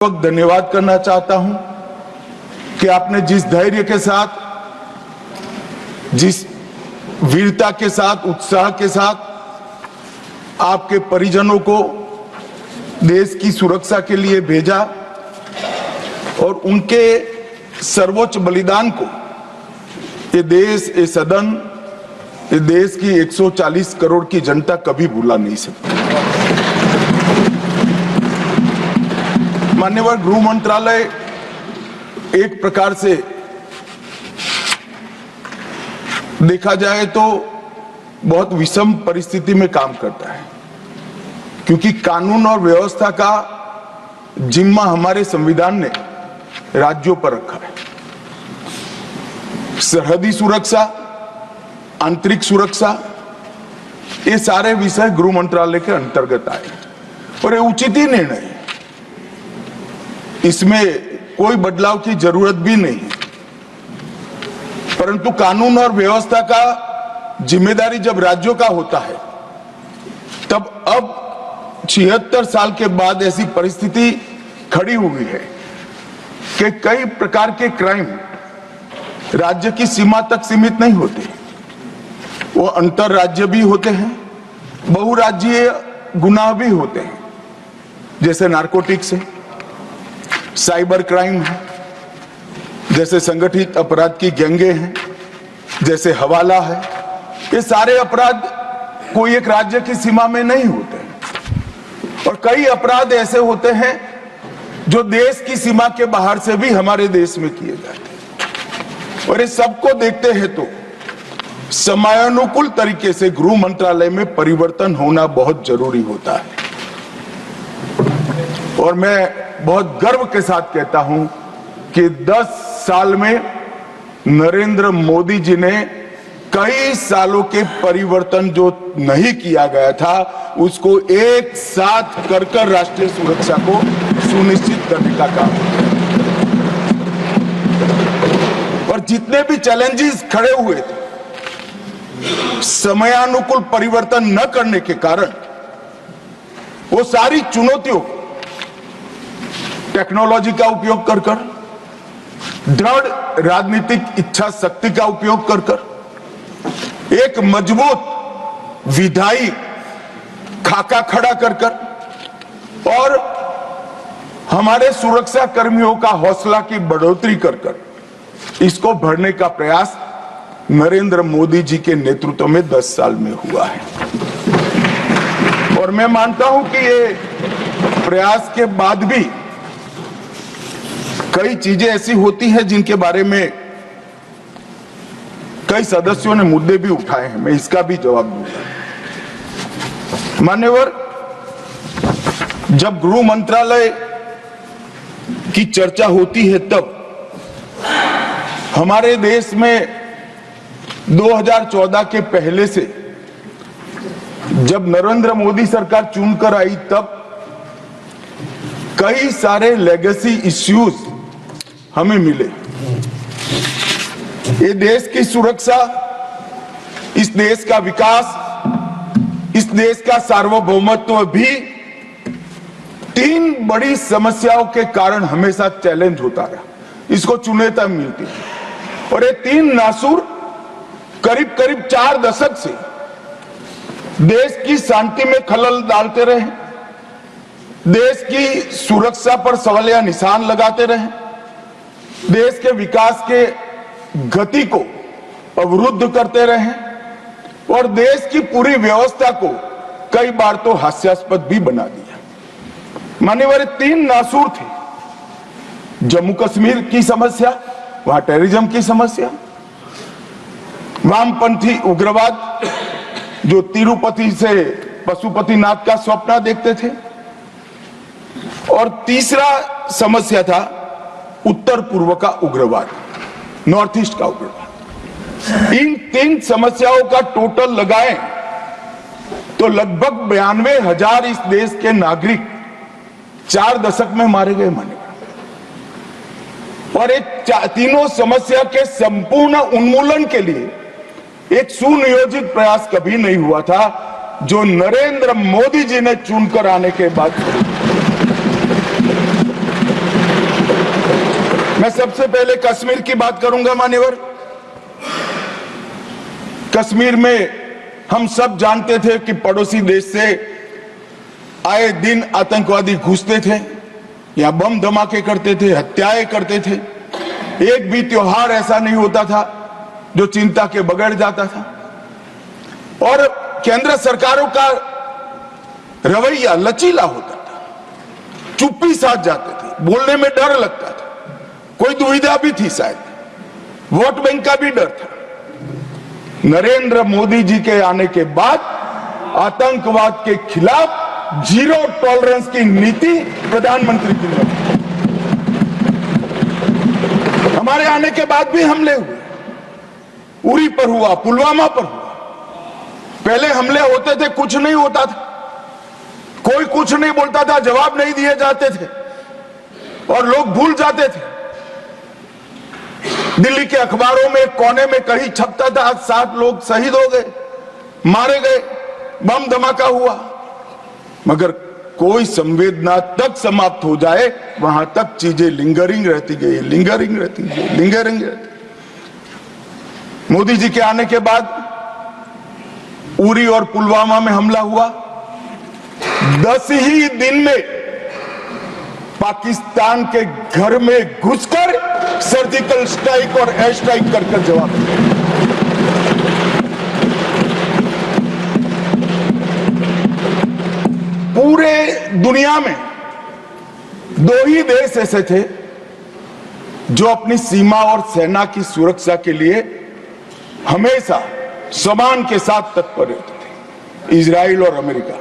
धन्यवाद करना चाहता हूं कि आपने जिस धैर्य के साथ, जिस वीरता के साथ, उत्साह के साथ आपके परिजनों को देश की सुरक्षा के लिए भेजा और उनके सर्वोच्च बलिदान को ये देश, ये सदन, ये देश की 140 करोड़ की जनता कभी भुला नहीं सकती। माननीय गृह मंत्रालय एक प्रकार से देखा जाए तो बहुत विषम परिस्थिति में काम करता है, क्योंकि कानून और व्यवस्था का जिम्मा हमारे संविधान ने राज्यों पर रखा है। सरहदी सुरक्षा, आंतरिक सुरक्षा, ये सारे विषय गृह मंत्रालय के अंतर्गत आए और ये उचित ही निर्णय है, इसमें कोई बदलाव की जरूरत भी नहीं है। परंतु कानून और व्यवस्था का जिम्मेदारी जब राज्यों का होता है, तब अब 76 साल के बाद ऐसी परिस्थिति खड़ी हुई है कि कई प्रकार के क्राइम राज्य की सीमा तक सीमित नहीं होते, वो अंतर राज्य भी होते हैं, बहुराज्यीय गुनाह भी होते हैं, जैसे नारकोटिक्स है, साइबर क्राइम है, जैसे संगठित अपराध की गैंगे हैं, जैसे हवाला है। ये सारे अपराध कोई एक राज्य की सीमा में नहीं होते हैं और कई अपराध ऐसे होते हैं जो देश की सीमा के बाहर से भी हमारे देश में किए जाते हैं। और ये सबको देखते हैं तो समयानुकूल तरीके से गृह मंत्रालय में परिवर्तन होना बहुत जरूरी होता है। और मैं बहुत गर्व के साथ कहता हूं कि 10 साल में नरेंद्र मोदी जी ने कई सालों के परिवर्तन जो नहीं किया गया था उसको एक साथ कर राष्ट्रीय सुरक्षा को सुनिश्चित करने का काम किया। और जितने भी चैलेंजेस खड़े हुए थे, समयानुकूल परिवर्तन न करने के कारण वो सारी चुनौतियों को टेक्नोलॉजी का उपयोग कर दृढ़ राजनीतिक इच्छा शक्ति का उपयोग कर एक मजबूत विधायी खाका खड़ा कर और हमारे सुरक्षा कर्मियों का हौसला की बढ़ोतरी कर इसको भरने का प्रयास नरेंद्र मोदी जी के नेतृत्व में 10 साल में हुआ है। और मैं मानता हूं कि ये प्रयास के बाद भी कई चीजें ऐसी होती हैं जिनके बारे में कई सदस्यों ने मुद्दे भी उठाए हैं, मैं इसका भी जवाब दूंगा। मान्यवर, जब गृह मंत्रालय की चर्चा होती है तब हमारे देश में 2014 के पहले से जब नरेंद्र मोदी सरकार चुनकर आई तब कई सारे लेगेसी इश्यूज हमें मिले। ये देश की सुरक्षा, इस देश का विकास, इस देश का सार्वभौमत्व भी 3 बड़ी समस्याओं के कारण हमेशा चैलेंज होता रहा, इसको चुनौती मिलती है। और ये 3 नासूर करीब 4 दशक से देश की शांति में खलल डालते रहे, देश की सुरक्षा पर सवालिया निशान लगाते रहे, देश के विकास के गति को अवरुद्ध करते रहे और देश की पूरी व्यवस्था को कई बार तो हास्यास्पद भी बना दिया। मान्यवर, 3 नासूर थे। जम्मू कश्मीर की समस्या, वहां टेररिज्म की समस्या, वामपंथी उग्रवाद जो तिरुपति से पशुपतिनाथ का स्वप्न देखते थे, और तीसरा समस्या था उत्तर पूर्व का उग्रवाद, नॉर्थ ईस्ट का उग्रवाद। इन 3 समस्याओं का टोटल लगाएं तो लगभग 92,000 इस देश के नागरिक 4 दशक में मारे गए। माने और एक तीनों समस्या के संपूर्ण उन्मूलन के लिए एक सुनियोजित प्रयास कभी नहीं हुआ था, जो नरेंद्र मोदी जी ने चुनकर आने के बाद मैं सबसे पहले कश्मीर की बात करूंगा मान्यवर। कश्मीर में हम सब जानते थे कि पड़ोसी देश से आए दिन आतंकवादी घुसते थे, या बम धमाके करते थे, हत्याएं करते थे। एक भी त्योहार ऐसा नहीं होता था जो चिंता के बगैर जाता था। और केंद्र सरकारों का रवैया लचीला होता था, चुप्पी साध जाते थे, बोलने में डर लगता था, कोई दुविधा भी थी, शायद वोट बैंक का भी डर था। नरेंद्र मोदी जी के आने के बाद आतंकवाद के खिलाफ जीरो टॉलरेंस की नीति प्रधानमंत्री की ने। हमारे आने के बाद भी हमले हुए, उरी पर हुआ, पुलवामा पर हुआ। पहले हमले होते थे, कुछ नहीं होता था, कोई कुछ नहीं बोलता था, जवाब नहीं दिए जाते थे और लोग भूल जाते थे। दिल्ली के अखबारों में कोने में कहीं छपता था, आज 7 लोग शहीद हो गए, मारे गए, बम धमाका हुआ। मगर कोई संवेदना तक समाप्त हो जाए, वहां तक चीजें लिंगरिंग रहती गई, लिंगरिंग रहती गई, लिंगरिंग रहती। मोदी जी के आने के बाद उरी और पुलवामा में हमला हुआ। 10 ही दिन में पाकिस्तान के घर में घुसकर सर्जिकल स्ट्राइक और एयर स्ट्राइक कर जवाब दिया। पूरे दुनिया में 2 ही देश ऐसे थे जो अपनी सीमा और सेना की सुरक्षा के लिए हमेशा सम्मान के साथ तत्पर रहते थे, इजराइल और अमेरिका।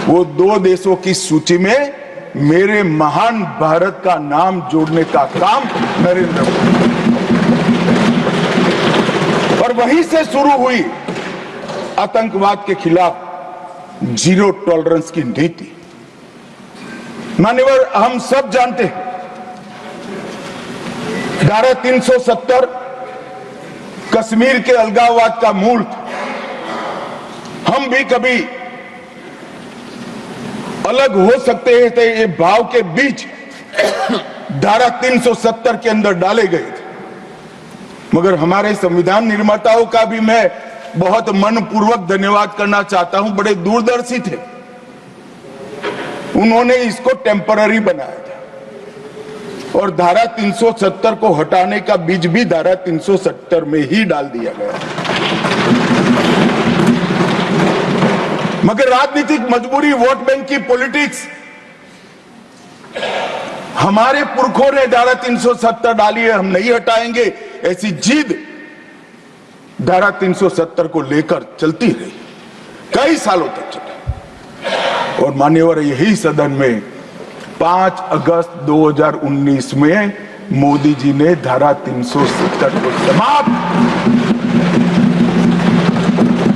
वो 2 देशों की सूची में मेरे महान भारत का नाम जोड़ने का काम नरेंद्र मोदी, और वहीं से शुरू हुई आतंकवाद के खिलाफ जीरो टॉलरेंस की नीति। मान्यवर, हम सब जानते हैं धारा 370 कश्मीर के अलगाववाद का मूल था। हम भी कभी अलग हो सकते थे, ये भाव के बीच धारा 370 के अंदर डाले गए थे। मगर हमारे संविधान निर्माताओं का भी मैं बहुत मनपूर्वक धन्यवाद करना चाहता हूं, बड़े दूरदर्शी थे। उन्होंने इसको टेम्पररी बनाया था और धारा 370 को हटाने का बीज भी धारा 370 में ही डाल दिया गया। मगर राजनीतिक मजबूरी, वोट बैंक की पॉलिटिक्स, हमारे पुरखों ने धारा 370 डाली है, हम नहीं हटाएंगे, ऐसी जिद धारा 370 को लेकर चलती रही, कई सालों तक चली। और मान्यवर, यही सदन में 5 अगस्त 2019 में मोदी जी ने धारा 370 को समाप्त।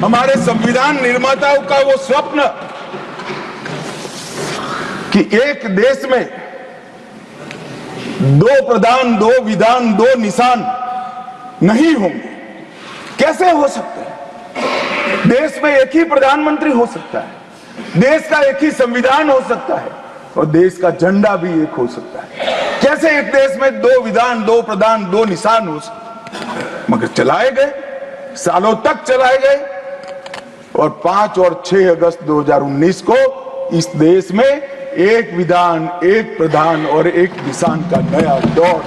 हमारे संविधान निर्माताओं का वो स्वप्न कि एक देश में 2 प्रधान, 2 विधान, 2 निशान नहीं होंगे, कैसे हो सकते हैं? देश में एक ही प्रधानमंत्री हो सकता है, देश का एक ही संविधान हो सकता है और देश का झंडा भी एक हो सकता है। कैसे एक देश में 2 विधान, 2 प्रधान, 2 निशान हो सकते? मगर चलाए गए, सालों तक चलाए गए और 5 और 6 अगस्त 2019 को इस देश में एक विधान, एक प्रधान और एक निशान का नया दौर,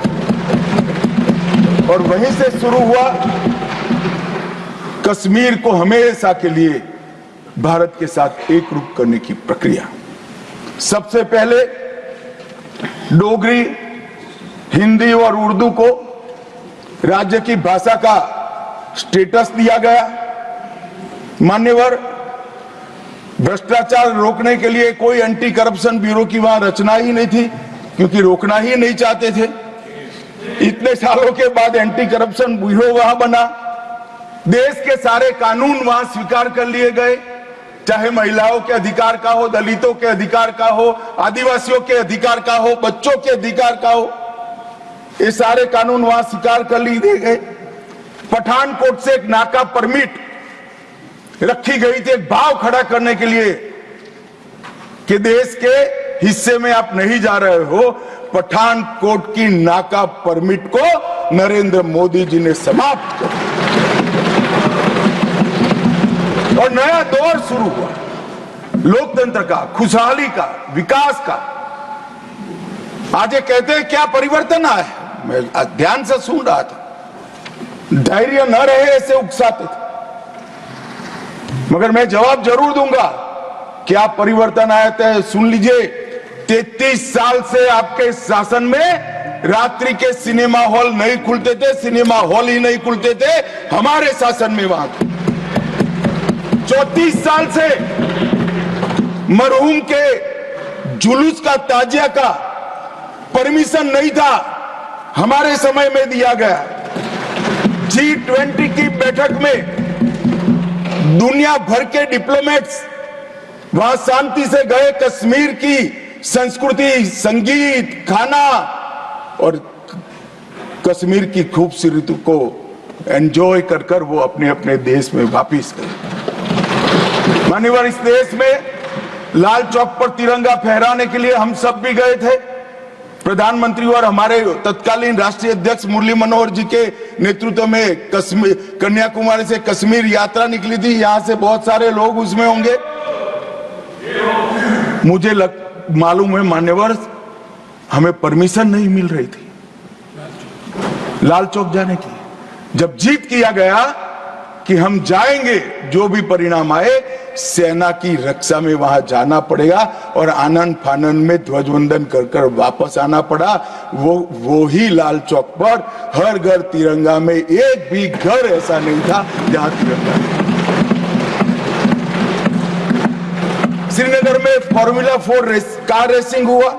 और वहीं से शुरू हुआ कश्मीर को हमेशा के लिए भारत के साथ एकरूप करने की प्रक्रिया। सबसे पहले डोगरी, हिंदी और उर्दू को राज्य की भाषा का स्टेटस दिया गया। मान्यवर, भ्रष्टाचार रोकने के लिए कोई एंटी करप्शन ब्यूरो की वहां रचना ही नहीं थी, क्योंकि रोकना ही नहीं चाहते थे। इतने सालों के बाद एंटी करप्शन ब्यूरो वहां बना। देश के सारे कानून वहां स्वीकार कर लिए गए, चाहे महिलाओं के अधिकार का हो, दलितों के अधिकार का हो, आदिवासियों के अधिकार का हो, बच्चों के अधिकार का हो, ये सारे कानून वहां स्वीकार कर लिए गए। पठानकोट से एक नाका परमिट रखी गई थी, एक भाव खड़ा करने के लिए कि देश के हिस्से में आप नहीं जा रहे हो, पठानकोट की नाका परमिट को नरेंद्र मोदी जी ने समाप्त कर और नया दौर शुरू हुआ, लोकतंत्र का, खुशहाली का, विकास का। आज ये कहते हैं क्या परिवर्तन आया है, मैं ध्यान से सुन रहा था, धैर्य न रहे ऐसे उकसाते थे, मगर मैं जवाब जरूर दूंगा। क्या परिवर्तन आया था सुन लीजिए। 33 साल से आपके शासन में रात्रि के सिनेमा हॉल नहीं खुलते थे, सिनेमा हॉल ही नहीं खुलते थे हमारे शासन में। वहां 34 साल से मरहूम के जुलूस का, ताजिया का परमिशन नहीं था, हमारे समय में दिया गया। G20 की बैठक में दुनिया भर के डिप्लोमेट्स वहां शांति से गए, कश्मीर की संस्कृति, संगीत, खाना और कश्मीर की खूबसूरती को एंजॉय कर कर वो अपने अपने देश में वापिस गए। मान्यवर, इस देश में लाल चौक पर तिरंगा फहराने के लिए हम सब भी गए थे। प्रधानमंत्री और हमारे तत्कालीन राष्ट्रीय अध्यक्ष मुरली मनोहर जी के नेतृत्व में कश्मीर, कन्याकुमारी से कश्मीर यात्रा निकली थी। यहां से बहुत सारे लोग उसमें होंगे। मुझे मालूम है मान्यवर, हमें परमिशन नहीं मिल रही थी लाल चौक जाने की। जब जीत किया गया कि हम जाएंगे, जो भी परिणाम आए, सेना की रक्षा में वहां जाना पड़ेगा और आनंद फानन में ध्वजवंदन कर कर वापस आना पड़ा। वो ही लाल चौक पर हर घर तिरंगा में, एक भी घर ऐसा नहीं था जहां तिरंगा नहीं। श्रीनगर में फॉर्मूला 4 कार रेसिंग हुआ,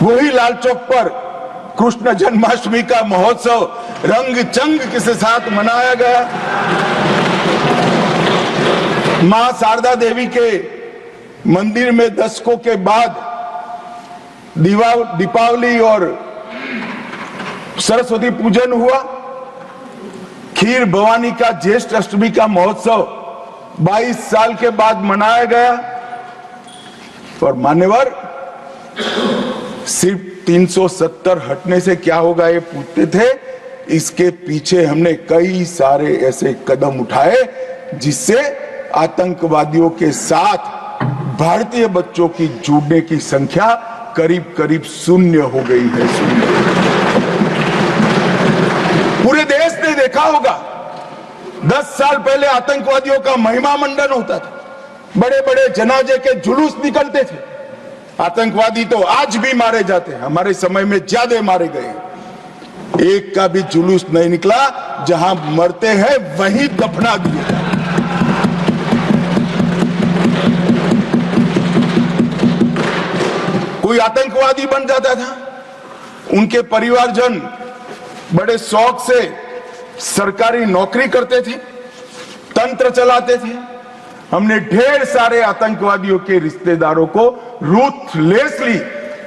वही लाल चौक पर कृष्ण जन्माष्टमी का महोत्सव रंग चंग के साथ मनाया गया। मां शारदा देवी के मंदिर में दशकों के बाद दीपावली और सरस्वती पूजन हुआ। खीर भवानी का ज्येष्ठ अष्टमी का महोत्सव 22 साल के बाद मनाया गया। और मान्यवर, सिर्फ 370 हटने से क्या होगा ये पूछते थे। इसके पीछे हमने कई सारे ऐसे कदम उठाए जिससे आतंकवादियों के साथ भारतीय बच्चों की जुड़ने की संख्या करीब करीब शून्य हो गई है। पूरे देश ने देखा होगा, 10 साल पहले आतंकवादियों का महिमा मंडन होता था, बड़े बड़े जनाजे के जुलूस निकलते थे। आतंकवादी तो आज भी मारे जाते हैं, हमारे समय में ज्यादा मारे गए। एक का भी जुलूस नहीं निकला, जहां मरते हैं वहीं दफना दिए। कोई आतंकवादी बन जाता था, उनके परिवारजन बड़े शौक से सरकारी नौकरी करते थे, तंत्र चलाते थे। हमने ढेर सारे आतंकवादियों के रिश्तेदारों को रूथलेसली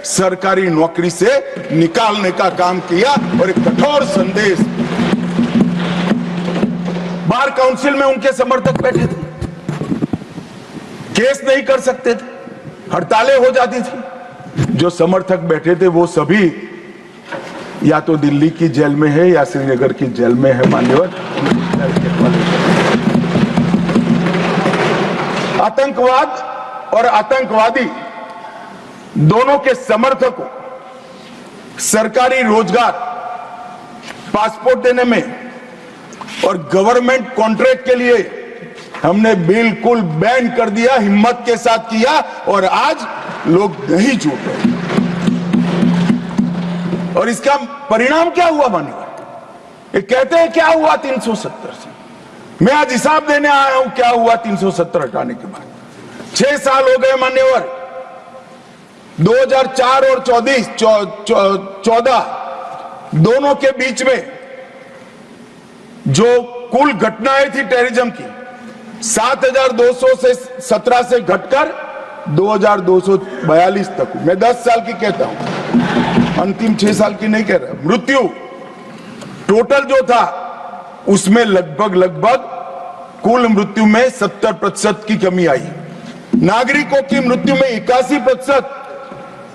सरकारी नौकरी से निकालने का काम किया और एक कठोर संदेश। बार काउंसिल में उनके समर्थक बैठे थे, केस नहीं कर सकते थे, हड़तालें हो जाती थी। जो समर्थक बैठे थे वो सभी या तो दिल्ली की जेल में है या श्रीनगर की जेल में है। मान्यवर, आतंकवाद और आतंकवादी दोनों के समर्थकों सरकारी रोजगार, पासपोर्ट देने में और गवर्नमेंट कॉन्ट्रैक्ट के लिए हमने बिल्कुल बैन कर दिया, हिम्मत के साथ किया और आज लोग नहीं जुड़ रहे। और इसका परिणाम क्या हुआ मान्यवर? ये कहते हैं क्या हुआ 370 से। मैं आज हिसाब देने आया हूं क्या हुआ 370 हटाने के बाद। 6 साल हो गए मान्यवर। 2004 और 14 दोनों के बीच में जो कुल घटनाएं थी टेररिज्म की, 7200 से 17 से घटकर 2242 तक। मैं 10 साल की कहता हूं, अंतिम 6 साल की नहीं कह रहा। मृत्यु टोटल जो था उसमें लगभग कुल मृत्यु में 70% की कमी आई। नागरिकों की मृत्यु में 81%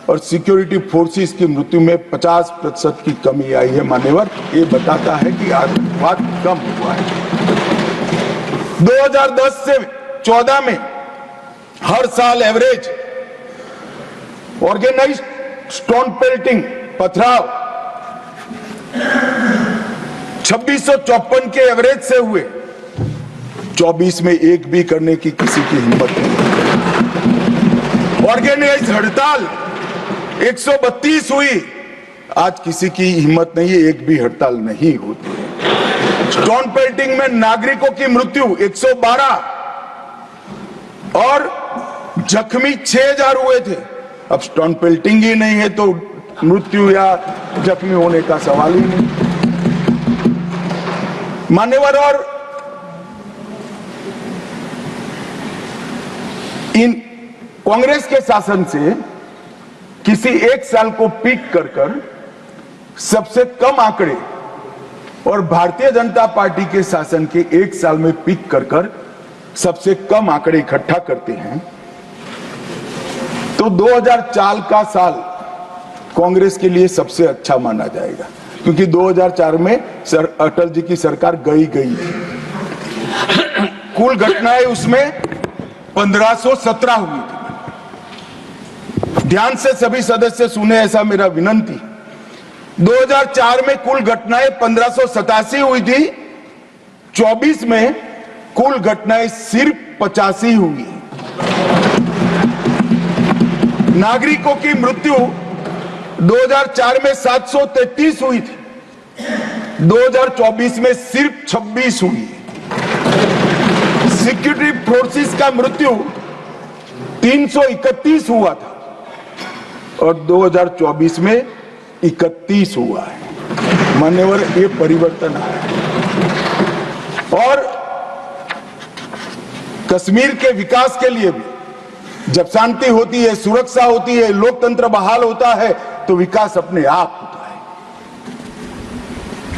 और सिक्योरिटी फोर्सेस की मृत्यु में 50% की कमी आई है। मान्यवर, ये बताता है कि आतंकवाद कम हुआ है। 2010 से 14 में हर साल एवरेज ऑर्गेनाइज्ड स्टोन पेल्टिंग पथराव 2654 के एवरेज से हुए, 24 में एक भी करने की किसी की हिम्मत नहीं। ऑर्गेनाइज्ड हड़ताल 132 हुई, आज किसी की हिम्मत नहीं है, एक भी हड़ताल नहीं होती है। स्टोन पेल्टिंग में नागरिकों की मृत्यु 112 और जख्मी 6000 हुए थे। अब स्टोन पेल्टिंग ही नहीं है तो मृत्यु या जख्मी होने का सवाल ही नहीं। मान्यवर, और इन कांग्रेस के शासन से किसी एक साल को पीक कर सबसे कम आंकड़े और भारतीय जनता पार्टी के शासन के एक साल में पीक कर सबसे कम आंकड़े इकट्ठा करते हैं तो 2004 का साल कांग्रेस के लिए सबसे अच्छा माना जाएगा, क्योंकि 2004 में अटल जी की सरकार गई थी। कुल घटनाएं उसमें 1517 हुई थी। ध्यान से सभी सदस्य सुने, ऐसा मेरा विनंती। 2004 में कुल घटनाएं 1587 हुई थी, 24 में कुल घटनाएं सिर्फ 85 हुई। नागरिकों की मृत्यु 2004 में 733 हुई थी, 2024 में सिर्फ 26 हुई। सिक्योरिटी फोर्सेस का मृत्यु 331 हुआ था और 2024 में 31 हुआ है। मान्यवर, ये परिवर्तन आया है। और कश्मीर के विकास के लिए भी जब शांति होती है, सुरक्षा होती है, लोकतंत्र बहाल होता है तो विकास अपने आप होता है।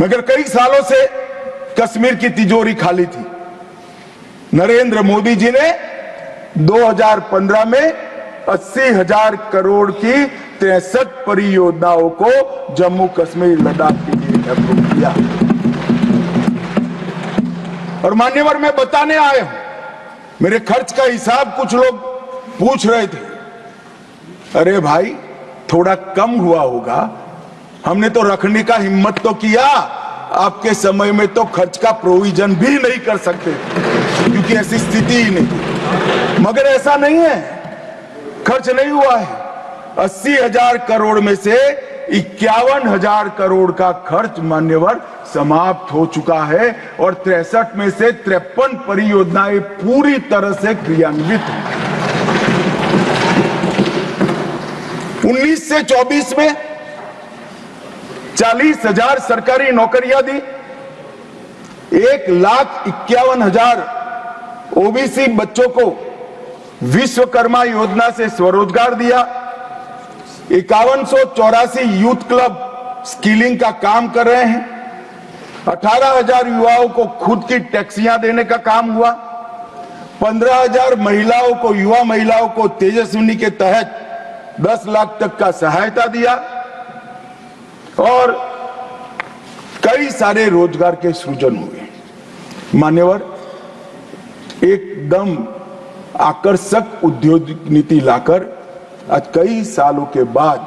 मगर कई सालों से कश्मीर की तिजोरी खाली थी। नरेंद्र मोदी जी ने 2015 में 80,000 करोड़ की 63 परियोजनाओं को जम्मू कश्मीर लद्दाख के लिए अप्रूव किया। और मान्यवर, मैं बताने आया हूं, मेरे खर्च का हिसाब कुछ लोग पूछ रहे थे, अरे भाई थोड़ा कम हुआ होगा, हमने तो रखने का हिम्मत तो किया, आपके समय में तो खर्च का प्रोविजन भी नहीं कर सकते क्योंकि ऐसी स्थिति ही नहीं। मगर ऐसा नहीं है, खर्च नहीं हुआ है। 80,000 करोड़ में से 51,000 करोड़ का खर्च मान्यवर समाप्त हो चुका है और 63 में से 53 परियोजनाएं पूरी तरह से क्रियान्वित हैं। 19 से 24 में 40,000 सरकारी नौकरियां दी, 1,51,000 ओबीसी बच्चों को विश्वकर्मा योजना से स्वरोजगार दिया, 5184 यूथ क्लब स्किलिंग का काम कर रहे हैं, 18,000 युवाओं को खुद की टैक्सियां देने का काम हुआ, 15,000 महिलाओं को, युवा महिलाओं को तेजस्विनी के तहत 10 लाख तक का सहायता दिया और कई सारे रोजगार के सृजन हुए। मान्यवर, एकदम आकर्षक उद्योग नीति लाकर आज कई सालों के बाद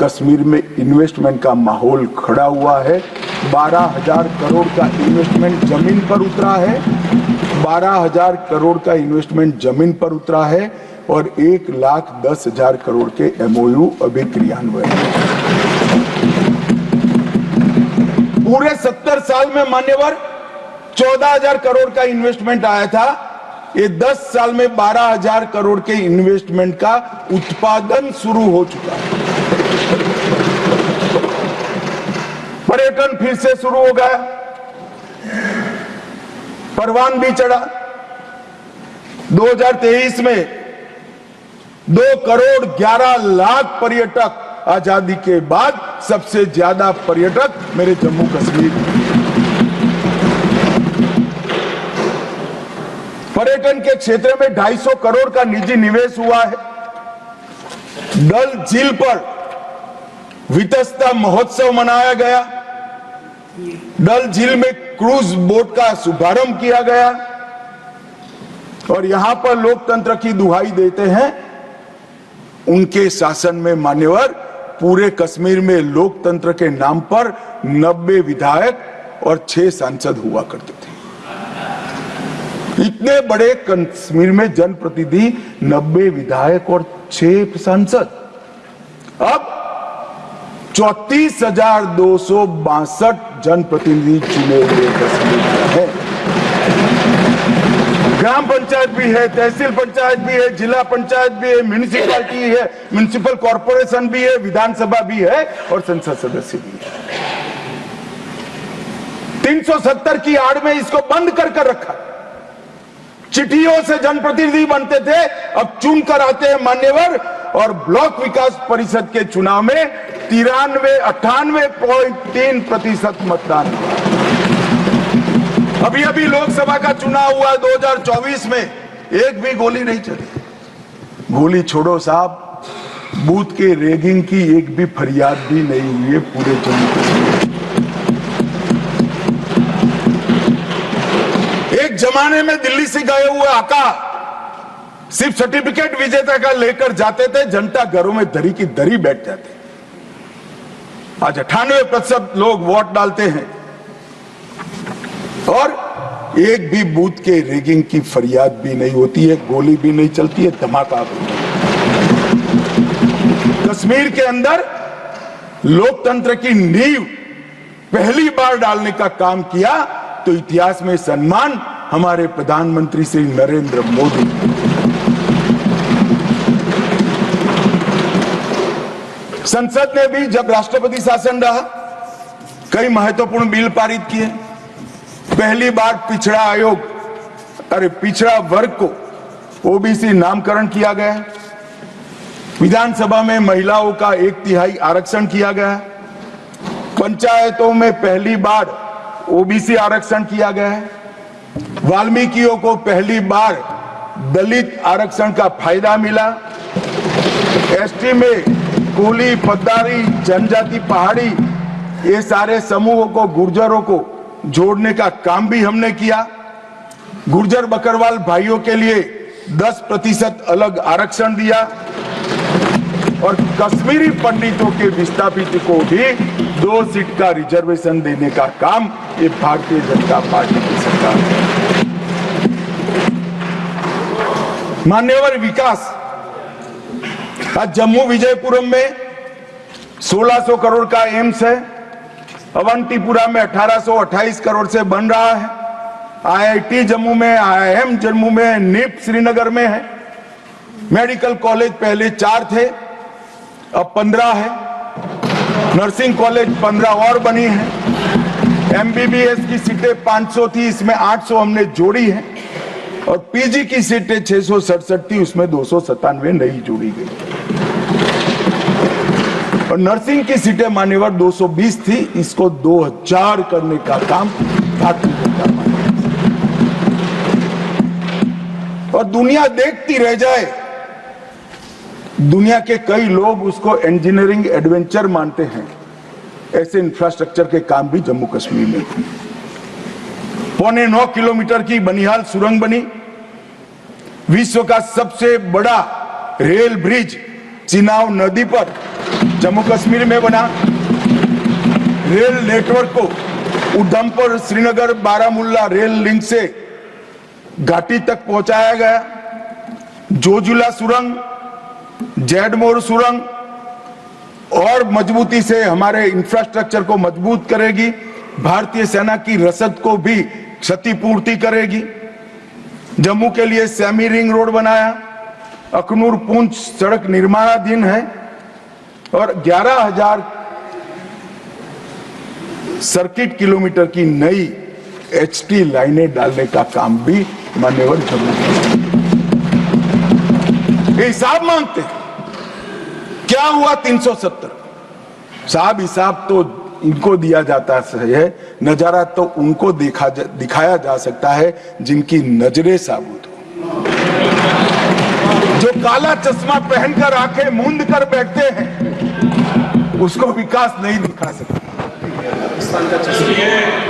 कश्मीर में इन्वेस्टमेंट का माहौल खड़ा हुआ है। 12,000 करोड़ का इन्वेस्टमेंट जमीन पर उतरा है, 12,000 करोड़ का इन्वेस्टमेंट जमीन पर उतरा है और 1,10,000 करोड़ के MOU अभी क्रियान्वयन है। पूरे 70 साल में मान्यवर 14,000 करोड़ का इन्वेस्टमेंट आया था, ये 10 साल में 12,000 करोड़ के इन्वेस्टमेंट का उत्पादन शुरू हो चुका है। पर्यटन फिर से शुरू हो गया, परवान भी चढ़ा। 2023 में 2,11,00,000 पर्यटक, आजादी के बाद सबसे ज्यादा पर्यटक मेरे जम्मू कश्मीर। पर्यटन के क्षेत्र में 250 करोड़ का निजी निवेश हुआ है। डल झील पर वितस्ता महोत्सव मनाया गया। डल झील में क्रूज बोट का शुभारंभ किया गया और यहां पर लोकतंत्र की दुहाई देते हैं। उनके शासन में मान्यवर पूरे कश्मीर में लोकतंत्र के नाम पर 90 विधायक और 6 सांसद हुआ करते थे। इतने बड़े कश्मीर में जनप्रतिनिधि 90 विधायक और 6 सांसद। अब 34,262 जनप्रतिनिधि चुने हुए कश्मीर में है। ग्राम पंचायत भी है, तहसील पंचायत भी है, जिला पंचायत भी है, म्यूनिसिपैलिटी है, म्यूनिसिपल कॉर्पोरेशन भी है, विधानसभा भी है और संसद सदस्य भी है। 370 की आड़ में इसको बंद कर रखा। चिट्ठियों से जनप्रतिनिधि बनते थे, अब चुन कर आते हैं मान्यवर। और ब्लॉक विकास परिषद के चुनाव में 98.3% मतदान। अभी अभी लोकसभा का चुनाव हुआ 2024 में, एक भी गोली नहीं चली। गोली छोड़ो साहब, बूथ के रैगिंग की एक भी फरियाद भी नहीं हुई है पूरे जम्मू कश्मीर। एक जमाने में दिल्ली से गए हुए आका सिर्फ सर्टिफिकेट विजेता का लेकर जाते थे, जनता घरों में दरी की दरी बैठ जाते। आज 98% लोग वोट डालते हैं और एक भी बूथ के रैगिंग की फरियाद भी नहीं होती है, गोली भी नहीं चलती है, धमाका भी नहीं। कश्मीर के अंदर लोकतंत्र की नींव पहली बार डालने का काम किया तो इतिहास में सम्मान हमारे प्रधानमंत्री श्री नरेंद्र मोदी। संसद ने भी जब राष्ट्रपति शासन रहा कई महत्वपूर्ण बिल पारित किए। पहली बार पिछड़ा आयोग, पिछड़ा वर्ग को ओबीसी नामकरण किया गया। विधानसभा में महिलाओं का 1/3 आरक्षण किया गया। पंचायतों में पहली बार ओबीसी आरक्षण किया गया है। वाल्मीकियों को पहली बार दलित आरक्षण का फायदा मिला। एसटी में कुली, पद्दारी, जनजाति, पहाड़ी ये सारे समूहों को, गुर्जरों को जोड़ने का काम भी हमने किया। गुर्जर बकरवाल भाइयों के लिए 10% अलग आरक्षण दिया और कश्मीरी पंडितों के विस्थापित को भी 2 सीट का रिजर्वेशन देने का काम ये भारतीय जनता पार्टी की सरकार है। मान्यवर विकास, आज जम्मू विजयपुरम में 1600 करोड़ का एम्स है। अवंतीपुरा में 1828 करोड़ से बन रहा है। आईआईटी जम्मू में, आईआईएम जम्मू में, निफ्ट श्रीनगर में है। मेडिकल कॉलेज पहले 4 थे, अब 15 है। नर्सिंग कॉलेज 15 और बनी है। एमबीबीएस की सीटें 500 थी, इसमें 800 हमने जोड़ी है और पीजी की सीटें 667 थी, उसमें 297 नई जोड़ी गई। और नर्सिंग की सीटें मान्यवर 220 थी, इसको 2000 करने का काम भारतीय जनता पार्टी। और दुनिया देखती रह जाए। दुनिया के कई लोग उसको इंजीनियरिंग एडवेंचर मानते हैं। ऐसे इंफ्रास्ट्रक्चर के काम भी जम्मू कश्मीर में हुए। 9.25 किलोमीटर की बनिहाल सुरंग बनी। विश्व का सबसे बड़ा रेल ब्रिज चिनाब नदी पर जम्मू कश्मीर में बना। रेल नेटवर्क को उधमपुर, श्रीनगर, बारामुल्ला रेल लिंक से घाटी तक पहुंचाया गया। जोजिला सुरंग, जैडमोर सुरंग और मजबूती से हमारे इंफ्रास्ट्रक्चर को मजबूत करेगी। भारतीय सेना की रसद को भी क्षतिपूर्ति करेगी। जम्मू के लिए सेमी रिंग रोड बनाया। अखनूर पुंछ सड़क निर्माणाधीन है और 11,000 सर्किट किलोमीटर की नई एचटी लाइनें डालने का काम भी मान्यवर जम्मू हिसाब मांगते हैं। क्या हुआ 370 साहब? हिसाब तो इनको दिया जाता है, नजारा तो उनको दिखाया जा सकता है जिनकी नजरें साबुत हो। जो काला चश्मा पहनकर आंखें मूंद कर बैठते हैं उसको विकास नहीं दिखा सकते।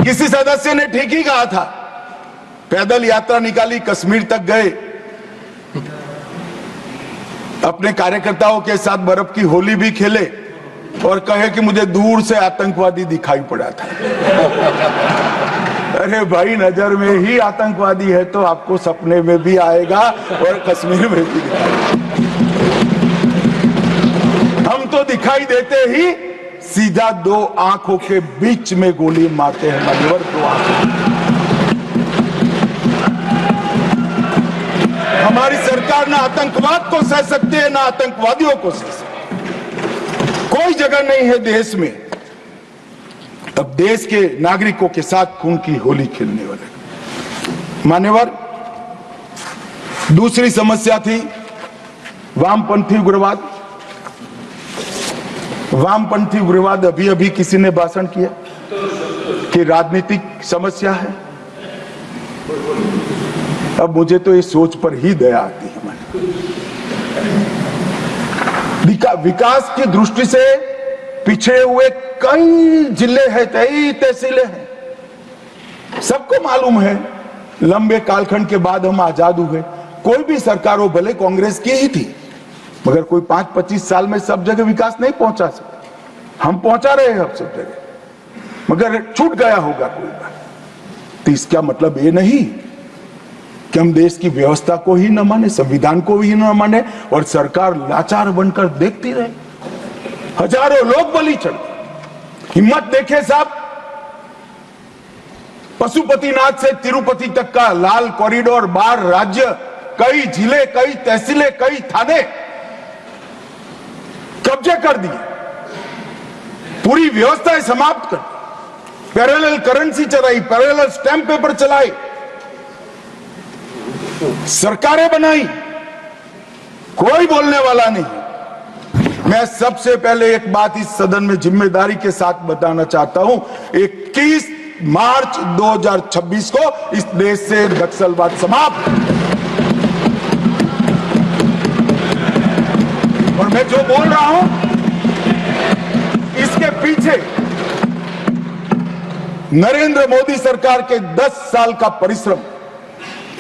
किसी सदस्य ने ठीक ही कहा था, पैदल यात्रा निकाली, कश्मीर तक गए, अपने कार्यकर्ताओं के साथ बर्फ की होली भी खेले और कहे कि मुझे दूर से आतंकवादी दिखाई पड़ा था। अरे भाई, नजर में ही आतंकवादी है तो आपको सपने में भी आएगा और कश्मीर में भी दिखाएगा। हम तो दिखाई देते ही सीधा दो आंखों के बीच में गोली मारते हैं, मान्यवर, दो आंखों। हमारी सरकार ना आतंकवाद को सह सकती है ना आतंकवादियों को सह सकती। कोई जगह नहीं है देश में अब देश के नागरिकों के साथ खून की होली खेलने वाले। मान्यवर, दूसरी समस्या थी वामपंथी उग्रवाद। वामपंथी उग्रवाद अभी अभी किसी ने भाषण किया कि राजनीतिक समस्या है। अब मुझे तो इस सोच पर ही दया आती है। विकास की दृष्टि से पिछड़े हुए कई जिले हैं, कई तहसीलें हैं। सबको मालूम है लंबे कालखंड के बाद हम आजाद हुए। कोई भी सरकार हो, भले कांग्रेस की ही थी, मगर कोई 5-25 साल में सब जगह विकास नहीं पहुंचा सकते। हम पहुंचा रहे हैं अब सब जगह, मगर छूट गया होगा कोई बार। तो इसका मतलब ये नहीं कि हम देश की व्यवस्था को ही न माने, संविधान को ही न माने और सरकार लाचार बनकर देखती रहे। हजारों लोग बलि चढ़े। हिम्मत देखे साहब, पशुपतिनाथ से तिरुपति तक का लाल कॉरिडोर, 12 राज्य, कई जिले, कई तहसीलें, कई थाने कब्जे कर दिए, पूरी व्यवस्थाएं समाप्त कर दी, पैरेलल करेंसी चलाई, पैरेलल स्टैंप पेपर चलाए, सरकारें बनाई, कोई बोलने वाला नहीं। मैं सबसे पहले एक बात इस सदन में जिम्मेदारी के साथ बताना चाहता हूं, 21 मार्च 2026 को इस देश से नक्सलवाद समाप्त। और मैं जो बोल रहा हूं इसके पीछे नरेंद्र मोदी सरकार के 10 साल का परिश्रम,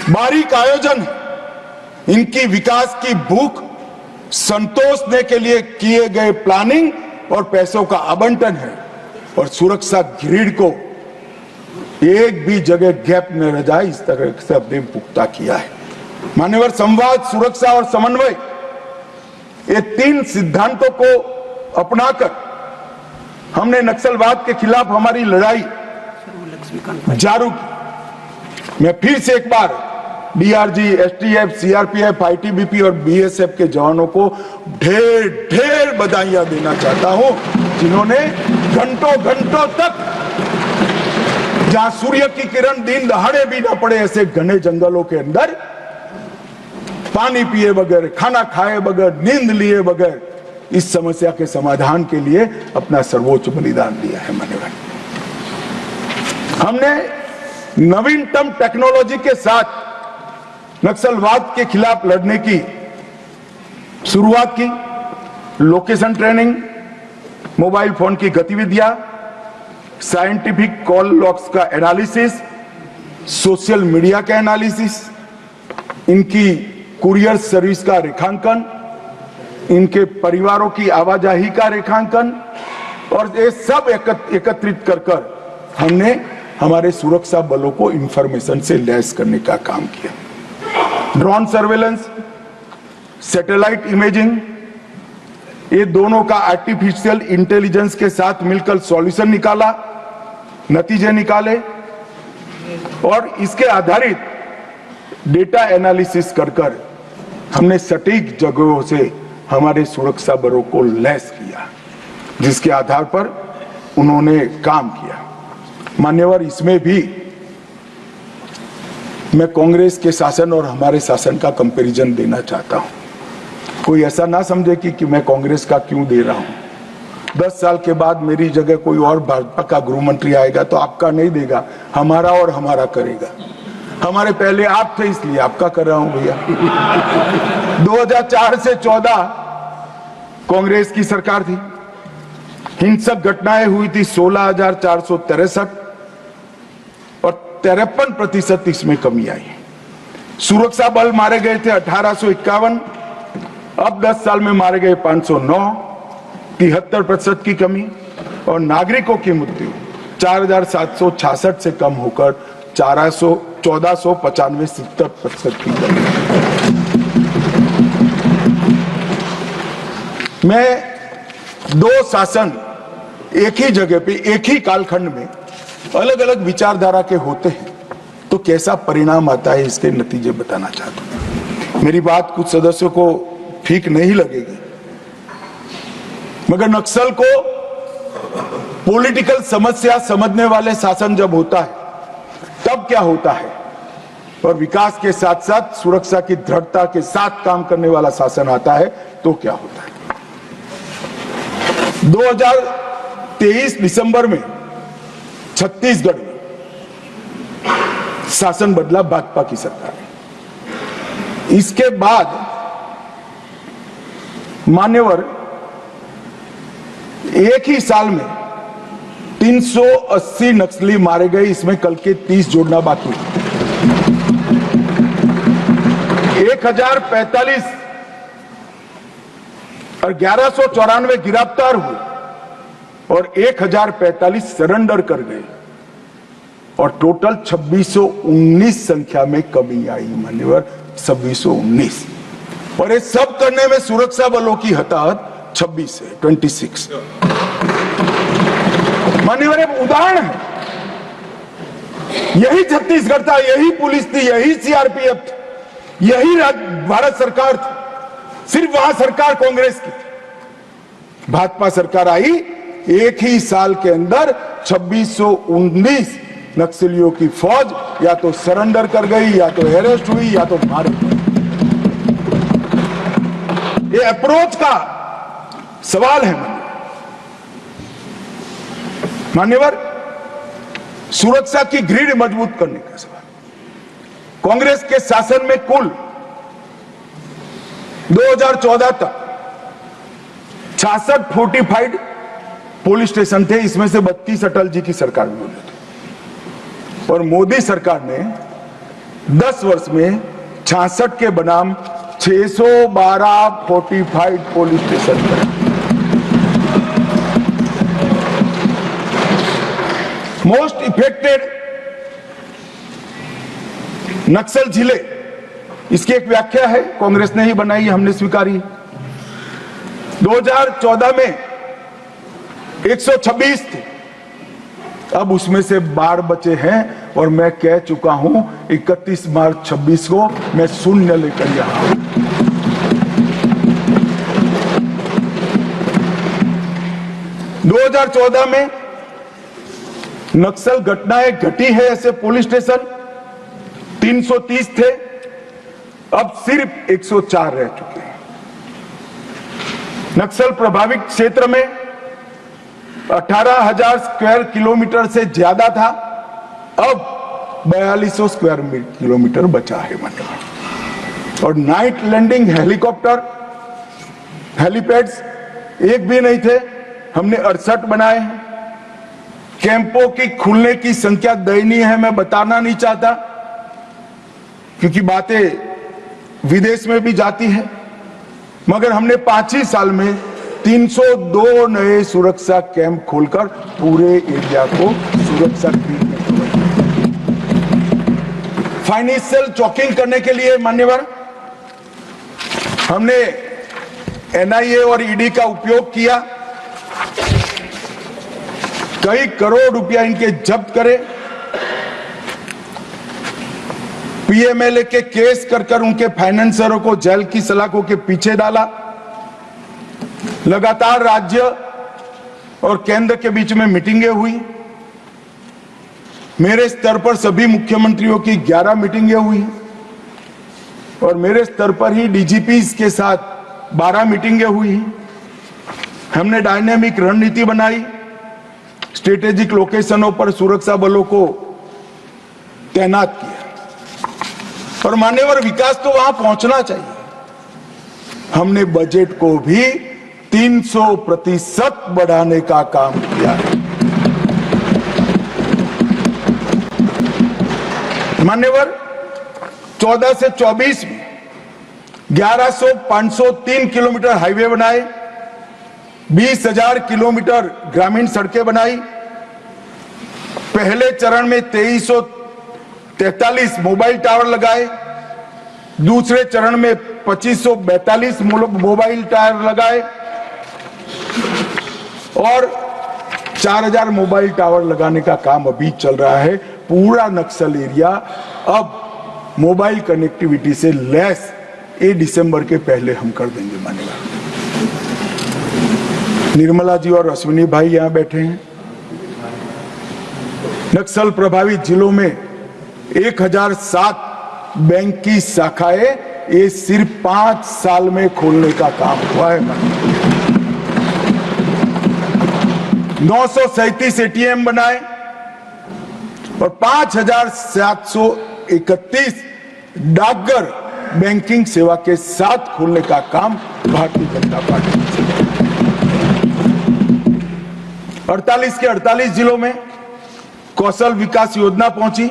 बारीक आयोजन, इनकी विकास की भूख संतोषने के लिए किए गए प्लानिंग और पैसों का आवंटन है। और सुरक्षा ग्रिड को एक भी जगह गैप न रह जाए, इस तरह से हमने पुख्ता किया है। मान्यवर, संवाद, सुरक्षा और समन्वय, ये 3 सिद्धांतों को अपनाकर हमने नक्सलवाद के खिलाफ हमारी लड़ाई जारी की। मैं फिर से एक बार डीआरजी, एसटीएफ, सीआरपीएफ, आईटीबीपी और बीएसएफ के जवानों को ढेर ढेर बधाइयां देना चाहता हूं, जिन्होंने घंटों घंटों तक, जहां सूर्य की किरण दिन दहाड़े भी ना पड़े, ऐसे घने जंगलों के अंदर पानी पिए बगैर, खाना खाए बगैर, नींद लिए बगैर इस समस्या के समाधान के लिए अपना सर्वोच्च बलिदान दिया है। मान्यवर, हमने नवीनतम टेक्नोलॉजी के साथ नक्सलवाद के खिलाफ लड़ने की शुरुआत की। लोकेशन ट्रेनिंग, मोबाइल फोन की गतिविधियां, साइंटिफिक कॉल लॉग्स का एनालिसिस, सोशल मीडिया का एनालिसिस, इनकी कुरियर सर्विस का रेखांकन, इनके परिवारों की आवाजाही का रेखांकन, और ये सब एकत्रित कर हमने हमारे सुरक्षा बलों को इंफॉर्मेशन से लैस करने का काम किया। ड्रोन सर्वेलेंस, सैटेलाइट इमेजिंग, ये दोनों का आर्टिफिशियल इंटेलिजेंस के साथ मिलकर सॉल्यूशन निकाला, नतीजे निकाले, और इसके आधारित डेटा एनालिसिस कर हमने सटीक जगहों से हमारे सुरक्षा बलों को लैस किया, जिसके आधार पर उन्होंने काम किया। मान्यवर, इसमें भी मैं कांग्रेस के शासन और हमारे शासन का कंपैरिजन देना चाहता हूं। कोई ऐसा ना समझे कि मैं कांग्रेस का क्यों दे रहा हूं। 10 साल के बाद मेरी जगह कोई और भाजपा का गृह मंत्री आएगा तो आपका नहीं देगा, हमारा और हमारा करेगा। हमारे पहले आप थे इसलिए आपका कर रहा हूं भैया। 2004 से 14 कांग्रेस की सरकार थी। हिंसक घटनाएं हुई थी 16,463 और 53% इसमें कमी आई। सुरक्षा बल मारे गए थे 1851, अब 10 साल में मारे गए 509, 73% की कमी। और नागरिकों की मृत्यु 4,766 से कम होकर 1495 70% की कमी। मैं दो शासन एक ही जगह पे एक ही कालखंड में अलग अलग विचारधारा के होते हैं तो कैसा परिणाम आता है इसके नतीजे बताना चाहता हूं। मेरी बात कुछ सदस्यों को ठीक नहीं लगेगी, मगर नक्सल को पॉलिटिकल समस्या समझने वाले शासन जब होता है तब क्या होता है, और विकास के साथ साथ सुरक्षा की दृढ़ता के साथ काम करने वाला शासन आता है तो क्या होता है। 2023 दिसंबर में छत्तीसगढ़ में शासन बदला, भाजपा की सरकार है। इसके बाद मान्यवर एक ही साल में 380 नक्सली मारे गए, इसमें कल के 30 जोड़ना बाकी। 1045 और 1194 गिरफ्तार हुए और 1045 सरेंडर कर गए और टोटल 2619 संख्या में कमी आई। मान्यवर 2619, और ये सब करने में सुरक्षा बलों की हताहत 26 है, 26। मान्यवर एक उदाहरण है, यही छत्तीसगढ़ था, यही पुलिस थी, यही सीआरपीएफ थी, यही भारत सरकार थी, सिर्फ वहां सरकार कांग्रेस की। भाजपा सरकार आई, एक ही साल के अंदर 2619 नक्सलियों की फौज या तो सरेंडर कर गई, या तो अरेस्ट हुई, या तो मारी। ये अप्रोच का सवाल है मान्यवर, सुरक्षा की ग्रिड मजबूत करने का सवाल। कांग्रेस के शासन में कुल 2014 तक 66 फोर्टिफाइड पुलिस स्टेशन थे, इसमें से 32 अटल जी की सरकार में बने थे, और मोदी सरकार ने 10 वर्ष में 66 के बनाम 612 फोर्टिफाइड पुलिस स्टेशन बनाए। मोस्ट इफेक्टेड नक्सल जिले, इसकी एक व्याख्या है, कांग्रेस ने ही बनाई, हमने स्वीकारी। 2014 में 126 थे, अब उसमें से 12 बचे हैं, और मैं कह चुका हूं 31 मार्च 26 को मैं शून्य लेकर यहां। दो 2014 में नक्सल घटनाएं घटी है ऐसे पुलिस स्टेशन 330 थे, अब सिर्फ 104 रह चुके हैं। नक्सल प्रभावित क्षेत्र में 18,000 स्क्वायर किलोमीटर से ज्यादा था, अब 4200 स्क्वायर किलोमीटर बचा है। और नाइट लैंडिंग हेलीकॉप्टर हेलीपैड्स एक भी नहीं थे, हमने 68 बनाए हैं। कैंपों की खुलने की संख्या दयनीय है, मैं बताना नहीं चाहता क्योंकि बातें विदेश में भी जाती है, मगर हमने 5 ही साल में 302 नए सुरक्षा कैंप खोलकर पूरे एरिया को सुरक्षा फाइनेंशियल चॉकिंग करने के लिए मान्यवर हमने एनआईए और ईडी का उपयोग किया, कई करोड़ रुपया इनके जब्त करे, पीएमएलए के केस कर उनके फाइनेंसरों को जेल की सलाखों के पीछे डाला। लगातार राज्य और केंद्र के बीच में मीटिंगें हुई, मेरे स्तर पर सभी मुख्यमंत्रियों की 11 मीटिंगें हुई, और मेरे स्तर पर ही डीजीपीज के साथ 12 मीटिंगें हुई। हमने डायनेमिक रणनीति बनाई, स्ट्रेटेजिक लोकेशनों पर सुरक्षा बलों को तैनात किया। और मान्यवर विकास तो वहां पहुंचना चाहिए। हमने बजट को भी 300% बढ़ाने का काम किया है। मान्यवर 14 से 24 में 11,503 किलोमीटर हाईवे बनाए, 20,000 किलोमीटर ग्रामीण सड़कें बनाई। पहले चरण में 2343 मोबाइल टावर लगाए, दूसरे चरण में 2542 मोबाइल टावर लगाए और 4000 मोबाइल टावर लगाने का काम अभी चल रहा है। पूरा नक्सल एरिया अब मोबाइल कनेक्टिविटी से लैस ये दिसंबर के पहले हम कर देंगे। मानेगा निर्मला जी और अश्विनी भाई यहां बैठे हैं। नक्सल प्रभावित जिलों में 1007 बैंक की शाखाएं ये सिर्फ 5 साल में खोलने का काम हुआ है। 937 एटीएम बनाए और 5,731 डाकघर बैंकिंग सेवा के साथ खोलने का काम भारतीय जनता पार्टी ने। 48 के 48 जिलों में कौशल विकास योजना पहुंची।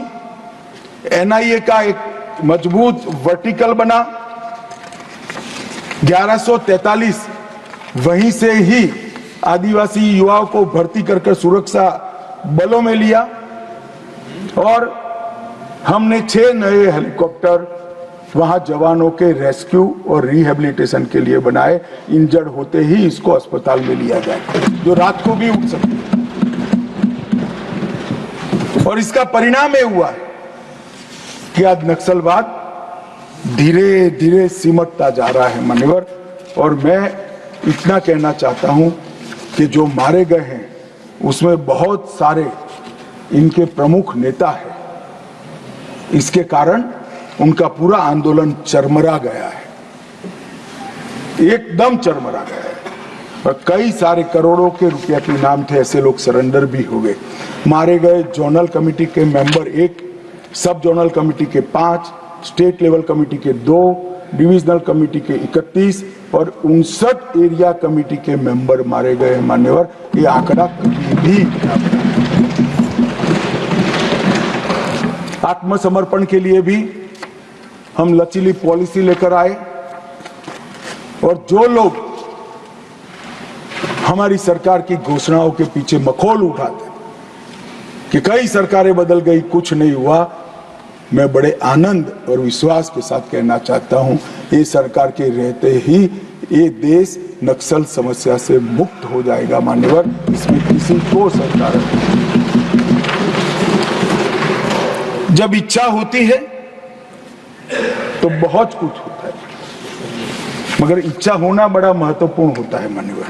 एनआईए का एक मजबूत वर्टिकल बना। 1143 वहीं से ही आदिवासी युवाओं को भर्ती कर सुरक्षा बलों में लिया और हमने 6 नए हेलीकॉप्टर वहां जवानों के रेस्क्यू और रिहेबिलिटेशन के लिए बनाए। इंजर्ड होते ही इसको अस्पताल में लिया जाए, जो रात को भी उठ सकते। और इसका परिणाम यह हुआ कि आज नक्सलवाद धीरे धीरे सिमटता जा रहा है। मान्यवर, और मैं इतना कहना चाहता हूं कि जो मारे गए हैं उसमें बहुत सारे इनके प्रमुख नेता हैं। इसके कारण उनका पूरा आंदोलन चरमरा गया है, एकदम चरमरा गया है। और कई सारे करोड़ों के रुपया के इनाम थे, ऐसे लोग सरेंडर भी हो गए। मारे गए जोनल कमेटी के मेंबर 1, सब जोनल कमेटी के 5, स्टेट लेवल कमेटी के 2, डिविजनल कमेटी के 31 और 59 एरिया कमेटी के मेंबर मारे गए। मान्यवर, ये आंकड़ा कभी भी आत्मसमर्पण के लिए भी हम लचीली पॉलिसी लेकर आए और जो लोग हमारी सरकार की घोषणाओं के पीछे मखौल उठाते कि कई सरकारें बदल गई, कुछ नहीं हुआ, मैं बड़े आनंद और विश्वास के साथ कहना चाहता हूं, ये सरकार के रहते ही ये देश नक्सल समस्या से मुक्त हो जाएगा। मान्यवर, इसमें किसी को सरकार जब इच्छा होती है तो बहुत कुछ होता है, मगर इच्छा होना बड़ा महत्वपूर्ण होता है। मान्यवर,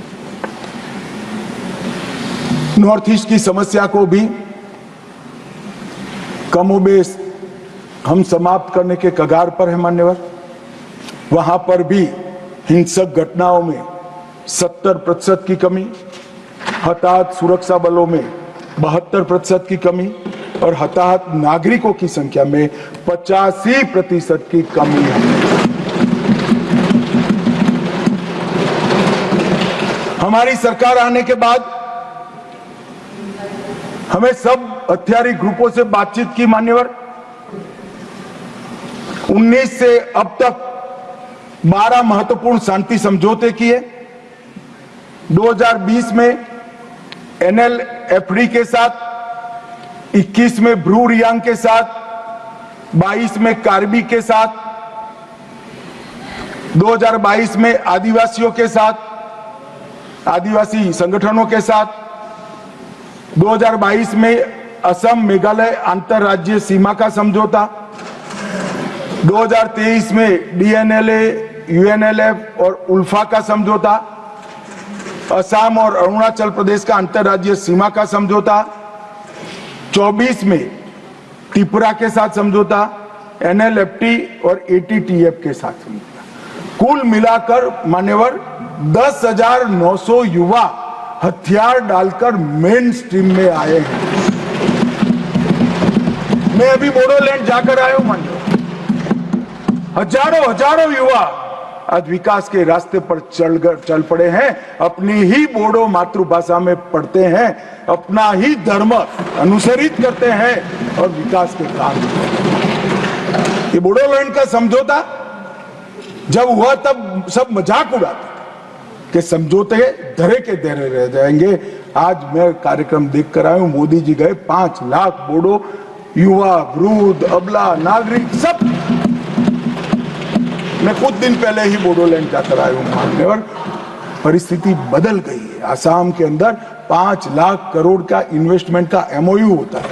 नॉर्थ ईस्ट की समस्या को भी कमोबेश हम समाप्त करने के कगार पर है। मान्यवर, वहां पर भी हिंसक घटनाओं में 70% की कमी, हताहत सुरक्षा बलों में 72% की कमी और हताहत नागरिकों की संख्या में 85% की कमी है। हमारी सरकार आने के बाद हमें सब हथियारी ग्रुपों से बातचीत की। मान्यवर, 19 से अब तक 12 महत्वपूर्ण शांति समझौते किए। 2020 में NLFD के साथ, 21 में ब्रू रियांग के साथ, 22 में कार्बी के साथ, 2022 में आदिवासियों के साथ, आदिवासी संगठनों के साथ, 2022 में असम मेघालय अंतरराज्यीय सीमा का समझौता, 2023 में DNLA, UNLF और उल्फा का समझौता, असम और अरुणाचल प्रदेश का अंतरराज्यीय सीमा का समझौता, 24 में त्रिपुरा के साथ समझौता, NLFT और ATTF के साथ समझौता। कुल मिलाकर मान्यवर 10,900 युवा हथियार डालकर मेन स्ट्रीम में आए हैं। मैं अभी बोडोलैंड जाकर आया हूं। मान्यवर, हजारों युवा आज विकास के रास्ते पर चल पड़े हैं, अपनी ही बोडो मातृभाषा में पढ़ते हैं, अपना ही धर्म अनुसरित करते हैं और विकास के काम। ये बोडोलैंड का समझौता जब हुआ तब सब मजाक उड़ाते कि समझौते धरे के धरे रह जाएंगे। आज मैं कार्यक्रम देख कर आया हूं, मोदी जी गए, 5 लाख बोडो युवा, वृद्ध, अबला, नागरिक सब। मैं कुछ दिन पहले ही बोडोलैंड जाकर आया हूं मान्यवर, परिस्थिति बदल गई है। आसाम के अंदर 5 लाख करोड़ का इन्वेस्टमेंट का MOU होता है।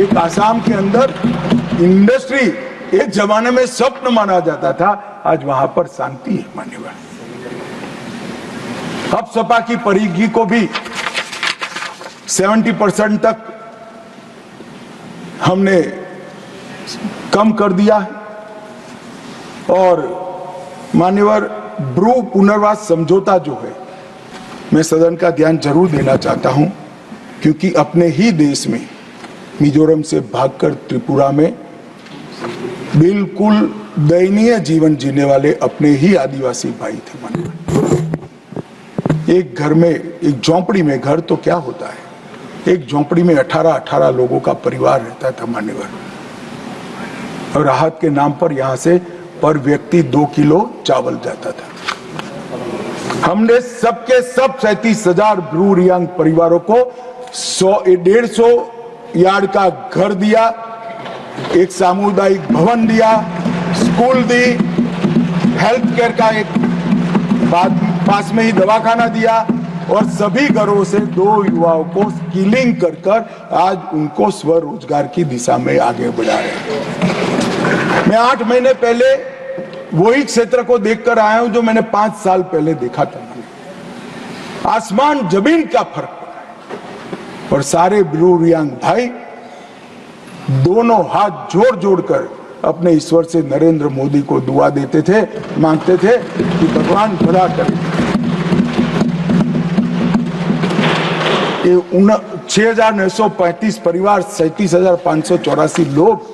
एक आसाम के अंदर इंडस्ट्री एक जमाने में स्वप्न माना जाता था, आज वहां पर शांति है मान्यवर। अब सपा की परिधि को भी 70% तक हमने कम कर दिया है। और मान्यवर, ब्रू पुनर्वास समझौता जो है, मैं सदन का ध्यान जरूर देना चाहता हूं, क्योंकि अपने ही देश में मिजोरम से भागकर त्रिपुरा में बिल्कुल दयनीय जीवन जीने वाले अपने ही आदिवासी भाई थे मान्यवर। एक घर में, एक झोंपड़ी में, घर तो क्या होता है, एक झोंपड़ी में 18 लोगों का परिवार रहता था मान्यवर। और राहत के नाम पर यहां से पर व्यक्ति 2 किलो चावल जाता था। हमने सबके सब 37,000 ब्रू रियांग परिवारों को 150 यार्ड का घर दिया, एक सामुदायिक भवन दिया, स्कूल दी, हेल्थ केयर का एक पास में ही दवाखाना दिया, और सभी घरों से 2 युवाओं को स्किलिंग कर आज उनको स्वरोजगार की दिशा में आगे बढ़ा रहे हैं। मैं 8 महीने पहले वही क्षेत्र को देखकर आया हूं जो मैंने 5 साल पहले देखा था। आसमान जमीन का फर्क पड़ा है। और सारे ब्रू रियांग भाई दोनों हाथ जोड़कर अपने ईश्वर से नरेंद्र मोदी को दुआ देते थे, मांगते थे कि भगवान भला करे। ये 6,935 परिवार, 37,584 लोग,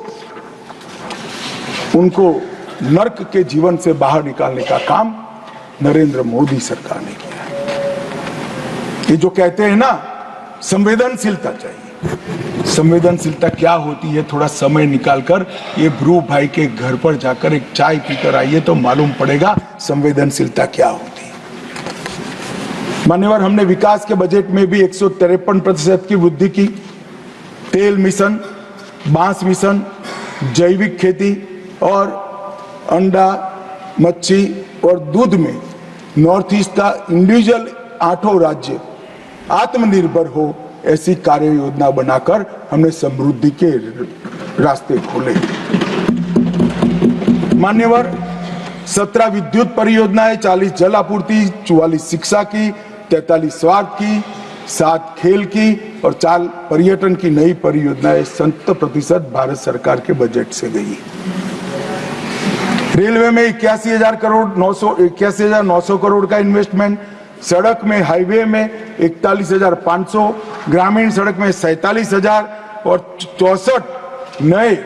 उनको नर्क के जीवन से बाहर निकालने का काम नरेंद्र मोदी सरकार ने किया है। ये जो कहते हैं ना, संवेदनशीलता चाहिए। संवेदनशीलता क्या होती है, थोड़ा समय निकालकर ये ब्रू भाई के घर पर जाकर एक चाय पीकर आइए तो मालूम पड़ेगा संवेदनशीलता क्या होती है। मान्यवर, हमने विकास के बजट में भी 153% की वृद्धि की। तेल मिशन, बांस मिशन, जैविक खेती और अंडा, मच्छी और दूध में नॉर्थ ईस्ट का इंडिविजुअल 8 राज्य आत्मनिर्भर हो, ऐसी कार्य योजना बनाकर हमने समृद्धि के रास्ते खोले। मान्यवर, 17 विद्युत परियोजनाएं, 40 जल आपूर्ति, 44 शिक्षा की, 43 स्वास्थ्य की, 7 खेल की और 4 पर्यटन की नई परियोजनाएं 70% भारत सरकार के बजट से गई। रेलवे में 81,900 करोड़ का इन्वेस्टमेंट, सड़क में, हाईवे में 41,500, ग्रामीण सड़क में 47,000 और 64 नए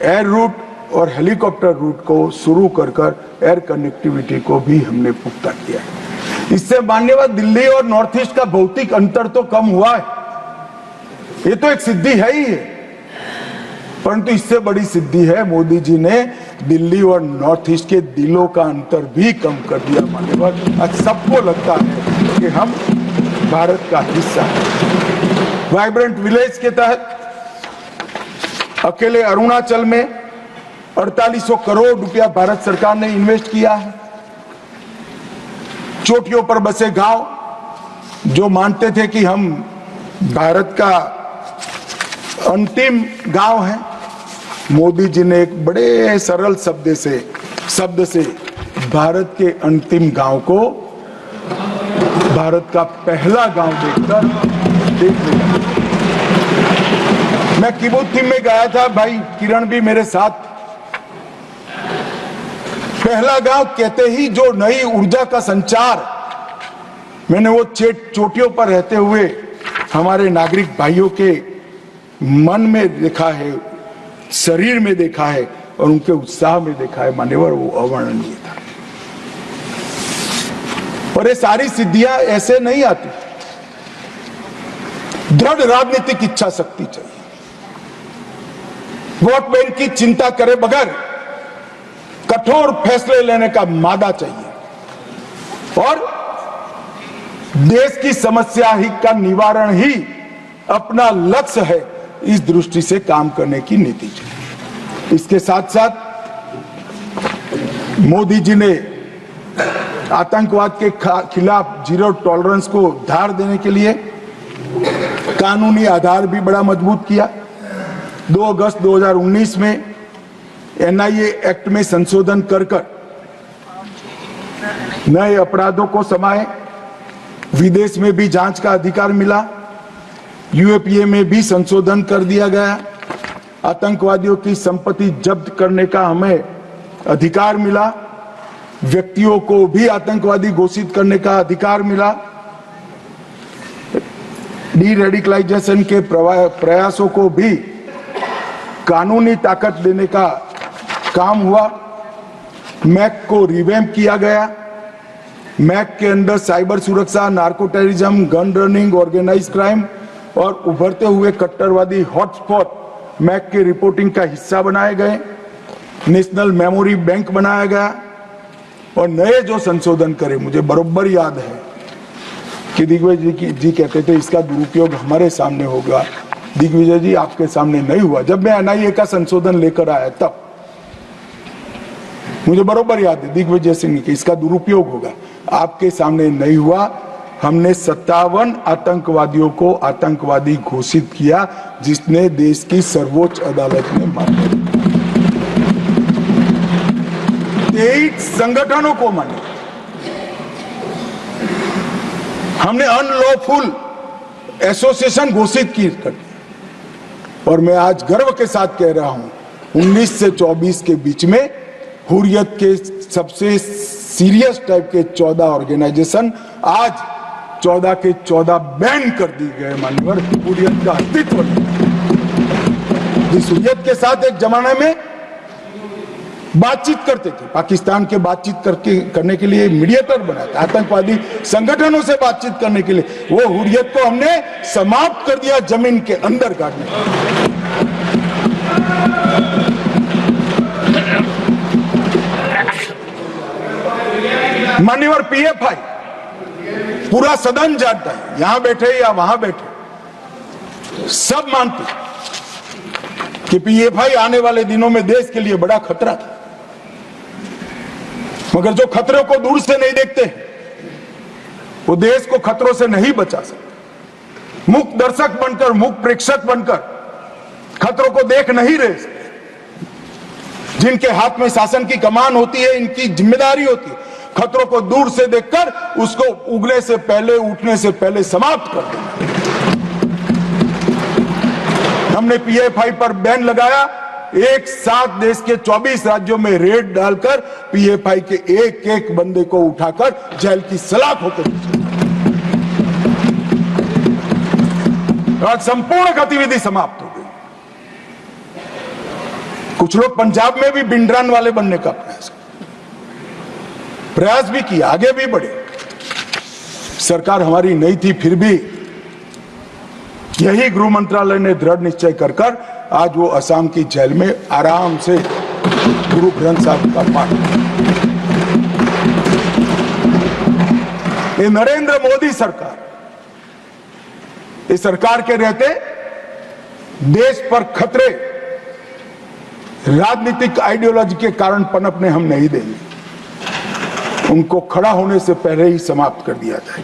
एयर रूट और हेलीकॉप्टर रूट को शुरू कर एयर कनेक्टिविटी को भी हमने पुख्ता किया है। इससे मान्यवर, दिल्ली और नॉर्थ ईस्ट का भौतिक अंतर तो कम हुआ है, ये तो एक सिद्धि है ही है, परंतु इससे बड़ी सिद्धि है मोदी जी ने दिल्ली और नॉर्थ ईस्ट के दिलों का अंतर भी कम कर दिया। मान्यवर, आज सबको लगता है कि हम भारत का हिस्सा है। वाइब्रेंट विलेज के तहत अकेले अरुणाचल में 4800 करोड़ रुपया भारत सरकार ने इन्वेस्ट किया है। चोटियों पर बसे गांव जो मानते थे कि हम भारत का अंतिम गांव है, मोदी जी ने एक बड़े सरल शब्द से भारत के अंतिम गांव को भारत का पहला गांव देख लिया। मैं किबुत्ज में गया था, भाई किरण भी मेरे साथ। पहला गांव कहते ही जो नई ऊर्जा का संचार मैंने वो चोटियों पर रहते हुए हमारे नागरिक भाइयों के मन में देखा है, शरीर में देखा है, और उनके उत्साह में देखा है मान्यवर, वो अवर्णनीय था। और ये सारी सिद्धियां ऐसे नहीं आती, दृढ़ राजनीतिक इच्छा शक्ति चाहिए, वोट बैंक की चिंता करे बगैर कठोर फैसले लेने का मादा चाहिए और देश की समस्या ही का निवारण ही अपना लक्ष्य है, इस दृष्टि से काम करने की नीति चाहिए। इसके साथ साथ मोदी जी ने आतंकवाद के खिलाफ जीरो टॉलरेंस को धार देने के लिए कानूनी आधार भी बड़ा मजबूत किया। 2 अगस्त 2019 में एनआईए एक्ट में संशोधन कर नए अपराधों को समाये, विदेश में भी जांच का अधिकार मिला, यूएपीए में भी संशोधन कर दिया गया, आतंकवादियों की संपत्ति जब्त करने का हमें अधिकार मिला, व्यक्तियों को भी आतंकवादी घोषित करने का अधिकार मिला, डी रेडिकलाइजेशन के प्रयासों को भी कानूनी ताकत देने का काम हुआ, मैक को रिवैम्प किया गया, मैक के अंदर साइबर सुरक्षा, narco terrorism, gun running, organise crime और उभरते हुए कट्टरवादी हॉटस्पॉट मैक के रिपोर्टिंग का हिस्सा बनाए गए, नेशनल मेमोरी बैंक बनाया गया और नए जो संशोधन करे, मुझे बरोबर याद है कि दिग्विजय जी कहते थे इसका दुरुपयोग हमारे सामने होगा। दिग्विजय जी आपके सामने नहीं हुआ, जब मैं एनआईए का संशोधन लेकर आया तब मुझे बरोबर याद है दिग्विजय सिंह कि इसका दुरुपयोग होगा, आपके सामने नहीं हुआ। हमने 57 आतंकवादियों को आतंकवादी घोषित किया, जिसने देश की सर्वोच्च अदालत में मान्य, 23 संगठनों को मान्य, हमने अनलॉफुल एसोसिएशन घोषित की कर दिया। और मैं आज गर्व के साथ कह रहा हूं, 19 से 24 के बीच में हुर्रियत के सबसे सीरियस टाइप के 14 ऑर्गेनाइजेशन आज 14 के 14 बैन कर दिए गए। मान्यवर, हुर्रियत का अस्तित्व, जिस हुर्रियत के साथ एक जमाने में बातचीत करते थे, पाकिस्तान के बातचीत करने के लिए मीडिएटर बनाया था, आतंकवादी संगठनों से बातचीत करने के लिए, वो हुर्रियत को हमने समाप्त कर दिया, जमीन के अंदर गाड़ने। मान्यवर, पीएफआई पूरा सदन जानता है, यहां बैठे या वहां बैठे सब मानते कि पीएफआई आने वाले दिनों में देश के लिए बड़ा खतरा था, मगर जो खतरों को दूर से नहीं देखते वो देश को खतरों से नहीं बचा सकते। मुक्त दर्शक बनकर, मुक्त प्रेक्षक बनकर खतरों को देख नहीं रहे सकते। जिनके हाथ में शासन की कमान होती है, इनकी जिम्मेदारी होती है खतरों को दूर से देखकर उसको उगने से पहले, उठने से पहले समाप्त कर देना। हमने पीएफआई पर बैन लगाया, एक साथ देश के 24 राज्यों में रेड डालकर पीएफआई के एक एक बंदे को उठाकर जेल की सलाख होकर आज संपूर्ण गतिविधि समाप्त हो गई। कुछ लोग पंजाब में भी बिंडरान वाले बनने का प्रयास भी किया, आगे भी बढ़े। सरकार हमारी नहीं थी, फिर भी यही गृह मंत्रालय ने दृढ़ निश्चय कर आज वो असम की जेल में आराम से गुरु ग्रंथ साहब का पाठ। ये नरेंद्र मोदी सरकार, इस सरकार के रहते देश पर खतरे राजनीतिक आइडियोलॉजी के कारण पनपने हम नहीं देंगे, उनको खड़ा होने से पहले ही समाप्त कर दिया जाए।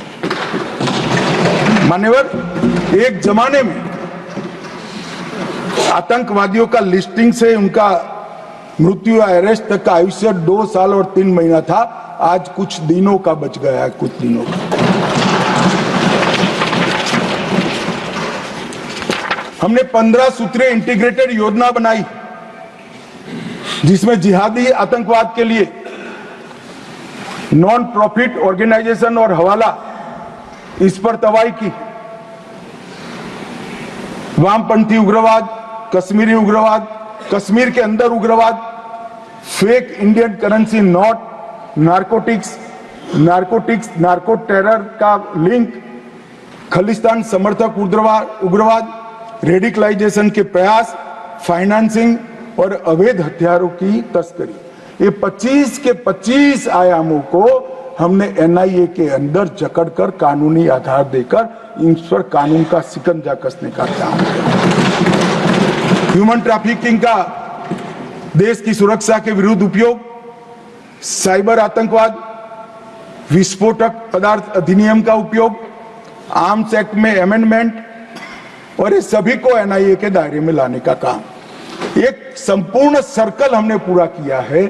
मान्यवर, एक जमाने में आतंकवादियों का लिस्टिंग से उनका मृत्यु या अरेस्ट तक का आयुष्य 2 साल और 3 महीना था, आज कुछ दिनों का बच गया है, कुछ दिनों का। हमने 15 सूत्रीय इंटीग्रेटेड योजना बनाई, जिसमें जिहादी आतंकवाद के लिए नॉन प्रॉफिट ऑर्गेनाइजेशन और हवाला, इस पर तवाई की। वामपंथी उग्रवाद, कश्मीरी उग्रवाद, कश्मीर के अंदर उग्रवाद, fake Indian currency note, narcotics, narco terror का लिंक, खालिस्तान समर्थक उग्रवाद, रेडिकलाइजेशन के प्रयास, फाइनेंसिंग और अवैध हथियारों की तस्करी, ये 25 के 25 आयामों को हमने एनआईए के अंदर जकड़कर कानूनी आधार देकर इन पर कानून का शिकंजा कसने का काम किया। ह्यूमन ट्रैफिकिंग का देश की सुरक्षा के विरुद्ध उपयोग, साइबर आतंकवाद, विस्फोटक पदार्थ अधिनियम का उपयोग, आर्म्स एक्ट में अमेंडमेंट और ये सभी को एनआईए के दायरे में लाने का काम, एक संपूर्ण सर्कल हमने पूरा किया है।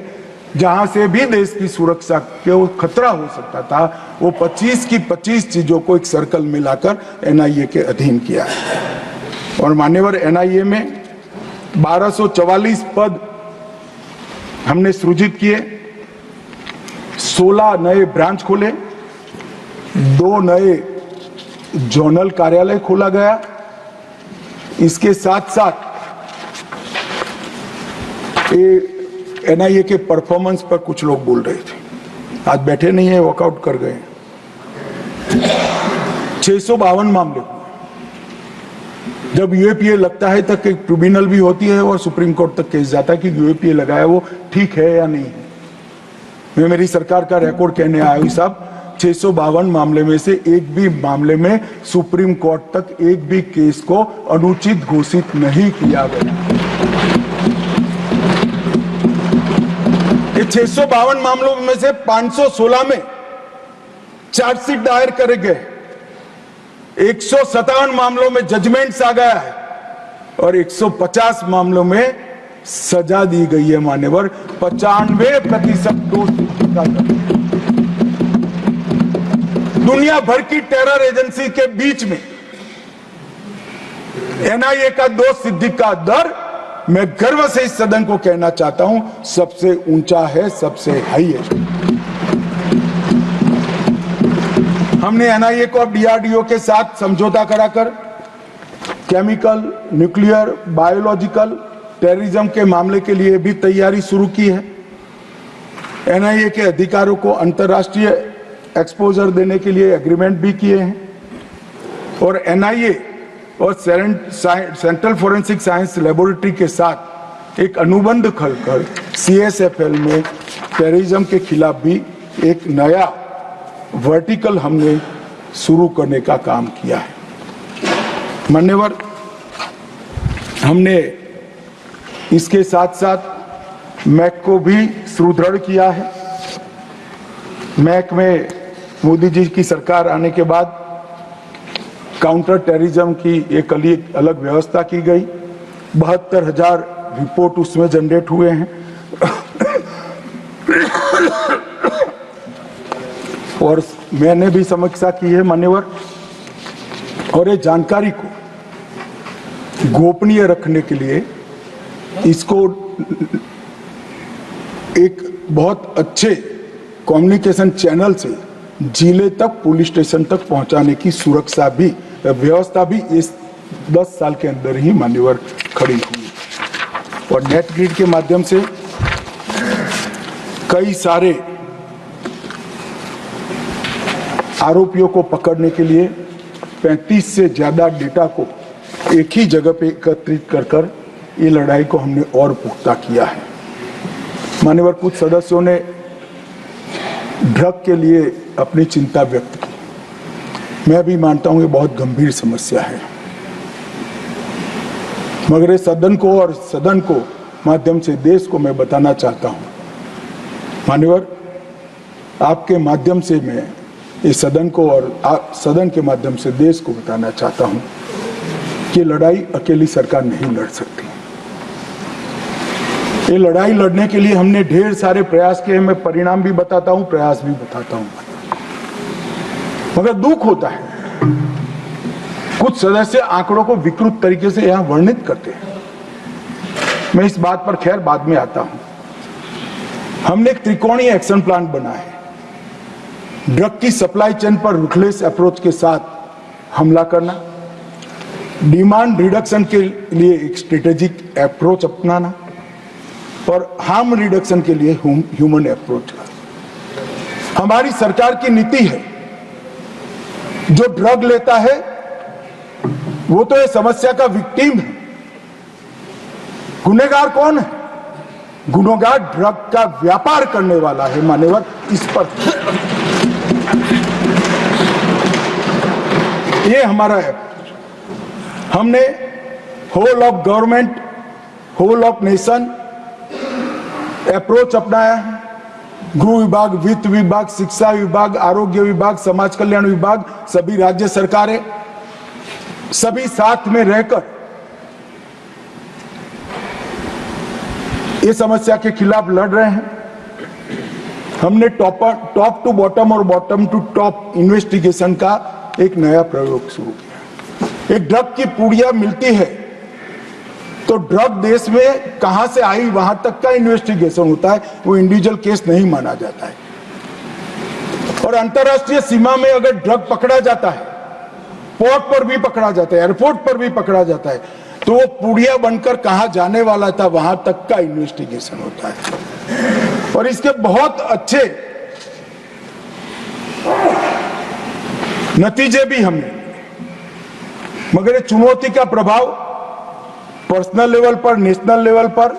जहां से भी देश की सुरक्षा को खतरा हो सकता था, वो 25 की 25 चीजों को एक सर्कल में लाकर एनआईए के अधीन किया है। और मान्यवर, एनआईए में 1244 पद हमने सृजित किए, 16 नए ब्रांच खोले, 2 नए जोनल कार्यालय खोला गया। इसके साथ साथ एनआईए के परफॉर्मेंस पर कुछ लोग बोल रहे थे, आज बैठे नहीं है, वॉकआउट कर गए। 652 मामले, जब यूएपीए लगता है तक एक ट्रिब्यूनल भी होती है और सुप्रीम कोर्ट तक केस जाता है कि यूएपीए लगाया वो ठीक है या नहीं है। मैं मेरी सरकार का रिकॉर्ड कहने आया हूं साहब, 652 मामले में से एक भी मामले में सुप्रीम कोर्ट तक एक भी केस को अनुचित घोषित नहीं किया गया। ये 652 मामलों में से 516 में चार्जशीट दायर करे गए, 157 मामलों में जजमेंट्स आ गया है और 150 मामलों में सजा दी गई है। मान्यवर, 95% दोष दुनिया भर की टेरर एजेंसी के बीच में एनआईए का दोष सिद्धि का दर, मैं गर्व से इस सदन को कहना चाहता हूं, सबसे ऊंचा है, सबसे हाई है। हमने एनआईए को अब डीआरडीओ के साथ समझौता कराकर केमिकल, न्यूक्लियर, बायोलॉजिकल, टेररिज्म के मामले के लिए भी तैयारी शुरू की है। एनआईए के अधिकारों को अंतर्राष्ट्रीय एक्सपोजर देने के लिए एग्रीमेंट भी किए हैं और एनआईए और सेंट्रल फॉरेंसिक साइंस लेबोरेटरी के साथ एक अनुबंध खोलकर सीएसएफएल में टेररिज्म के खिलाफ भी एक नया वर्टिकल हमने शुरू करने का काम किया है। मान्यवर, हमने इसके साथ साथ मैक को भी सुदृढ़ किया है। मैक में मोदी जी की सरकार आने के बाद काउंटर टेररिज्म की एक अलग व्यवस्था की गई। 72,000 रिपोर्ट उसमें जनरेट हुए हैं और मैंने भी समीक्षा की है मान्यवर, और ये जानकारी को गोपनीय रखने के लिए इसको एक बहुत अच्छे कम्युनिकेशन चैनल से जिले तक, पुलिस स्टेशन तक पहुंचाने की सुरक्षा भी, व्यवस्था भी इस 10 साल के अंदर ही मान्यवर खड़ी हुई। और नेट ग्रिड के माध्यम से कई सारे आरोपियों को पकड़ने के लिए 35 से ज्यादा डेटा को एक ही जगह पे एकत्रित कर ये लड़ाई को हमने और पुख्ता किया है। मान्यवर, कुछ सदस्यों ने ड्रग के लिए अपनी चिंता व्यक्त की। मैं भी मानता हूं ये बहुत गंभीर समस्या है, मगर इस सदन को और सदन को माध्यम से देश को मैं बताना चाहता हूं। मान्यवर, आपके माध्यम से मैं इस सदन को और सदन के माध्यम से देश को बताना चाहता हूं कि लड़ाई अकेली सरकार नहीं लड़ सकती। ये लड़ाई लड़ने के लिए हमने ढेर सारे प्रयास किए। मैं परिणाम भी बताता हूं, प्रयास भी बताता हूं, मगर दुख होता है कुछ सदस्य आंकड़ों को विकृत तरीके से यहां वर्णित करते हैं। मैं इस बात पर खैर बाद में आता हूं। हमने एक त्रिकोणीय एक्शन प्लान बनाया है। ड्रग की सप्लाई चेन पर रुथलेस अप्रोच के साथ हमला करना, डिमांड रिडक्शन के लिए एक स्ट्रेटेजिक अप्रोच अपनाना, और हार्म रिडक्शन के लिए ह्यूमन अप्रोच का। हमारी सरकार की नीति है, जो ड्रग लेता है वो तो ये समस्या का विक्टिम है। गुनहगार कौन है? गुनहगार ड्रग का व्यापार करने वाला है। मान्यवर, इस पर ये हमारा है। हमने whole of government, whole of nation approach अपनाया है। गृह विभाग, वित्त विभाग, शिक्षा विभाग, आरोग्य विभाग, समाज कल्याण विभाग, सभी राज्य सरकारें, सभी साथ में रहकर इस समस्या के खिलाफ लड़ रहे हैं। हमने टॉप टू बॉटम और बॉटम टू टॉप इन्वेस्टिगेशन का एक नया प्रयोग शुरू किया। एक ड्रग की पुड़िया मिलती है तो ड्रग देश में कहां से आई वहां तक का इन्वेस्टिगेशन होता है, वो इंडिविजुअल केस नहीं माना जाता है। और अंतरराष्ट्रीय सीमा में अगर ड्रग पकड़ा जाता है, पोर्ट पर भी पकड़ा जाता है, एयरपोर्ट पर भी पकड़ा जाता है, तो वो पुड़िया बनकर कहां जाने वाला था वहां तक का इन्वेस्टिगेशन होता है। और इसके बहुत अच्छे नतीजे भी हमें, मगर ये चुनौती का प्रभाव पर्सनल लेवल पर, नेशनल लेवल पर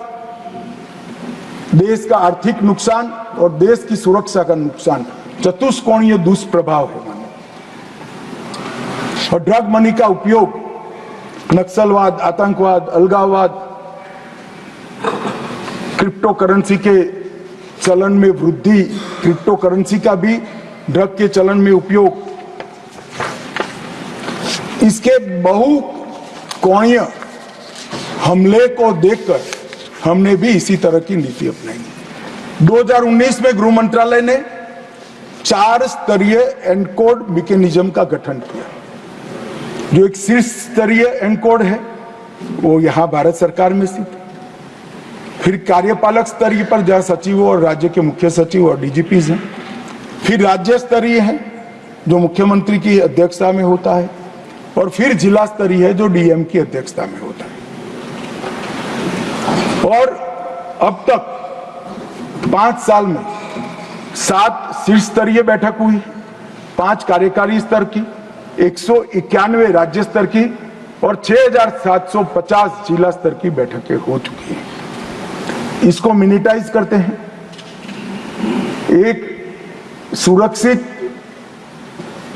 देश का आर्थिक नुकसान और देश की सुरक्षा का नुकसान, चतुष्कोणीय दुष्प्रभाव है। और ड्रग मनी का उपयोग नक्सलवाद, आतंकवाद, अलगाववाद, क्रिप्टो करेंसी के चलन में वृद्धि, क्रिप्टो करेंसी का भी ड्रग के चलन में उपयोग, इसके बहुकोणीय हमले को देखकर हमने भी इसी तरह की नीति अपनाई। 2019 में गृह मंत्रालय ने 4 स्तरीय एनकोड मैकेनिज्म का गठन किया। जो एक शीर्ष स्तरीय एनकोड है वो यहां भारत सरकार में स्थित है। फिर कार्यपालक स्तरीय पर जहां सचिवों और राज्य के मुख्य सचिव और डीजीपीज हैं। फिर राज्य स्तरीय है जो मुख्यमंत्री की अध्यक्षता में होता है। और फिर जिला स्तरीय है जो डीएम की अध्यक्षता में होता है। और अब तक 5 साल में 7 शीर्ष स्तरीय बैठक हुई, 5 कार्यकारी स्तर की, 191 राज्य स्तर की और 6750 जिला स्तर की बैठकें हो चुकी हैं। इसको मिनिटाइज करते हैं। एक सुरक्षित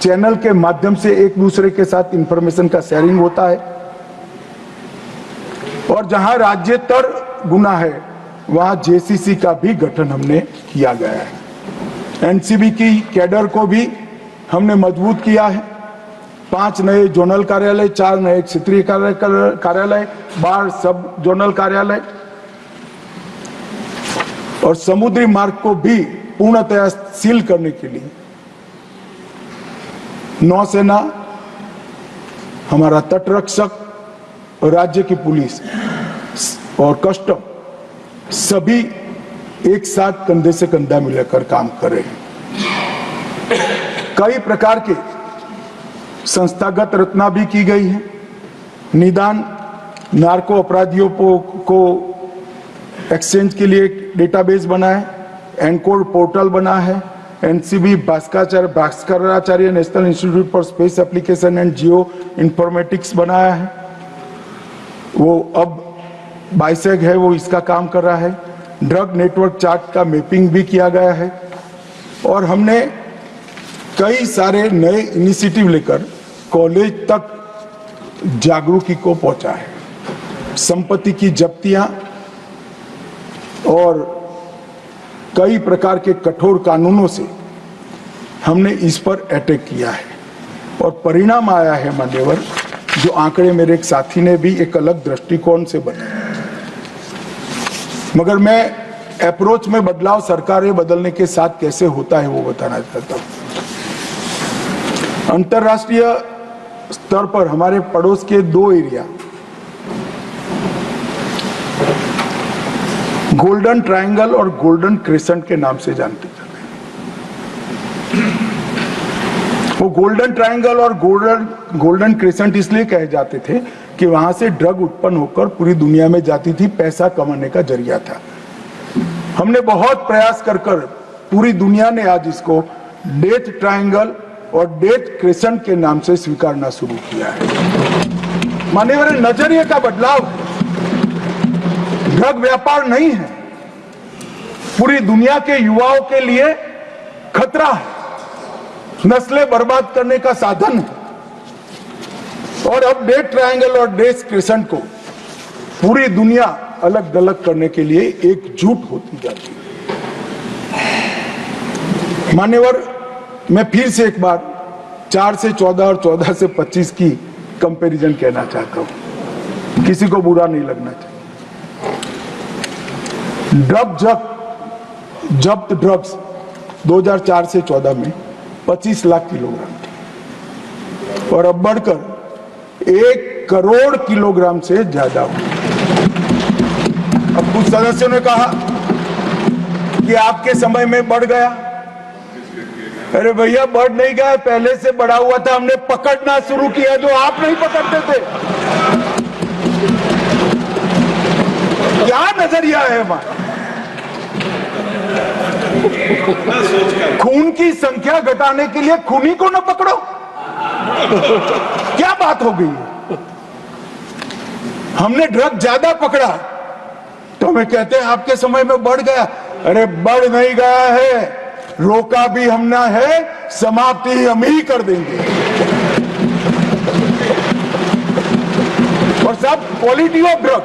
चैनल के माध्यम से एक दूसरे के साथ इंफॉर्मेशन का शेयरिंग होता है। और जहां राज्यस्तर गुना है वहां जेसीसी का भी गठन हमने किया गया है। एनसीबी की कैडर को भी हमने मजबूत किया है। 5 नए जोनल कार्यालय, 4 नए क्षेत्रीय कार्यालय, 12 सब जोनल कार्यालय और समुद्री मार्ग को भी पूर्णतया सील करने के लिए नौसेना, हमारा तटरक्षक और राज्य की पुलिस और कस्टम सभी एक साथ कंधे से कंधा मिलाकर काम कर रहे हैं। कई प्रकार के संस्थागत रचना भी की गई है। निदान नार्को अपराधियों को एक्सचेंज के लिए एक डेटाबेस बना है, एनकोड पोर्टल बना है, NCB Bhaskaracharya national institute for space application and Jio informatics बनाया है। वो अब बाइसेग है, वो इसका काम कर रहा है। ड्रग नेटवर्क चार्ट का मैपिंग भी किया गया है। और हमने कई सारे नए इनिशिएटिव लेकर कॉलेज तक जागरूकता को पहुंचा है। संपत्ति की जब्तियां और कई प्रकार के कठोर कानूनों से हमने इस पर अटैक किया है और परिणाम आया है मान्यवर, जो आंकड़े मेरे एक साथी ने भी एक अलग दृष्टिकोण से बताया। मगर मैं अप्रोच में बदलाव सरकारें बदलने के साथ कैसे होता है वो बताना चाहता हूं। अंतरराष्ट्रीय स्तर पर हमारे पड़ोस के 2 एरिया गोल्डन ट्रायंगल और गोल्डन क्रेसेंट के नाम से जानते थे। वो गोल्डन ट्रायंगल और गोल्डन क्रेसेंट इसलिए कहे जाते थे कि वहां से ड्रग उत्पन्न होकर पूरी दुनिया में जाती थी, पैसा कमाने का जरिया था। हमने बहुत प्रयास कर पूरी दुनिया ने आज इसको डेथ ट्रायंगल और डेथ क्रेसेंट के नाम से स्वीकारना शुरू किया है। माननीय नजरिए का बदलाव है। ड्रग व्यापार नहीं है, पूरी दुनिया के युवाओं के लिए खतरा है, नस्लें बर्बाद करने का साधन है। और अब डेथ ट्रायंगल और डेथ क्रेसेंट को पूरी दुनिया अलग अलग करने के लिए एकजुट होती जाती है। मान्यवर, मैं फिर से एक बार 4 से 14 और 14 से 25 की कंपैरिजन कहना चाहता हूं, किसी को बुरा नहीं लगना चाहिए। जब्त ड्रग्स 2004 से 14 में 25 लाख किलोग्राम थी और अब बढ़कर 1 करोड़ किलोग्राम से ज्यादा हुआ। अब कुछ सदस्यों ने कहा कि आपके समय में बढ़ गया। अरे भैया, बढ़ नहीं गया, पहले से बढ़ा हुआ था, हमने पकड़ना शुरू किया जो आप नहीं पकड़ते थे। क्या नजरिया है हमारा? खून की संख्या घटाने के लिए खूनी को न पकड़ो, क्या बात हो गई? हमने ड्रग ज्यादा पकड़ा तो हमें कहते हैं आपके समय में बढ़ गया। अरे बढ़ नहीं गया है, रोका भी हमने है, समाप्ति हम ही कर देंगे। और सब क्वालिटी ऑफ ड्रग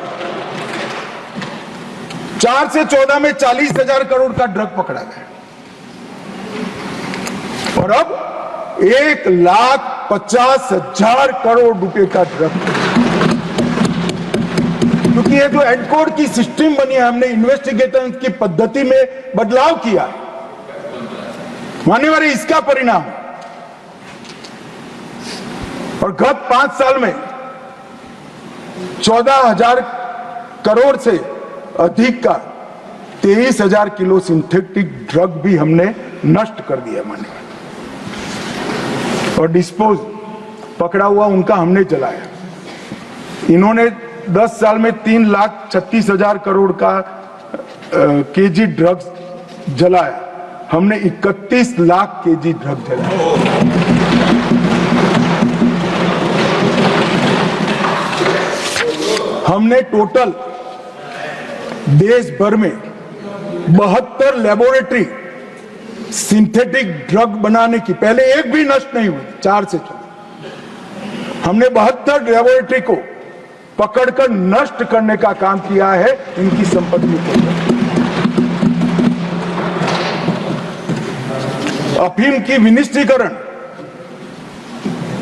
4 से 14 में 40,000 करोड़ का ड्रग पकड़ा गया और अब 1,50,000 करोड़ रुपए का ड्रग। क्योंकि ये जो एडकोर की सिस्टम बनी है, हमने इन्वेस्टिगेशन की पद्धति में बदलाव किया, मान्यवर, इसका परिणाम। और गत 5 साल में 14,000 करोड़ से अधिक का 23,000 किलो सिंथेटिक ड्रग भी हमने नष्ट कर दिया मान्यवर। और डिस्पोज पकड़ा हुआ उनका हमने जलाया। इन्होंने 10 साल में 3,36,000 करोड़ का केजी ड्रग्स जलाया, हमने 31 लाख केजी ड्रग जलाया। हमने टोटल देश भर में 72 लेबोरेटरी सिंथेटिक ड्रग बनाने की, पहले एक भी नष्ट नहीं हुई, 4 से 14 हमने 72 लेबोरेटरी को पकड़कर नष्ट करने का काम किया है, इनकी संपत्ति को। अफीम की विनिष्टीकरण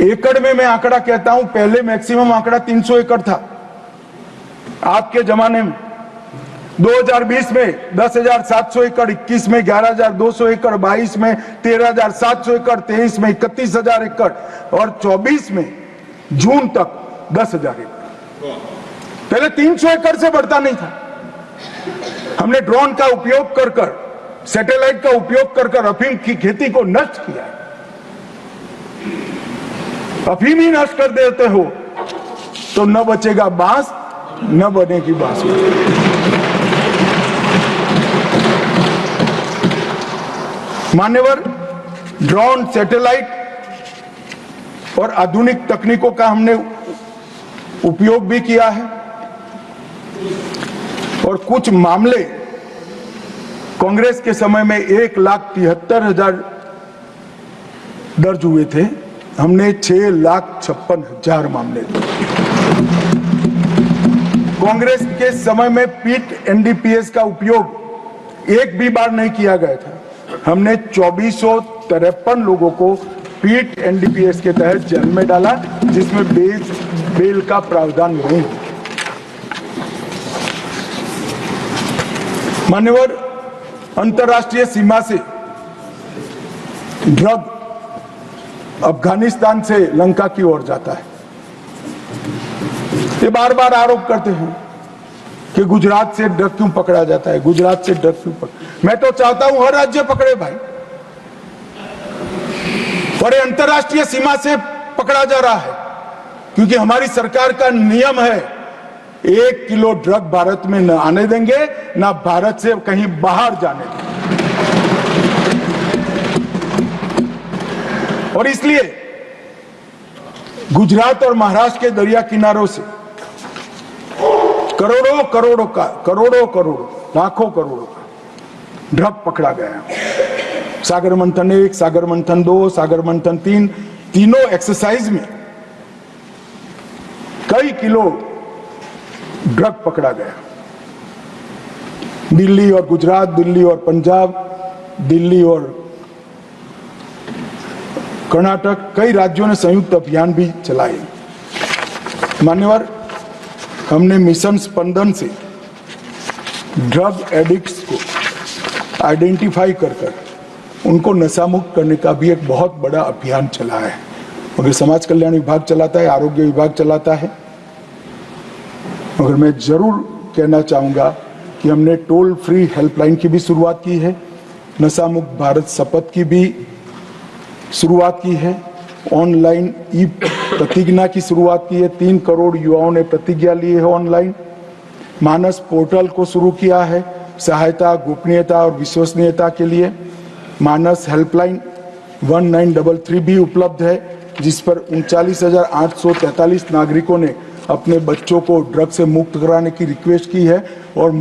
एकड़ में, मैं आंकड़ा कहता हूं, पहले मैक्सिमम आंकड़ा 300 एकड़ था आपके जमाने में। 2020 में 10,700 एकड़, 21 में 11,200 एकड़, 22 में 13,700 एकड़, 23 में 31,000 एकड़ और 24 में जून तक 10,000 एकड़। पहले 300 एकड़ से बढ़ता नहीं था। हमने ड्रोन का उपयोग कर सैटेलाइट का उपयोग कर अफीम की खेती को नष्ट किया। अफीम ही नष्ट कर देते हो तो न बचेगा बांस, न बनेगी बांसुरी। मान्यवर, ड्रोन, सैटेलाइट और आधुनिक तकनीकों का हमने उपयोग भी किया है और कुछ मामले कांग्रेस के समय में 1,73,000 दर्ज हुए थे, हमने 6,56,000 मामले। कांग्रेस के समय में पीट एनडीपीएस का उपयोग एक भी बार नहीं किया गया था, हमने 2,453 लोगों को पीट एनडीपीएस के तहत जेल में डाला, जिसमें बेल का प्रावधान नहीं है। मान्यवर, अंतर्राष्ट्रीय सीमा से ड्रग अफगानिस्तान से लंका की ओर जाता है। ये बार बार आरोप करते हैं कि गुजरात से ड्रग क्यों पकड़ा जाता है, गुजरात से ड्रग क्यों पकड़ा। मैं तो चाहता हूं हर राज्य पकड़े भाई, और ये अंतर्राष्ट्रीय सीमा से पकड़ा जा रहा है क्योंकि हमारी सरकार का नियम है 1 किलो ड्रग भारत में न आने देंगे, ना भारत से कहीं बाहर जाने देंगे। और इसलिए गुजरात और महाराष्ट्र के दरिया किनारों से करोड़ों लाखों करोड़ों का ड्रग पकड़ा गया। सागर मंथन 1, सागर मंथन 2, सागर मंथन 3, तीनों एक्सरसाइज में कई किलो ड्रग पकड़ा गया। दिल्ली और गुजरात, दिल्ली और पंजाब, दिल्ली और कर्नाटक, कई राज्यों ने संयुक्त अभियान भी चलाए। मान्यवर, हमने मिशन स्पंदन से ड्रग एडिक्ट्स को आइडेंटिफाई कर उनको नशा मुक्त करने का भी एक बहुत बड़ा अभियान चला है। मगर समाज कल्याण विभाग चलाता है, आरोग्य विभाग चलाता है। मगर मैं जरूर कहना चाहूंगा कि हमने टोल फ्री हेल्पलाइन की भी शुरुआत की है, नशा मुक्त भारत शपथ की भी शुरुआत की है, ऑनलाइन ई प्रतिज्ञा की शुरुआत की है। 3 करोड़ युवाओं ने प्रतिज्ञा ली है ऑनलाइन। मानस पोर्टल को शुरू किया है सहायता, गोपनीयता और विश्वसनीयता के लिए। मानस हेल्पलाइन 1933 भी उपलब्ध है, जिस पर 39,843 नागरिकों ने अपने बच्चों को ड्रग से मुक्त कराने की रिक्वेस्ट की है और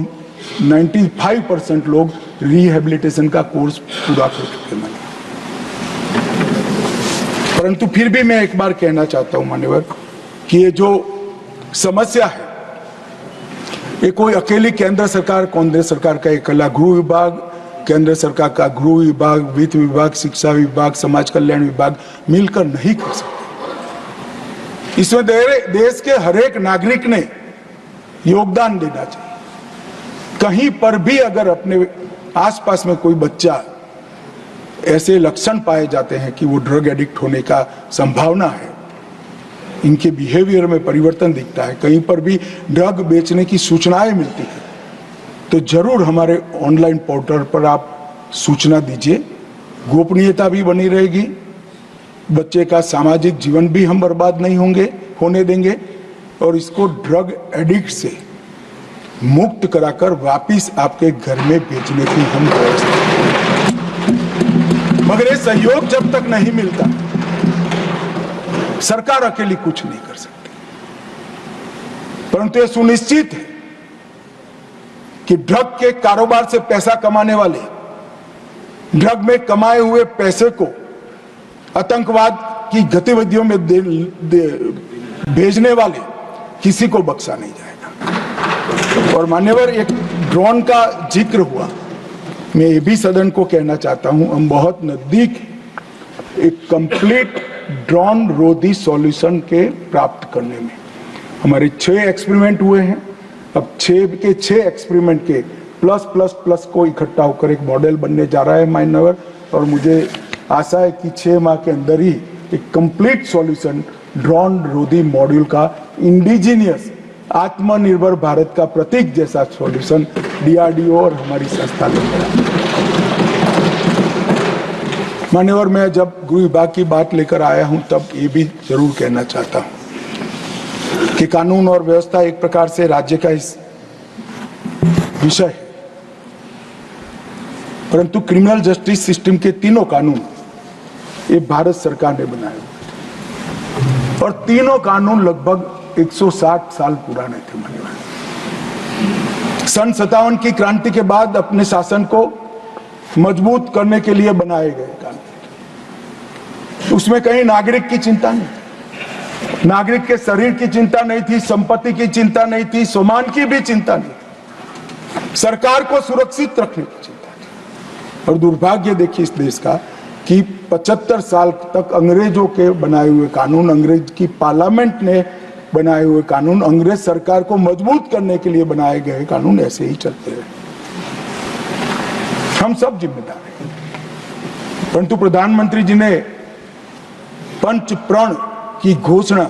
95% लोग रिहेबिलिटेशन का कोर्स पूरा कर चुके हैं। परंतु फिर भी मैं एक बार कहना चाहता हूं मान्यवर कि ये जो समस्या है, ये कोई अकेली केंद्र सरकार, कांग्रेस सरकार का अकेला गृह विभाग, केंद्र सरकार का गृह विभाग, वित्त विभाग, शिक्षा विभाग, समाज कल्याण विभाग मिलकर नहीं कर सकते। इसमें देश के हर एक नागरिक ने योगदान देना चाहिए। कहीं पर भी अगर अपने आसपास में कोई बच्चा ऐसे लक्षण पाए जाते हैं कि वो ड्रग एडिक्ट होने का संभावना है, इनके बिहेवियर में परिवर्तन दिखता है, कहीं पर भी ड्रग बेचने की सूचनाएं मिलती है, तो जरूर हमारे ऑनलाइन पोर्टल पर आप सूचना दीजिए। गोपनीयता भी बनी रहेगी, बच्चे का सामाजिक जीवन भी हम बर्बाद नहीं होने देंगे और इसको ड्रग एडिक्ट से मुक्त कराकर वापिस आपके घर में भेजने की हम व्यवस्था। मगर ये सहयोग जब तक नहीं मिलता, सरकार अकेली कुछ नहीं कर सकती। परंतु ये सुनिश्चित है कि ड्रग के कारोबार से पैसा कमाने वाले, ड्रग में कमाए हुए पैसे को आतंकवाद की गतिविधियों में भेजने वाले किसी को बख्शा नहीं जाएगा। और मान्यवर, एक ड्रोन का जिक्र हुआ, मैं ये भी सदन को कहना चाहता हूं, हम बहुत नजदीक एक कंप्लीट ड्रोन रोधी सॉल्यूशन के प्राप्त करने में। हमारे 6 एक्सपेरिमेंट हुए हैं, अब 6 एक्सपेरिमेंट के प्लस को इकट्ठा होकर एक मॉडल बनने जा रहा है मान्यवर, और मुझे आशा है कि 6 माह के अंदर ही एक कंप्लीट सॉल्यूशन ड्रोन रोधी मॉड्यूल का इंडिजीनियस आत्मनिर्भर भारत का प्रतीक जैसा सॉल्यूशन डीआरडीओ और हमारी संस्था लेकर। मान्यवर, मैं जब गृह विभाग की बात लेकर आया हूं तब ये भी जरूर कहना चाहता हूं कि कानून और व्यवस्था एक प्रकार से राज्य का इस विषय है, परंतु क्रिमिनल जस्टिस सिस्टम के तीनों कानून ये भारत सरकार ने बनाए और तीनों कानून लगभग 160 साल पुराने थे। सन 57 की क्रांति के बाद अपने शासन को मजबूत करने के लिए बनाए गए कानून। उसमें कहीं नागरिक की चिंता नहीं, नागरिक के शरीर की चिंता नहीं थी, संपत्ति की चिंता नहीं थी, सम्मान की भी चिंता नहीं थी, सरकार को सुरक्षित रखने की चिंता थी। और दुर्भाग्य देखिए इस देश का कि 75 साल तक अंग्रेजों के बनाए हुए कानून, अंग्रेज की पार्लियामेंट ने बनाए हुए कानून, अंग्रेज सरकार को मजबूत करने के लिए बनाए गए कानून ऐसे ही चलते रहे। हम सब जिम्मेदार हैं। परंतु प्रधानमंत्री जी ने पंच प्रण की घोषणा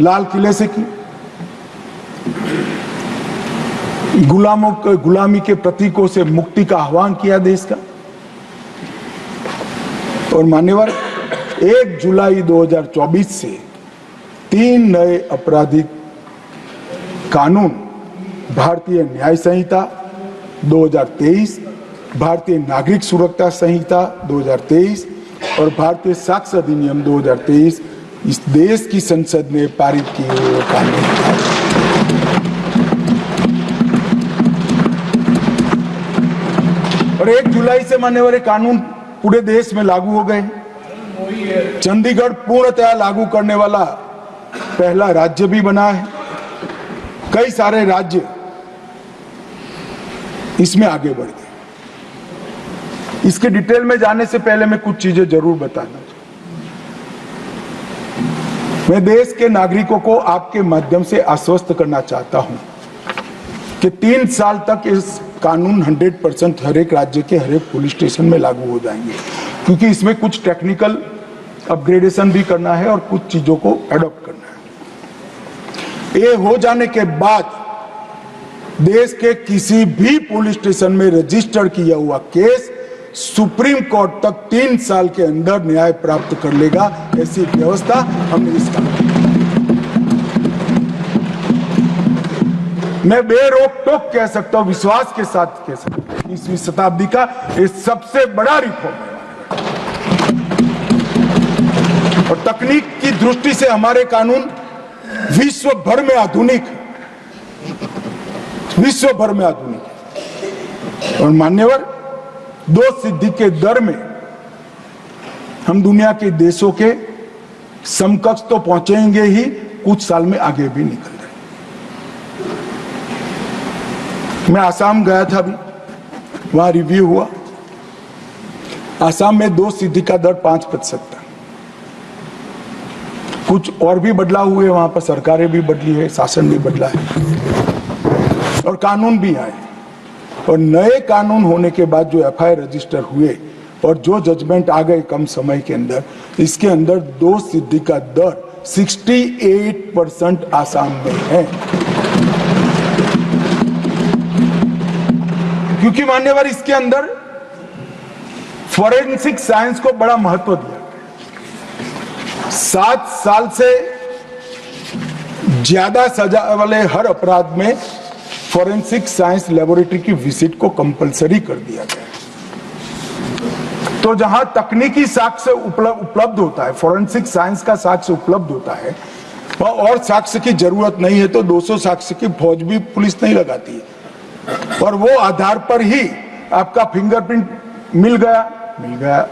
लाल किले से की, गुलामी के प्रतीकों से मुक्ति का आह्वान किया देश का, और मान्यवर 1 जुलाई 2024 से 3 नए आपराधिक कानून भारतीय न्याय संहिता 2023, भारतीय नागरिक सुरक्षा संहिता 2023 और भारतीय साक्ष्य अधिनियम 2023 इस देश की संसद ने पारित किए हुए कानून था। और 1 जुलाई से मान्यवर कानून पूरे देश में लागू हो गए। चंडीगढ़ पूर्णतः लागू करने वाला पहला राज्य भी बना है। कई सारे राज्य इसमें आगे बढ़ गए। इसके डिटेल में जाने से पहले मैं कुछ चीजें जरूर बताना चाहूंगा। मैं देश के नागरिकों को आपके माध्यम से आश्वस्त करना चाहता हूं कि 3 साल तक इस कानून 100% हर एक राज्य के हर एक पुलिस स्टेशन में लागू हो जाएंगे, क्योंकि इसमें कुछ टेक्निकल अपग्रेडेशन भी करना है और कुछ चीजों को एडॉप्ट करना है। ये हो जाने के बाद देश के किसी भी पुलिस स्टेशन में रजिस्टर किया हुआ केस सुप्रीम कोर्ट तक 3 साल के अंदर न्याय प्राप्त कर लेगा। ऐसी व्यवस्था हमने इसका मैं बेरोक टोक कह सकता हूं, विश्वास के साथ कह सकता हूं, 20वीं शताब्दी का ये सबसे बड़ा रिफॉर्म है। और तकनीक की दृष्टि से हमारे कानून विश्व भर में आधुनिक है, विश्व भर में आधुनिक है। और मान्यवर, 2 सिद्धि के दर में हम दुनिया के देशों के समकक्ष तो पहुंचेंगे ही, कुछ साल में आगे भी निकल रहे। मैं आसाम गया था अभी, वहां रिव्यू हुआ। आसाम में 2 सिद्धि का दर 5% था। कुछ और भी बदलाव हुए वहां पर, सरकारें भी बदली है, शासन भी बदला है और कानून भी आए। और नए कानून होने के बाद जो एफआईआर रजिस्टर हुए और जो जजमेंट आ गए कम समय के अंदर, इसके अंदर 2 सिद्धि का दर 68% आसाम में है। क्योंकि मान्यवर इसके अंदर फॉरेंसिक साइंस को बड़ा महत्व दिया। 7 साल से ज्यादा सजा वाले हर अपराध में फॉरेंसिक साइंस लेबोरेटरी की विजिट को कंपलसरी कर दिया गया। तो जहां तकनीकी साक्ष्य उपलब्ध होता है, फॉरेंसिक साइंस का साक्ष्य उपलब्ध होता है, वहां और साक्ष्य की जरूरत नहीं है। तो 200 साक्ष्य की फौज भी पुलिस नहीं लगाती है, और वो आधार पर ही आपका फिंगरप्रिंट मिल गया,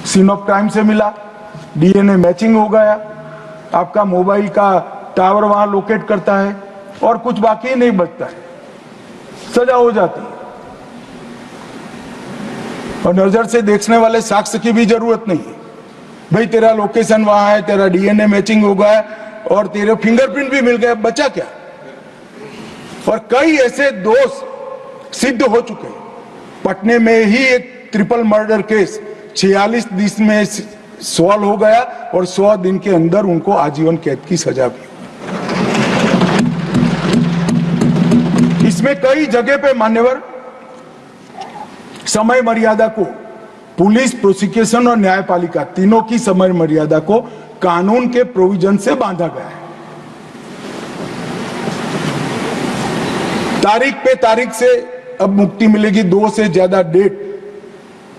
सीन ऑफ क्राइम से मिला, डीएनए मैचिंग हो गया, आपका मोबाइल का टावर वहां लोकेट करता है और कुछ बाकी नहीं बचता है, सजा हो जाती है। और नजर से देखने वाले साक्ष्य की भी जरूरत नहीं है। भाई तेरा लोकेशन वहां है, तेरा डीएनए मैचिंग हो गया और तेरे फिंगरप्रिंट भी मिल गया, बचा क्या? और कई ऐसे दोष सिद्ध हो चुके हैं। पटने में ही एक ट्रिपल मर्डर केस 46 दिन में सॉल्व हो गया और 100 दिन के अंदर उनको आजीवन कैद की सजा भी। इसमें कई जगह पे मान्यवर समय मर्यादा को, पुलिस, प्रोसिक्यूशन और न्यायपालिका तीनों की समय मर्यादा को कानून के प्रोविजन से बांधा गया है। तारीख पे तारीख से अब मुक्ति मिलेगी, 2 से ज्यादा डेट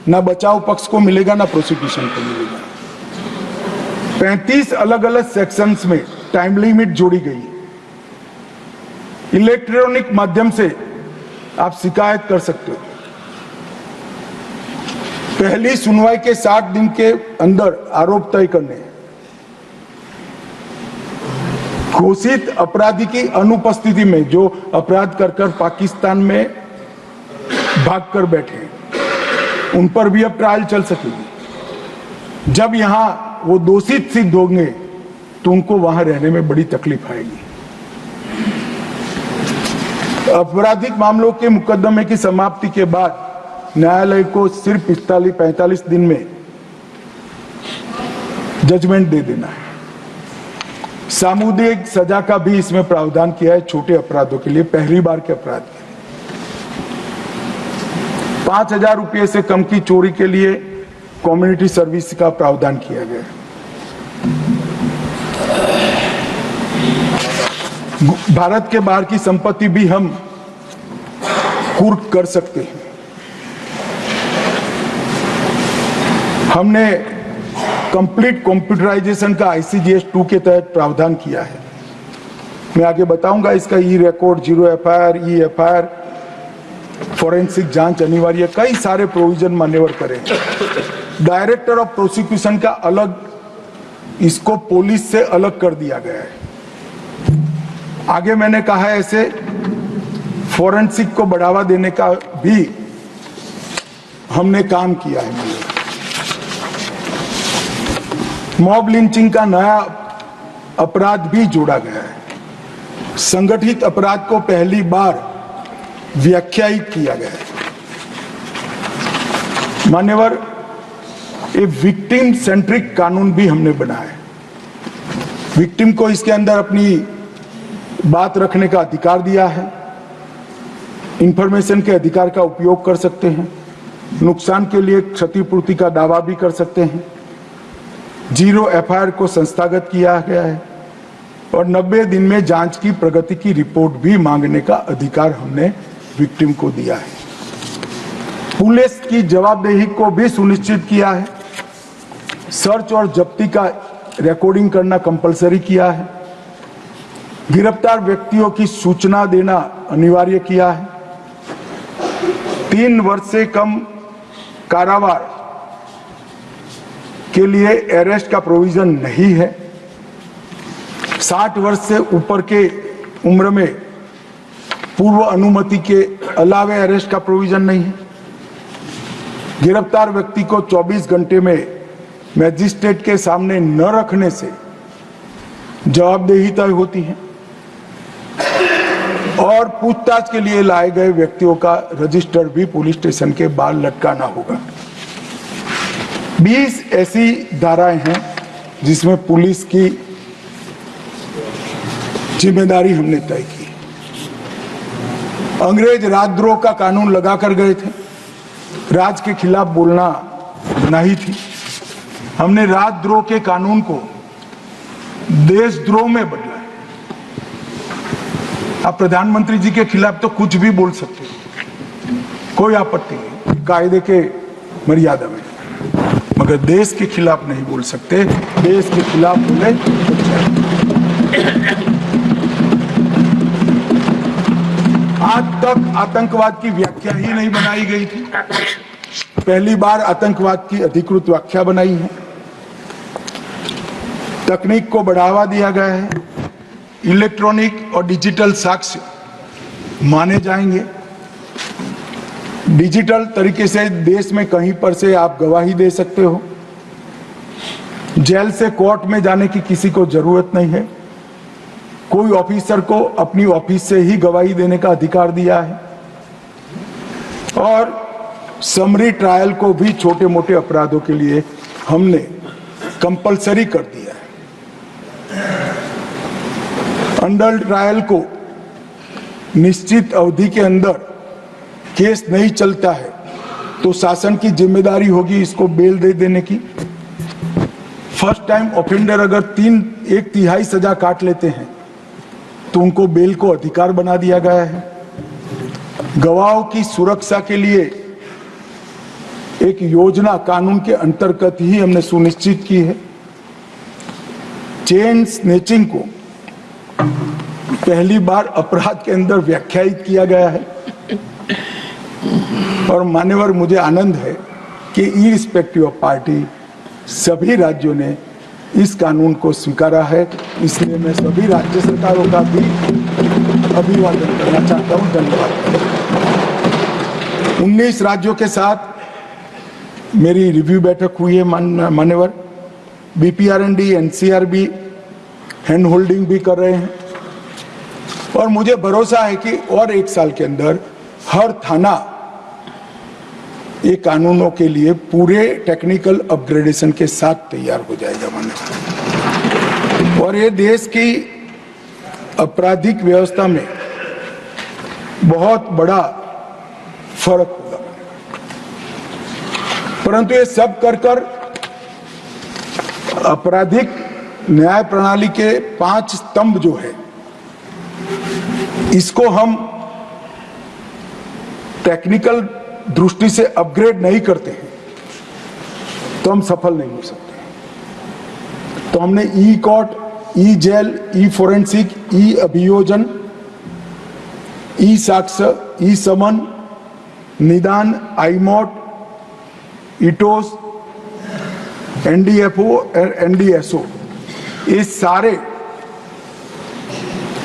ना बचाव पक्ष को मिलेगा ना प्रोसिक्यूशन को मिलेगा। 35 अलग अलग सेक्शंस में टाइम लिमिट जोड़ी गई है। इलेक्ट्रॉनिक माध्यम से आप शिकायत कर सकते हो। पहली सुनवाई के 60 दिन के अंदर आरोप तय करने हैं। घोषित अपराधी की अनुपस्थिति में जो अपराध कर पाकिस्तान में भागकर बैठे, उन पर भी अब ट्रायल चल सकेगी। जब यहां वो दोषित सिद्ध होंगे तो उनको वहां रहने में बड़ी तकलीफ आएगी। आपराधिक मामलों के मुकदमे की समाप्ति के बाद न्यायालय को सिर्फ 45 दिन में जजमेंट दे देना है। सामुदायिक सजा का भी इसमें प्रावधान किया है छोटे अपराधों के लिए, पहली बार के अपराध के लिए। 5,000 रुपये से कम की चोरी के लिए कम्युनिटी सर्विस का प्रावधान किया गया है। भारत के बाहर की संपत्ति भी हम कुर्क कर सकते हैं। हमने कंप्लीट कंप्यूटराइजेशन का ICGS 2 के तहत प्रावधान किया है। मैं आगे बताऊंगा इसका ई रिकॉर्ड, 0 FIR, ई FIR, फॉरेंसिक जांच अनिवार्य, कई सारे प्रोविजन मान्यवर करें। डायरेक्टर ऑफ प्रोसिक्यूशन का अलग, इसको पुलिस से अलग कर दिया गया है। आगे मैंने कहा है ऐसे फॉरेंसिक को बढ़ावा देने का भी हमने काम किया है। मॉब लिंचिंग का नया अपराध भी जोड़ा गया है। संगठित अपराध को पहली बार व्याख्यायित किया गया है। मान्यवर, एक विक्टिम सेंट्रिक कानून भी हमने बनाया है। विक्टिम को इसके अंदर अपनी बात रखने का अधिकार दिया है, इंफॉर्मेशन के अधिकार का उपयोग कर सकते हैं, नुकसान के लिए क्षतिपूर्ति का दावा भी कर सकते हैं। 0 FIR को संस्थागत किया गया है और 90 दिन में जांच की प्रगति की रिपोर्ट भी मांगने का अधिकार हमने विक्टिम को दिया है। पुलिस की जवाबदेही को भी सुनिश्चित किया है। सर्च और जब्ती का रिकॉर्डिंग करना कंपलसरी किया है। गिरफ्तार व्यक्तियों की सूचना देना अनिवार्य किया है। 3 वर्ष से कम कारावास के लिए अरेस्ट का प्रोविजन नहीं है। 60 वर्ष से ऊपर के उम्र में पूर्व अनुमति के अलावे अरेस्ट का प्रोविजन नहीं है। गिरफ्तार व्यक्ति को 24 घंटे में मैजिस्ट्रेट के सामने न रखने से जवाबदेही तय होती है और पूछताछ के लिए लाए गए व्यक्तियों का रजिस्टर भी पुलिस स्टेशन के बाहर लटकाना होगा। 20 ऐसी धाराएं हैं जिसमें पुलिस की जिम्मेदारी हमने तय की। अंग्रेज राजद्रोह का कानून लगाकर गए थे, राज के खिलाफ बोलना नहीं थी। हमने राजद्रोह के कानून को देशद्रोह में बदला है। आप प्रधानमंत्री जी के खिलाफ तो कुछ भी बोल सकते हो, कोई आपत्ति नहीं, कायदे के मर्यादा में, मगर देश के खिलाफ नहीं बोल सकते। देश के खिलाफ बोले आज तक आतंकवाद की व्याख्या ही नहीं बनाई गई थी। पहली बार आतंकवाद की अधिकृत व्याख्या बनाई है। तकनीक को बढ़ावा दिया गया है। इलेक्ट्रॉनिक और डिजिटल साक्ष्य माने जाएंगे। डिजिटल तरीके से देश में कहीं पर से आप गवाही दे सकते हो। जेल से कोर्ट में जाने की किसी को जरूरत नहीं है। कोई ऑफिसर को अपनी ऑफिस से ही गवाही देने का अधिकार दिया है और समरी ट्रायल को भी छोटे मोटे अपराधों के लिए हमने कंपलसरी कर दिया है। अंडर ट्रायल को निश्चित अवधि के अंदर केस नहीं चलता है तो शासन की जिम्मेदारी होगी इसको बेल दे देने की। फर्स्ट टाइम ऑफेंडर अगर 1/3 सजा काट लेते हैं तो उनको बेल को अधिकार बना दिया गया है। गवाहों की सुरक्षा के लिए एक योजना कानून के अंतर्गत ही हमने सुनिश्चित की है। चेन स्नेचिंग को पहली बार अपराध के अंदर व्याख्यायित किया गया है और मान्यवर मुझे आनंद है कि इर्रिस्पेक्टिव ऑफ पार्टी सभी राज्यों ने इस कानून को स्वीकारा है। इसलिए मैं सभी राज्य सरकारों का भी अभिवादन करना चाहता हूं। धन्यवाद। 19 राज्यों के साथ मेरी रिव्यू बैठक हुई है मान्यवर। BPRND NCR भी हैंड होल्डिंग भी कर रहे हैं और मुझे भरोसा है कि और 1 साल के अंदर हर थाना ये कानूनों के लिए पूरे टेक्निकल अपग्रेडेशन के साथ तैयार हो जाएगा मान्यवर। और ये देश की आपराधिक व्यवस्था में बहुत बड़ा फर्क होगा। परंतु ये सब कर आपराधिक न्याय प्रणाली के 5 स्तंभ जो है इसको हम टेक्निकल दृष्टि से अपग्रेड नहीं करते हैं तो हम सफल नहीं हो सकते। तो हमने ई कोर्ट, ई जेल, ई फोरेंसिक, ई अभियोजन, ई साक्ष्य, ई समन, निदान, आईमोट, इटोस, एनडीएफओ और एनडीएसओ, ये सारे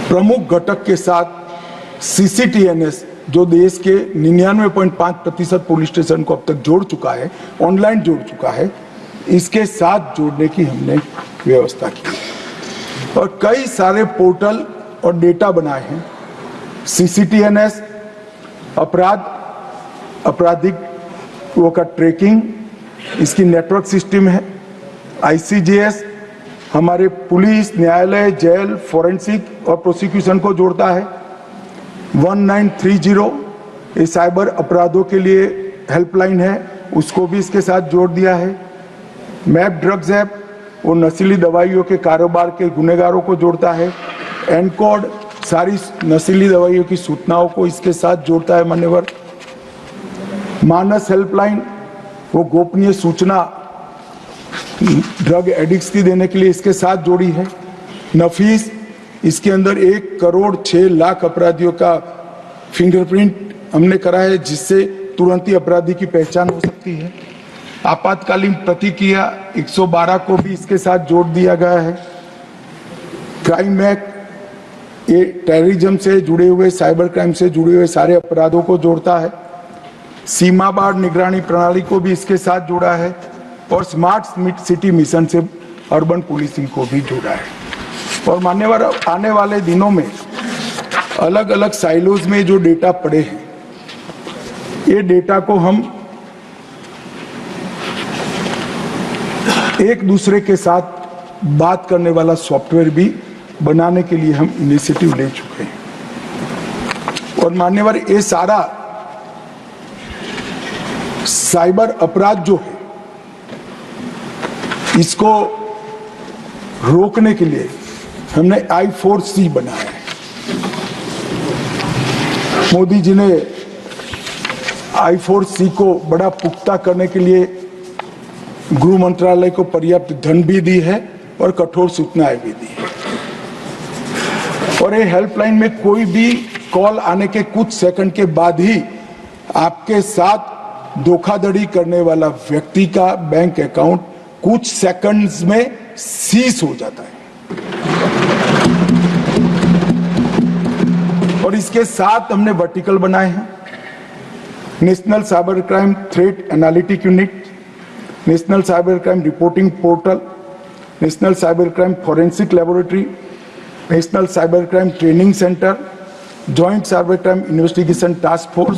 प्रमुख घटक के साथ सीसीटीएनएस जो देश के 99.5% पुलिस स्टेशन को अब तक जोड़ चुका है, ऑनलाइन जोड़ चुका है, इसके साथ जोड़ने की हमने व्यवस्था की और कई सारे पोर्टल और डेटा बनाए हैं। सीसीटीएनएस आपराधिक वो का ट्रैकिंग, इसकी नेटवर्क सिस्टम है। आईसीजीएस हमारे पुलिस, न्यायालय, जेल, फोरेंसिक और प्रोसिक्यूशन को जोड़ता है। 1930 ये साइबर अपराधों के लिए हेल्पलाइन है, उसको भी इसके साथ जोड़ दिया है। मैप ड्रग्स ऐप वो नशीली दवाइयों के कारोबार के गुनहगारों को जोड़ता है। एनकोड सारी नशीली दवाइयों की सूचनाओं को इसके साथ जोड़ता है मान्यवर। मानस हेल्पलाइन वो गोपनीय सूचना ड्रग एडिक्ट्स की देने के लिए इसके साथ जोड़ी है। नफीस इसके अंदर 1,06,00,000 अपराधियों का फिंगरप्रिंट हमने करा है, जिससे तुरंत ही अपराधी की पहचान हो सकती है। आपातकालीन प्रतिक्रिया 112 को भी इसके साथ जोड़ दिया गया है। क्राइम एक्ट ये टेररिज्म से जुड़े हुए, साइबर क्राइम से जुड़े हुए सारे अपराधों को जोड़ता है। सीमा बाढ़ निगरानी प्रणाली को भी इसके साथ जोड़ा है और स्मार्ट सिटी मिशन से अर्बन पुलिसिंग को भी जोड़ा है। और मान्यवर आने वाले दिनों में अलग अलग साइलोज में जो डेटा पड़े हैं, ये डेटा को हम एक दूसरे के साथ बात करने वाला सॉफ्टवेयर भी बनाने के लिए हम इनिशिएटिव ले चुके हैं। और मान्यवर ये सारा साइबर अपराध जो है, इसको रोकने के लिए हमने I4C बनाया है। मोदी जी ने I4C को बड़ा पुख्ता करने के लिए गृह मंत्रालय को पर्याप्त धन भी दी है और कठोर सूचनाएं भी दी है। और ये हेल्पलाइन में कोई भी कॉल आने के कुछ सेकंड के बाद ही आपके साथ धोखाधड़ी करने वाला व्यक्ति का बैंक अकाउंट कुछ सेकंड्स में सीज हो जाता है। और इसके साथ हमने वर्टिकल बनाए हैं। National cyber crime threat analytic unit, national cyber crime reporting portal, national cyber crime forensic laboratory, national cyber crime training centre, joint cyber crime investigation task force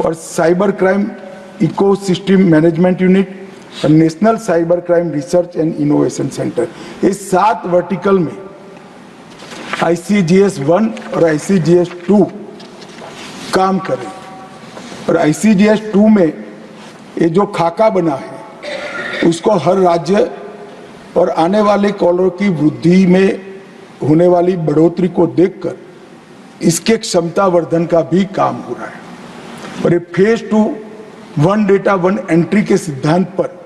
और cyber crime ecosystem management unit और national cyber crime research and innovation centre. इस 7 vertical में ICGS 1 और ICGS 2 काम करें। और ICGS 2 में ये जो खाका बना है, उसको हर राज्य और आने वाले कॉलर की वृद्धि में होने वाली बढ़ोतरी को देखकर इसके क्षमता वर्धन का भी काम हो रहा है। और ये phase 2 one data one entry के सिद्धांत पर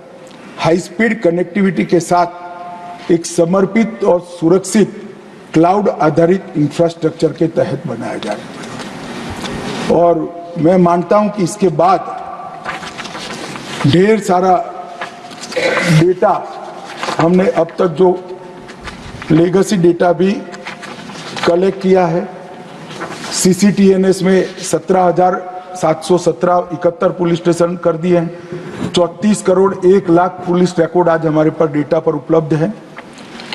हाई स्पीड कनेक्टिविटी के साथ एक समर्पित और सुरक्षित क्लाउड आधारित इंफ्रास्ट्रक्चर के तहत बनाया जाएगा। और मैं मानता हूं कि इसके बाद ढेर सारा डेटा हमने अब तक जो लेगेसी डेटा भी कलेक्ट किया है। सीसीटीएनएस में 17,717 71 पुलिस स्टेशन कर दिए हैं। 34 करोड़ 1 लाख पुलिस रिकॉर्ड आज हमारे पास डेटा पर उपलब्ध है।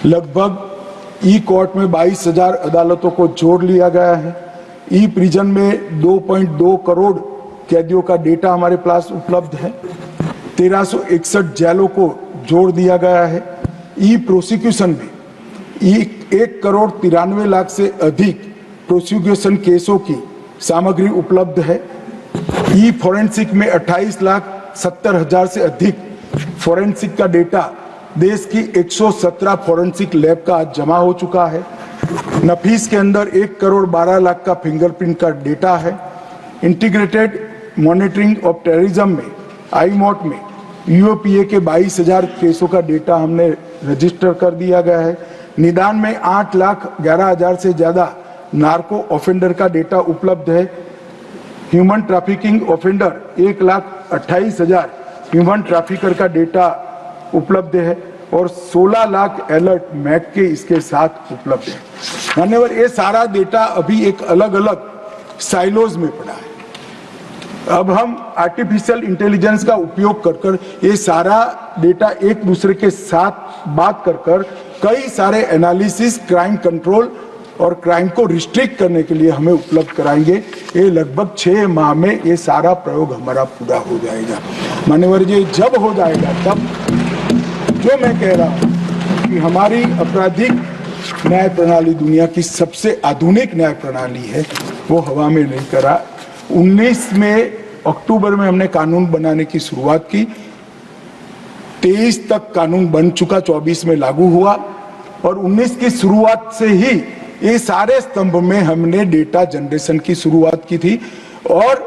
लगभग ई कोर्ट में 22,000 अदालतों को जोड़ लिया गया है। ई प्रिजन में 2.2 करोड़ कैदियों का डेटा हमारे पास उपलब्ध है। 1361 जेलों को जोड़ दिया गया है। ई प्रोसिक्यूशन में 1 करोड़ 93 लाख से अधिक प्रोसिक्यूशन केसों की सामग्री उपलब्ध है। ई फोरेंसिक में 28,70,000 से अधिक फोरेंसिक का डेटा देश की 117 फोरेंसिक लैब का आज जमा हो चुका है। नफीस के अंदर 1,12,00,000 का फिंगरप्रिंट का डेटा है। इंटीग्रेटेड मॉनिटरिंग ऑफ टेररिज्म में आईमॉट में यूओपीए के 22,000 केसों का डेटा हमने रजिस्टर कर दिया गया है। निदान में 8,11,000 से ज्यादा नार्को ऑफेंडर का डेटा उपलब्ध है। Human trafficking offender 1,28,000 human trafficker का डेटा उपलब्ध है और 16 लाख अलर्ट मैक के इसके साथ उपलब्ध है। मान्यवर, ये सारा डेटा अभी एक अलग अलग साइलोज में पड़ा है। अब हम आर्टिफिशियल इंटेलिजेंस का उपयोग कर ये सारा डेटा एक दूसरे के साथ बात कर कई सारे एनालिसिस, क्राइम कंट्रोल और क्राइम को रिस्ट्रिक्ट करने के लिए हमें उपलब्ध कराएंगे। ये लगभग 6 माह में ये सारा प्रयोग हमारा पूरा हो जाएगा। मान्यवर जी, जब हो जाएगा तब जो मैं कह रहा हूं कि हमारी आपराधिक न्याय प्रणाली दुनिया की सबसे आधुनिक न्याय प्रणाली है, वो हवा में नहीं करा। 19 में अक्टूबर में हमने कानून बनाने की शुरुआत की। 23 तक कानून बन चुका, 24 में लागू हुआ और 19 की शुरुआत से ही ये सारे स्तंभ में हमने डेटा जनरेशन की शुरुआत की थी और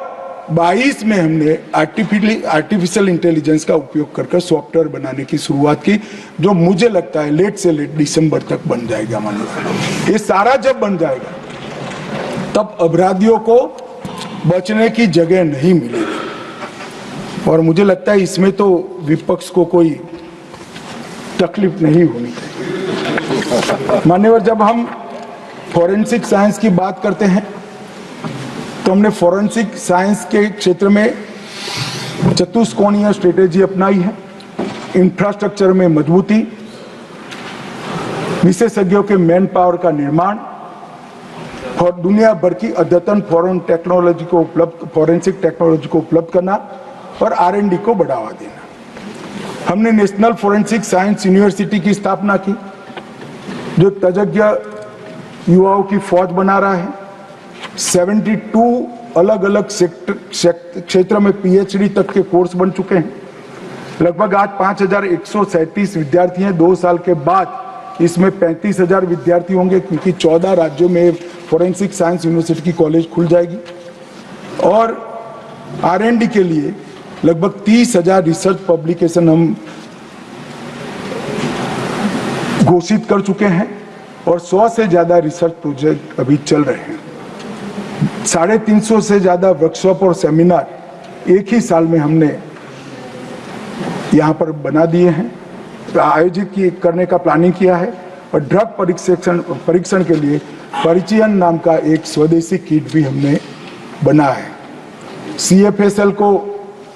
22 में हमने आर्टिफिशियल इंटेलिजेंस का उपयोग कर सॉफ्टवेयर बनाने की शुरुआत की, जो मुझे लगता है लेट से लेट दिसंबर तक बन जाएगा। मान लो ये सारा जब बन जाएगा तब अपराधियों को बचने की जगह नहीं मिलेगी और मुझे लगता है इसमें तो विपक्ष को कोई तकलीफ नहीं होनी चाहिए। मान्यवर, जब हम फॉरेंसिक साइंस की बात करते हैं तो हमने फॉरेंसिक साइंस के क्षेत्र में चतुष्कोणीय स्ट्रेटेजी अपनाई है। इंफ्रास्ट्रक्चर में मजबूती, विशेषज्ञों के मैन पावर का निर्माण और दुनिया भर की अद्यतन फॉरेंसिक टेक्नोलॉजी को उपलब्ध करना और R&D को बढ़ावा देना। हमने नेशनल फॉरेंसिक साइंस यूनिवर्सिटी की स्थापना की, जो तज्ञ युवाओं की फौज बना रहा है। 72 अलग अलग क्षेत्र में PhD तक के कोर्स बन चुके हैं। लगभग आज 5,137 विद्यार्थी हैं। 2 साल के बाद इसमें 35,000 विद्यार्थी होंगे, क्योंकि 14 राज्यों में फॉरेंसिक साइंस यूनिवर्सिटी की कॉलेज खुल जाएगी और R&D के लिए लगभग 30,000 रिसर्च पब्लिकेशन हम घोषित कर चुके हैं और 100 से ज्यादा रिसर्च प्रोजेक्ट अभी चल रहे हैं। 350 से ज्यादा वर्कशॉप और सेमिनार एक ही साल में हमने यहाँ पर बना दिए हैं, आयोजित करने का प्लानिंग किया है और ड्रग परीक्षण के लिए परिचयन नाम का एक स्वदेशी किट भी हमने बना है। CFSL को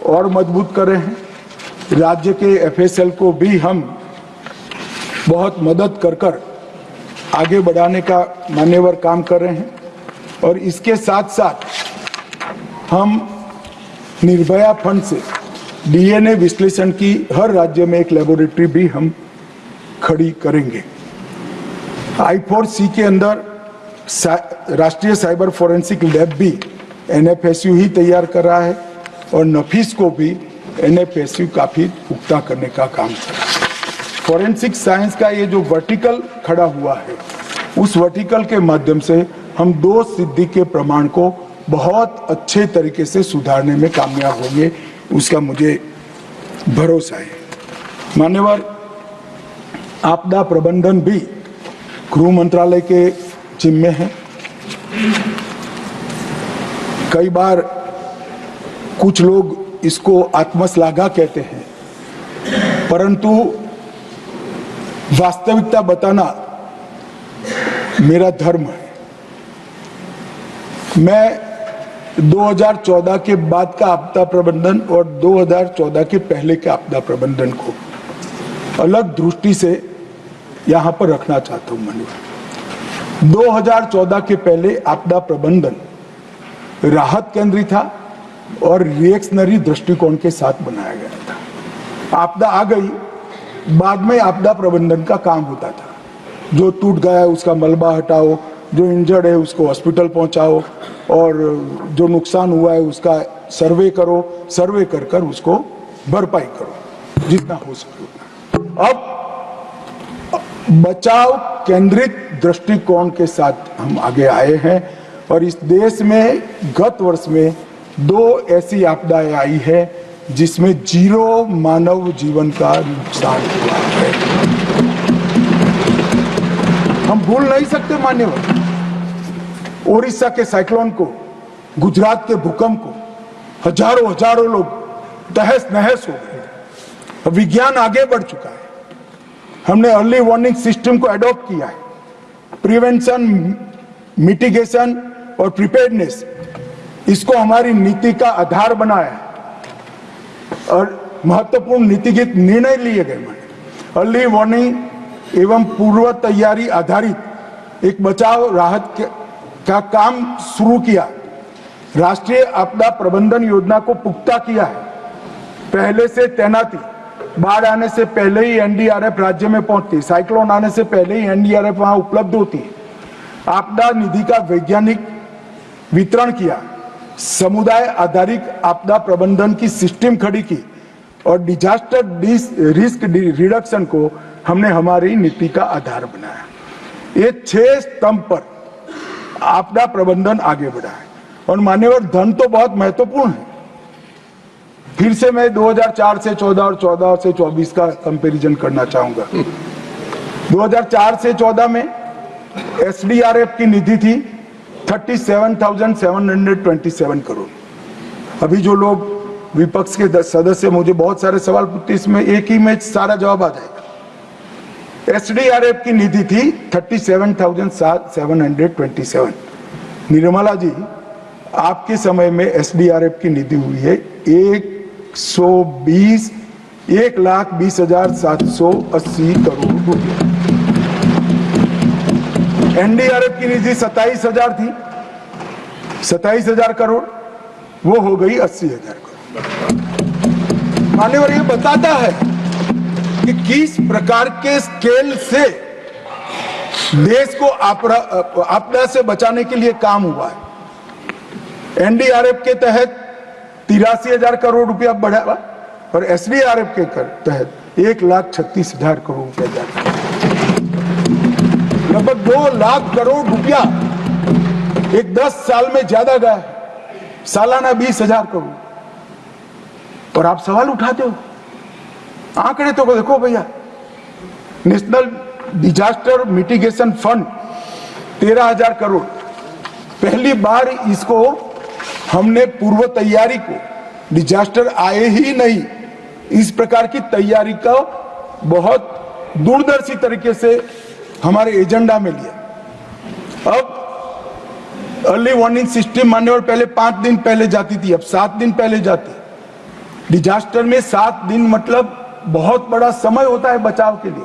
और मजबूत कर रहे हैं। राज्य के FSL को भी हम बहुत मदद कर आगे बढ़ाने का मान्यवर काम कर रहे हैं और इसके साथ साथ हम निर्भया फंड से DNA विश्लेषण की हर राज्य में एक लेबोरेटरी भी हम खड़ी करेंगे। I4C के अंदर राष्ट्रीय साइबर फोरेंसिक लैब भी NFSU ही तैयार कर रहा है और नफीस को भी NFSU काफी पुख्ता करने का काम कर रहा है। फॉरेंसिक साइंस का ये जो वर्टिकल खड़ा हुआ है, उस वर्टिकल के माध्यम से हम 2 सिद्धि के प्रमाण को बहुत अच्छे तरीके से सुधारने में कामयाब होंगे, उसका मुझे भरोसा है। मान्यवर, आपदा प्रबंधन भी गृह मंत्रालय के जिम्मे है। कई बार कुछ लोग इसको आत्मश्लाघा कहते हैं, परंतु वास्तविकता बताना मेरा धर्म है। मैं 2014 के बाद का आपदा प्रबंधन और 2014 के पहले के आपदा प्रबंधन को अलग दृष्टि से यहां पर रखना चाहता हूं। 2014 के पहले आपदा प्रबंधन राहत केंद्रित था और रिएक्शनरी दृष्टिकोण के साथ बनाया गया था। आपदा आ गई, बाद में आपदा प्रबंधन का काम होता था। जो टूट गया है उसका मलबा हटाओ, जो इंजर्ड है उसको हॉस्पिटल पहुंचाओ और जो नुकसान हुआ है उसका सर्वे करो, सर्वे कर कर उसको भरपाई करो जितना हो सके। अब बचाव केंद्रित दृष्टिकोण के साथ हम आगे आए हैं और इस देश में गत वर्ष में 2 ऐसी आपदाएं आई है जिसमें 0 मानव जीवन का नुकसान हुआ है। हम भूल नहीं सकते मान्यवर, ओडिशा के साइक्लोन को, गुजरात के भूकंप को, हजारों लोग तहस नहस हो गए। विज्ञान आगे बढ़ चुका है, हमने अर्ली वार्निंग सिस्टम को एडॉप्ट किया है, प्रिवेंशन, मिटिगेशन और प्रिपेयर्डनेस इसको हमारी नीति का आधार बनाया है और महत्वपूर्ण नीतिगत निर्णय लिए गए। अर्ली वार्निंग एवं पूर्व तैयारी आधारित एक बचाव राहत का काम शुरू किया, राष्ट्रीय आपदा प्रबंधन योजना को पुख्ता किया है, पहले से तैनाती, बाढ़ आने से पहले ही एनडीआरएफ राज्य में पहुंचती, साइक्लोन आने से पहले ही एनडीआरएफ वहां उपलब्ध होती है, आपदा निधि का वैज्ञानिक वितरण किया, समुदाय आधारित आपदा प्रबंधन की सिस्टम खड़ी की और डिजास्टर रिस्क रिडक्शन को हमने हमारी नीति का आधार बनाया। ये 6 स्तंभ पर आपदा प्रबंधन आगे बढ़ा है और मान्यवर धन तो बहुत महत्वपूर्ण है। फिर से मैं 2004 से 14 और 14 से 24 का कंपैरिजन करना चाहूंगा। 2004 से 14 में एसडीआरएफ की निधि थी 37,727 करोड़। अभी जो लोग विपक्ष के सदस्य मुझे बहुत सारे सवाल पूछते, इसमें एक ही में सारा जवाब आ जाएगा। एसडीआरएफ की निधि थी 37,727। निर्मला जी, आपके समय में एसडीआरएफ की निधि हुई है 1,20,780 करोड़ रुपए। एनडीआरएफ की निधि 27,000 थी, 27,000 करोड़, वो हो गई 80,000 करोड़। मान्यवर, ये बताता है कि किस प्रकार के स्केल से देश को आपदा से बचाने के लिए काम हुआ है। एनडीआरएफ के तहत 83,000 करोड़ रुपया बढ़ा और एसडीआरएफ के तहत 1,36,000 करोड़ रुपया, लगभग 2 लाख करोड़ रुपया एक 10 साल में ज्यादा गया है, सालाना 20,000 करोड़। और आप सवाल उठाते हो, आंकड़े तो देखो भैया। National disaster mitigation fund 13,000 crore, पहली बार इसको हमने पूर्व तैयारी को, डिजास्टर आए ही नहीं, इस प्रकार की तैयारी का बहुत दूरदर्शी तरीके से हमारे एजेंडा में लिया। अब अर्ली वार्निंग सिस्टम मान्यवर पहले 5 दिन पहले जाती थी, अब 7 दिन पहले जाती है। डिजास्टर में 7 दिन मतलब बहुत बड़ा समय होता है बचाव के लिए।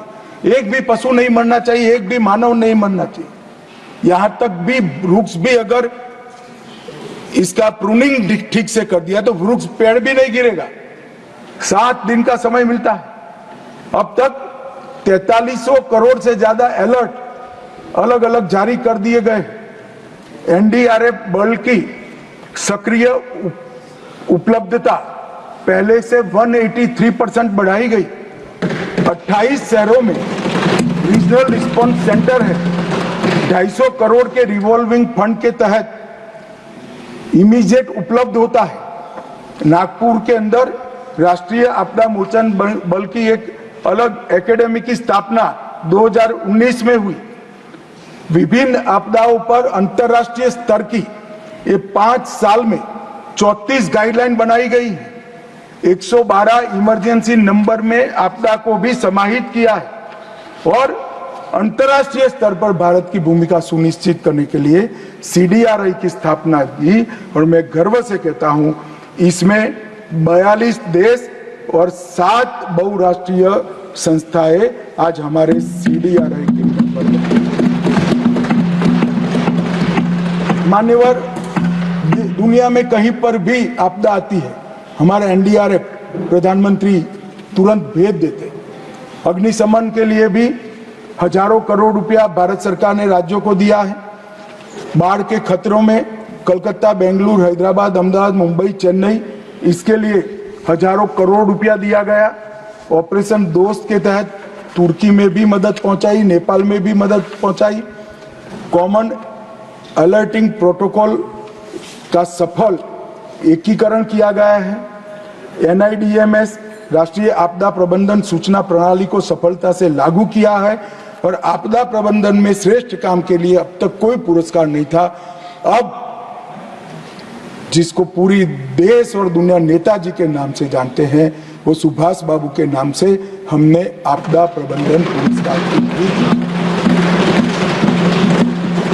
एक भी पशु नहीं मरना चाहिए, एक भी मानव नहीं मरना चाहिए। यहां तक भी वृक्ष भी अगर इसका प्रूनिंग ठीक से कर दिया तो वृक्ष, पेड़ भी नहीं गिरेगा। 7 दिन का समय मिलता है। अब तक 4300 करोड़ से ज्यादा अलर्ट अलग अलग जारी कर दिए गए। एनडीआरएफ बल की सक्रिय उपलब्धता पहले से 183% बढ़ाई गई। 28 शहरों में रीजनल रिस्पांस सेंटर है। 250 करोड़ के रिवॉल्विंग फंड के तहत इमीडिएट उपलब्ध होता है। नागपुर के अंदर राष्ट्रीय आपदा मोचन बल की एक अलग एकेडमी की स्थापना 2019 में हुई। विभिन्न आपदाओं पर अंतर्राष्ट्रीय स्तर की ये 5 साल में 34 गाइडलाइन बनाई गई है। 112 इमरजेंसी नंबर में आपदा को भी समाहित किया है और अंतर्राष्ट्रीय स्तर पर भारत की भूमिका सुनिश्चित करने के लिए सीडीआरआई की स्थापना की। और मैं गर्व से कहता हूं, इसमें 42 देश और 7 बहुराष्ट्रीय संस्थाएं आज हमारे सीडीआरआई के मेंबर हैं। मान्यवर, दुनिया में कहीं पर भी आपदा आती है, हमारा एनडीआरएफ प्रधानमंत्री तुरंत भेज देते। अग्निशमन के लिए भी हजारों करोड़ रुपया भारत सरकार ने राज्यों को दिया है। बाढ़ के खतरों में कलकत्ता, बेंगलुरु, हैदराबाद, अहमदाबाद, मुंबई, चेन्नई, इसके लिए हजारों करोड़ रुपया दिया गया। ऑपरेशन दोस्त के तहत तुर्की में भी मदद पहुंचाई, नेपाल में भी मदद पहुंचाई। कॉमन अलर्टिंग प्रोटोकॉल का सफल एकीकरण किया गया है। NIDMS राष्ट्रीय आपदा प्रबंधन सूचना प्रणाली को सफलता से लागू किया है और आपदा प्रबंधन में श्रेष्ठ काम के लिए अब तक कोई पुरस्कार नहीं था। अब जिसको पूरी देश और दुनिया नेताजी के नाम से जानते हैं, वो सुभाष बाबू के नाम से हमने आपदा प्रबंधन पुरस्कार की।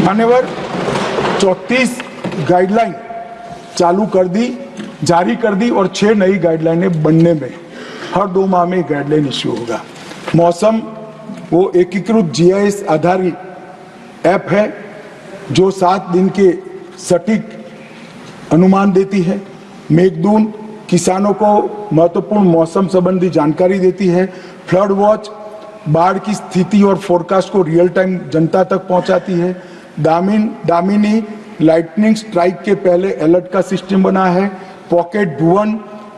मान्यवर 34 गाइडलाइन चालू कर दी, जारी कर दी और 6 नई गाइडलाइनें बनने में, हर 2 माह में गाइडलाइन इश्यू होगा। मौसम वो एकीकृत GIS आधारित ऐप है जो 7 दिन के सटीक अनुमान देती है। मेघदूत किसानों को महत्वपूर्ण मौसम संबंधी जानकारी देती है। फ्लड वॉच बाढ़ की स्थिति और फोरकास्ट को रियल टाइम जनता तक पहुंचाती है। दामिनी लाइटनिंग स्ट्राइक के पहले अलर्ट का सिस्टम बना है। पॉकेट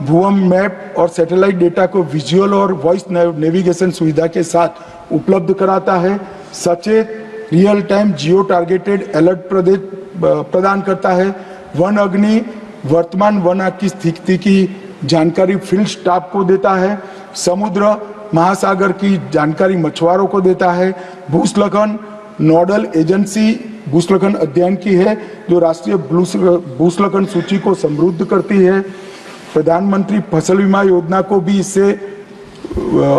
भुवन मैप और सैटेलाइट डेटा को विजुअल और वॉइस नेविगेशन सुविधा के साथ उपलब्ध कराता है। सचेत रियल टाइम जियो टारगेटेड अलर्ट प्रदान करता है। वन अग्नि वर्तमान वन आग की स्थिति की जानकारी फील्ड स्टाफ को देता है। समुद्र महासागर की जानकारी मछुआरों को देता है। भूस्खलन नोडल एजेंसी भूस्खलन अध्ययन की है जो राष्ट्रीय भूस्खलन सूची को समृद्ध करती है। प्रधानमंत्री फसल बीमा योजना को भी इससे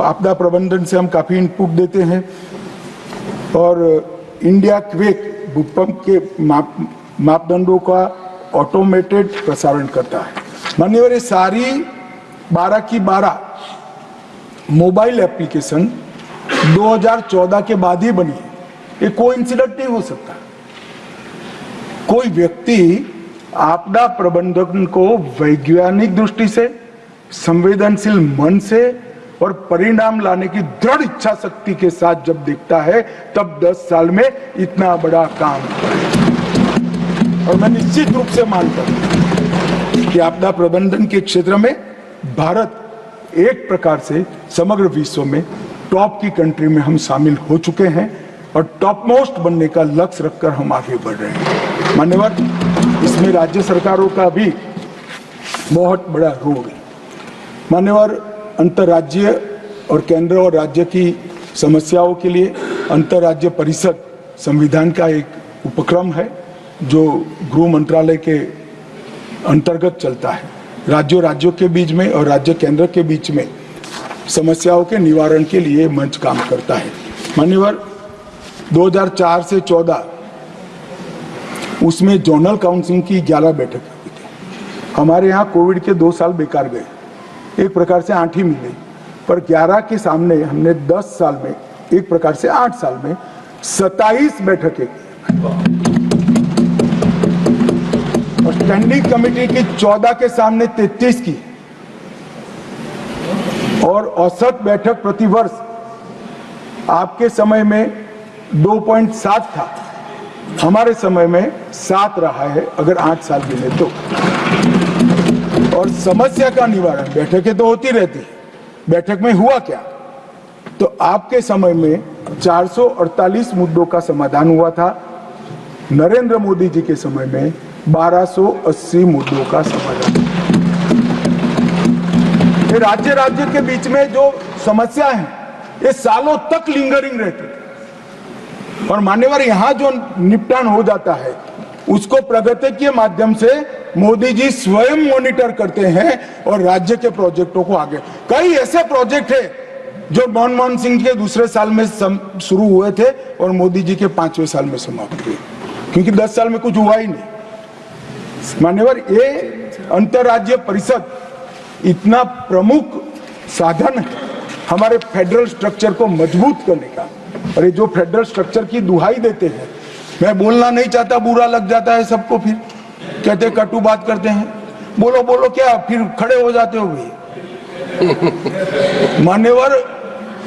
आपदा प्रबंधन से हम काफी इनपुट देते हैं। और इंडिया क्वेक भूकंप के मापदंडों का ऑटोमेटेड प्रसारण करता है। माननीय ये सारी 12 की 12 मोबाइल एप्लीकेशन 2014 के बाद ही बनी है। ये कोइंसिडेंट नहीं हो सकता। कोई व्यक्ति आपदा प्रबंधन को वैज्ञानिक दृष्टि से, संवेदनशील मन से और परिणाम लाने की दृढ़ इच्छा शक्ति के साथ जब देखता है, तब 10 साल में इतना बड़ा काम होता है। और मैं निश्चित रूप से मानता हूं कि आपदा प्रबंधन के क्षेत्र में भारत एक प्रकार से समग्र विश्व में टॉप की कंट्री में हम शामिल हो चुके हैं और टॉप मोस्ट बनने का लक्ष्य रखकर हम आगे बढ़ रहे हैं। मान्यवर, इसमें राज्य सरकारों का भी बहुत बड़ा रोल है। मान्यवर, अंतर्राज्यीय और केंद्र और राज्य की समस्याओं के लिए अंतर्राज्य परिषद संविधान का एक उपक्रम है जो गृह मंत्रालय के अंतर्गत चलता है। राज्यों के बीच में और राज्य केंद्र के बीच में समस्याओं के निवारण के लिए मंच काम करता है। मान्यवर, 2004 से 14 उसमें जोनल काउंसिल की 11 बैठक हुई थी। हमारे यहाँ कोविड के 2 साल बेकार गए, एक प्रकार से 8 ही मिले, पर 11 के सामने हमने 10 साल में, एक प्रकार से 8 साल में 27 बैठकें की और स्टैंडिंग कमेटी की 14 के सामने 33 की और औसत बैठक प्रतिवर्ष आपके समय में 2.7 था, हमारे समय में 7 रहा है अगर 8 साल गिने तो। और समस्या का निवारण, बैठकें तो होती रहती, बैठक में हुआ क्या? तो आपके समय में 448 मुद्दों का समाधान हुआ था। नरेंद्र मोदी जी के समय में 1280 मुद्दों का समाधान। ये राज्य के बीच में जो समस्या है ये सालों तक लिंगरिंग रहती है और मान्यवर यहां जो निपटान हो जाता है उसको प्रगति के माध्यम से मोदी जी स्वयं मॉनिटर करते हैं और राज्य के प्रोजेक्टों को आगे। कई ऐसे प्रोजेक्ट है जो मनमोहन सिंह के दूसरे साल में शुरू हुए थे और मोदी जी के 5वें साल में समाप्त हुए, क्योंकि 10 साल में कुछ हुआ ही नहीं। मान्यवर, ये अंतर्राज्यीय परिषद इतना प्रमुख साधन है हमारे फेडरल स्ट्रक्चर को मजबूत करने का। और ये जो फेडरल स्ट्रक्चर की दुहाई देते हैं, मैं बोलना नहीं चाहता, बुरा लग जाता है सबको, फिर कहते कटु बात करते हैं, बोलो बोलो क्या, फिर खड़े हो जाते हो भी। मान्यवर,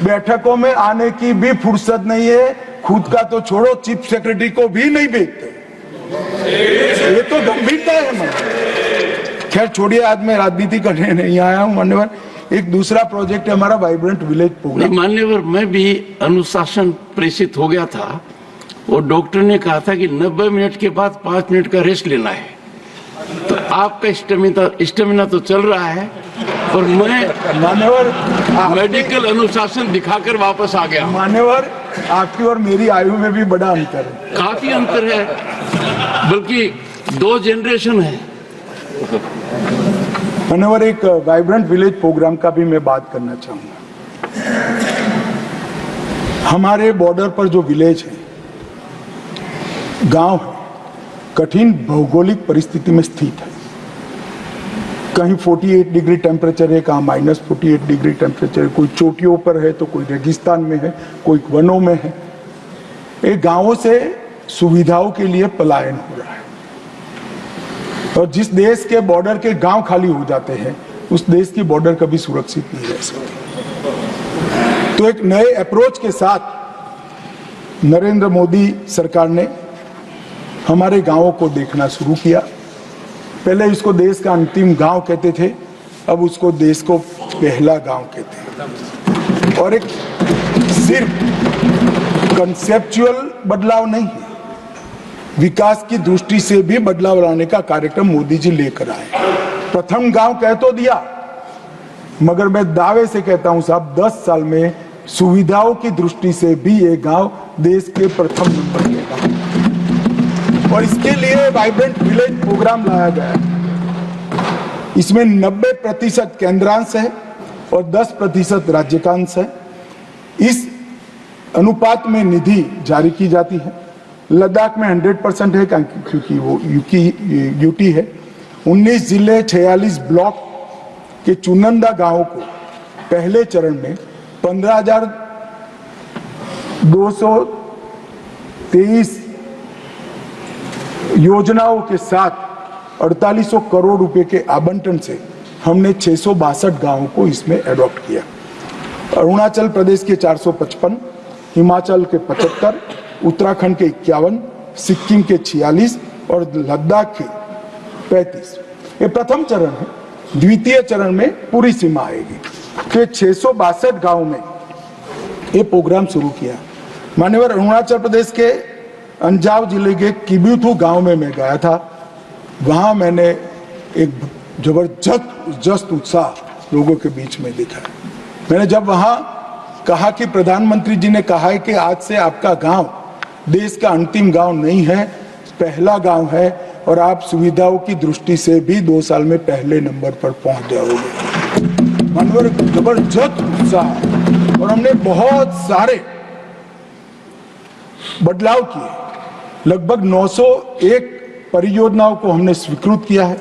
बैठकों में आने की भी फुर्सत नहीं है, खुद का तो छोड़ो, चीफ सेक्रेटरी को भी नहीं भेजते। ये तो गंभीरता है। खैर छोड़िए, आज मैं राजनीति करने नहीं आया हूं। मान्यवर, एक दूसरा प्रोजेक्ट है हमारा वाइब्रेंट विलेज प्रोग्राम। मान्यवर, मैं भी अनुशासन प्रेषित हो गया था और डॉक्टर ने कहा था कि 90 मिनट के बाद 5 मिनट का रेस्ट लेना है। तो आपका स्टेमिना तो चल रहा है और मैं मान्यवर मेडिकल अनुशासन दिखाकर वापस आ गया। मान्यवर, आपकी और मेरी आयु में भी बड़ा अंतर है, काफी अंतर है, बल्कि 2 जनरेशन है। मान्यवर, एक वाइब्रेंट विलेज प्रोग्राम का भी मैं बात करना चाहूंगा। हमारे बॉर्डर पर जो विलेज है, गांव है, कठिन भौगोलिक परिस्थिति में स्थित है। कहीं 48 डिग्री टेम्परेचर है, कहाँ -48 डिग्री टेम्परेचर है, कोई चोटियों पर है तो कोई रेगिस्तान में है, कोई वनों में है। ये गांवों से सुविधाओं के लिए पलायन हो रहा है और जिस देश के बॉर्डर के गांव खाली हो जाते हैं, उस देश की बॉर्डर कभी सुरक्षित नहीं रह सकती। तो एक नए अप्रोच के साथ नरेंद्र मोदी सरकार ने हमारे गांवों को देखना शुरू किया। पहले इसको देश का अंतिम गांव कहते थे, अब उसको देश को पहला गांव कहते हैं। और एक सिर्फ कंसेप्चुअल बदलाव नहीं है, विकास की दृष्टि से भी बदलाव लाने का कार्यक्रम मोदी जी लेकर आए। प्रथम गांव कह तो दिया, मगर मैं दावे से कहता हूं साहब, 10 साल में सुविधाओं की दृष्टि से भी ये गांव देश के प्रथम नंबर के गांव। और इसके लिए वाइब्रेंट विलेज प्रोग्राम लाया गया है। इसमें 90% केंद्रांश है और 10% राज्य का अंश है। इस अनुपात में निधि जारी की जाती है। लद्दाख में 100% है क्योंकि वो यूटी है। 19 जिले 46 ब्लॉक के चुनिंदा गांवों को पहले चरण में 15,223 योजनाओं के साथ 4800 करोड़ रुपए के आवंटन से हमने 662 गांवों को इसमें एडॉप्ट किया। अरुणाचल प्रदेश के 455, हिमाचल के 75, उत्तराखंड के 51, सिक्किम के 46 और लद्दाख के 35। ये प्रथम चरण है। द्वितीय चरण में पूरी सीमा आएगी। तो 662 गांव में ये प्रोग्राम शुरू किया। मान्यवर, अरुणाचल प्रदेश के अंजाव जिले के किब्यूथू गांव में मैं गया था। वहां मैंने एक जबरदस्त उत्साह लोगों के बीच में दिखा। मैंने जब वहां कहा कि प्रधानमंत्री जी ने कहा है कि आज से आपका गांव देश का अंतिम गांव नहीं है, पहला गांव है और आप सुविधाओं की दृष्टि से भी 2 साल में पहले नंबर पर पहुंच जाओगे। मानवर, जबरदस्त उत्साह। और हमने बहुत सारे बदलाव किए। लगभग 901 परियोजनाओं को हमने स्वीकृत किया है।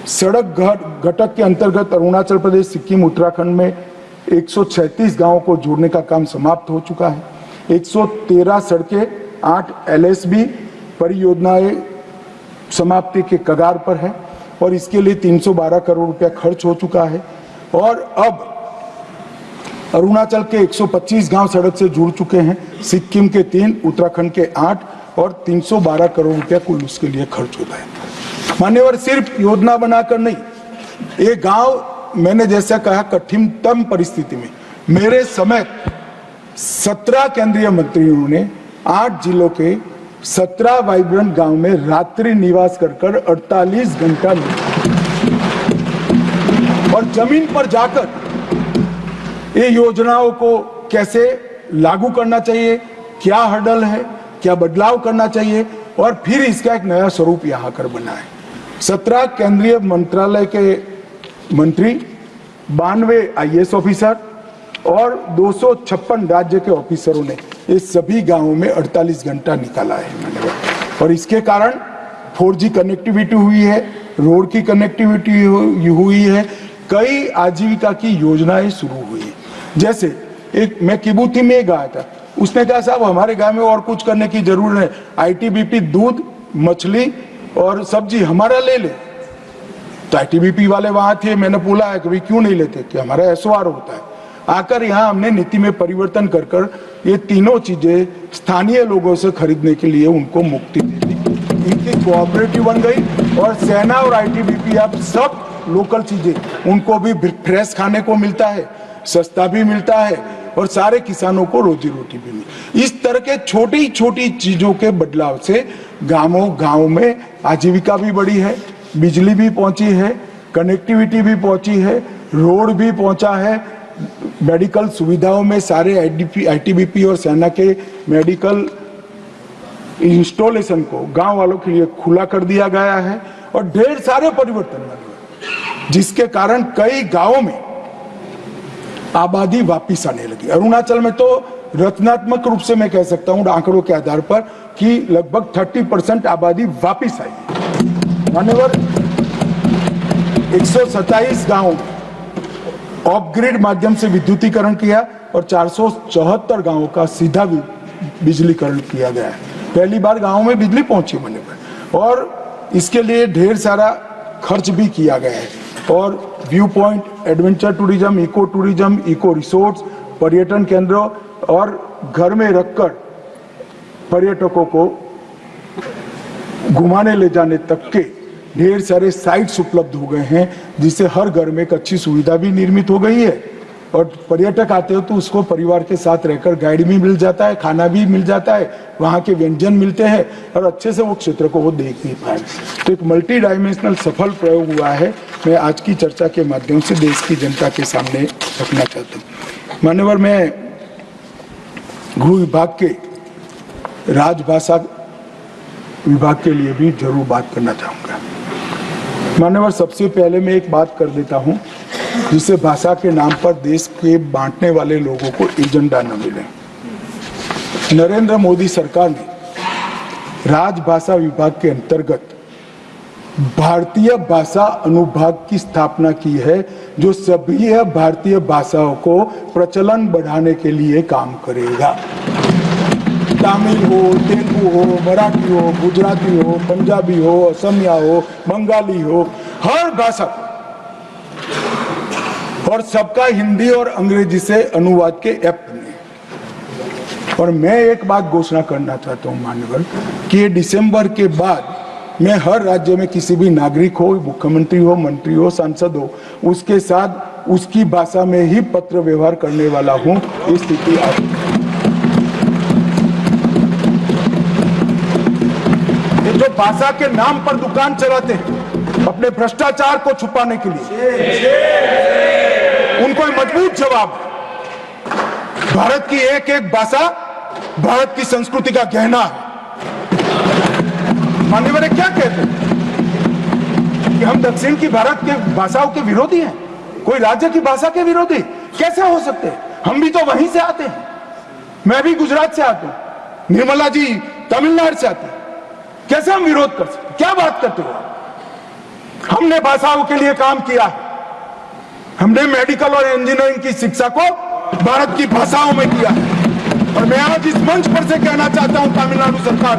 सड़क घटक के अंतर्गत अरुणाचल प्रदेश, सिक्किम, उत्तराखंड में 136 गांवों को जोड़ने का काम समाप्त हो चुका है। 113 सड़कें, 8 LSB परियोजनाएं समाप्ति के कगार पर है और इसके लिए 312 करोड़ रुपया खर्च हो चुका है। और अब अरुणाचल के 125 गांव सड़क से जुड़ चुके हैं, सिक्किम के 3, उत्तराखंड के 8 और 312 करोड़ रुपया कुल उसके लिए खर्च होता है। मान्यवर, सिर्फ योजना बनाकर नहीं, ये गांव मैंने जैसा कहा कठिनतम परिस्थिति में मेरे समेत 17 केंद्रीय मंत्रियों ने 8 जिलों के 17 वाइब्रेंट गांव में रात्रि निवास कर 48 घंटा और जमीन पर जाकर ये योजनाओं को कैसे लागू करना चाहिए, क्या हर्डल है, क्या बदलाव करना चाहिए और फिर इसका एक नया स्वरूप यहाँ कर बनाए। 17 केंद्रीय मंत्रालय के मंत्री, 92 IAS ऑफिसर और 256 राज्य के ऑफिसरों ने इस सभी गांवों में 48 घंटा निकाला है। और इसके कारण 4G कनेक्टिविटी हुई है, रोड की कनेक्टिविटी हुई है, कई आजीविका की योजनाएं शुरू हुई है। जैसे एक मैं किबूथी में गया था, उसने कहा साहब हमारे गांव में और कुछ करने की जरूरत है, ITBP दूध, मछली और सब्जी हमारा ले ले। तो ITBP वाले वहां थे, मैंने बोला है कि क्यों नहीं लेते, कि हमारा SOR होता है। आकर यहाँ हमने नीति में परिवर्तन कर ये तीनों चीजें स्थानीय लोगों से खरीदने के लिए उनको मुक्ति दे दी। इनकी कोऑपरेटिव बन गई और सेना और ITBP अब सब लोकल चीजें उनको भी फ्रेश खाने को मिलता है, सस्ता भी मिलता है और सारे किसानों को रोजी रोटी भी मिलती। इस तरह के छोटी छोटी चीजों के बदलाव से गांव में आजीविका भी बढ़ी है, बिजली भी पहुंची है, कनेक्टिविटी भी पहुंची है, रोड भी पहुंचा है, मेडिकल सुविधाओं में सारे आईटीबीपी और सेना के मेडिकल इंस्टॉलेशन को गांव वालों के लिए खुला कर दिया गया है और ढेर सारे परिवर्तन हुए, जिसके कारण कई गांवों में आबादी वापिस आने लगी। अरुणाचल में तो रचनात्मक रूप से मैं कह सकता हूं आंकड़ों के आधार पर कि लगभग 30% आबादी वापिस आई। मान्यवर 127 गांव ऑफ ग्रिड माध्यम से विद्युतीकरण किया और 474 गांवों का सीधा बिजलीकरण किया गया है। पहली बार गांव में बिजली पहुंची मान्यवर, और इसके लिए ढेर सारा खर्च भी किया गया है। और view point, adventure tourism, eco resorts, पर्यटन केंद्र और घर में रखकर पर्यटकों को घुमाने ले जाने तक के ढेर सारे साइट्स उपलब्ध हो गए हैं, जिससे हर घर में एक अच्छी सुविधा भी निर्मित हो गई है। और पर्यटक आते हो तो उसको परिवार के साथ रहकर गाइड भी मिल जाता है, खाना भी मिल जाता है, वहाँ के व्यंजन मिलते हैं और अच्छे से वो क्षेत्र को वो देख भी पाए। तो एक मल्टी डायमेंशनल सफल प्रयोग हुआ है, मैं आज की चर्चा के माध्यम से देश की जनता के सामने रखना चाहता हूँ। मान्यवर, मैं गृह विभाग के राजभाषा विभाग के लिए भी जरूर बात करना चाहूँगा। मान्यवर, सबसे पहले मैं एक बात कर देता हूँ जिससे भाषा के नाम पर देश के बांटने वाले लोगों को एजेंडा न मिले। नरेंद्र मोदी सरकार ने राजभाषा विभाग के अंतर्गत भारतीय भाषा अनुभाग की स्थापना की है, जो सभी भारतीय भाषाओं को प्रचलन बढ़ाने के लिए काम करेगा। तमिल हो, तेलुगु हो, मराठी हो, गुजराती हो, पंजाबी हो, असमिया हो, बंगाली हो, हर भाषा और सबका हिंदी और अंग्रेजी से अनुवाद के ऐप बने। और मैं एक बात घोषणा करना चाहता हूं मान्यवर कि ये दिसंबर के बाद मैं हर राज्य में किसी भी नागरिक हो, मुख्यमंत्री हो, मंत्री हो, सांसद हो, उसके साथ उसकी भाषा में ही पत्र व्यवहार करने वाला हूं। इस स्थिति आ जो भाषा के नाम पर दुकान चलाते हैं अपने भ्रष्टाचार को छुपाने के लिए, उनको मजबूत जवाब। भारत की एक एक भाषा भारत की संस्कृति का गहना है। मान्यवर क्या कहते हैं कि हम दक्षिण की भारत के भाषाओं के विरोधी हैं, कोई राज्य की भाषा के विरोधी कैसे हो सकते हैं? हम भी तो वहीं से आते हैं। मैं भी गुजरात से आता हूं, निर्मला जी तमिलनाडु से आते हैं। कैसे हम विरोध कर सकते? क्या बात करते हो? हमने भाषाओं के लिए काम किया है। हमने मेडिकल और इंजीनियरिंग की शिक्षा को भारत की भाषाओं में किया है। और मैं आज इस मंच पर से कहना चाहता हूं तमिलनाडु सरकार,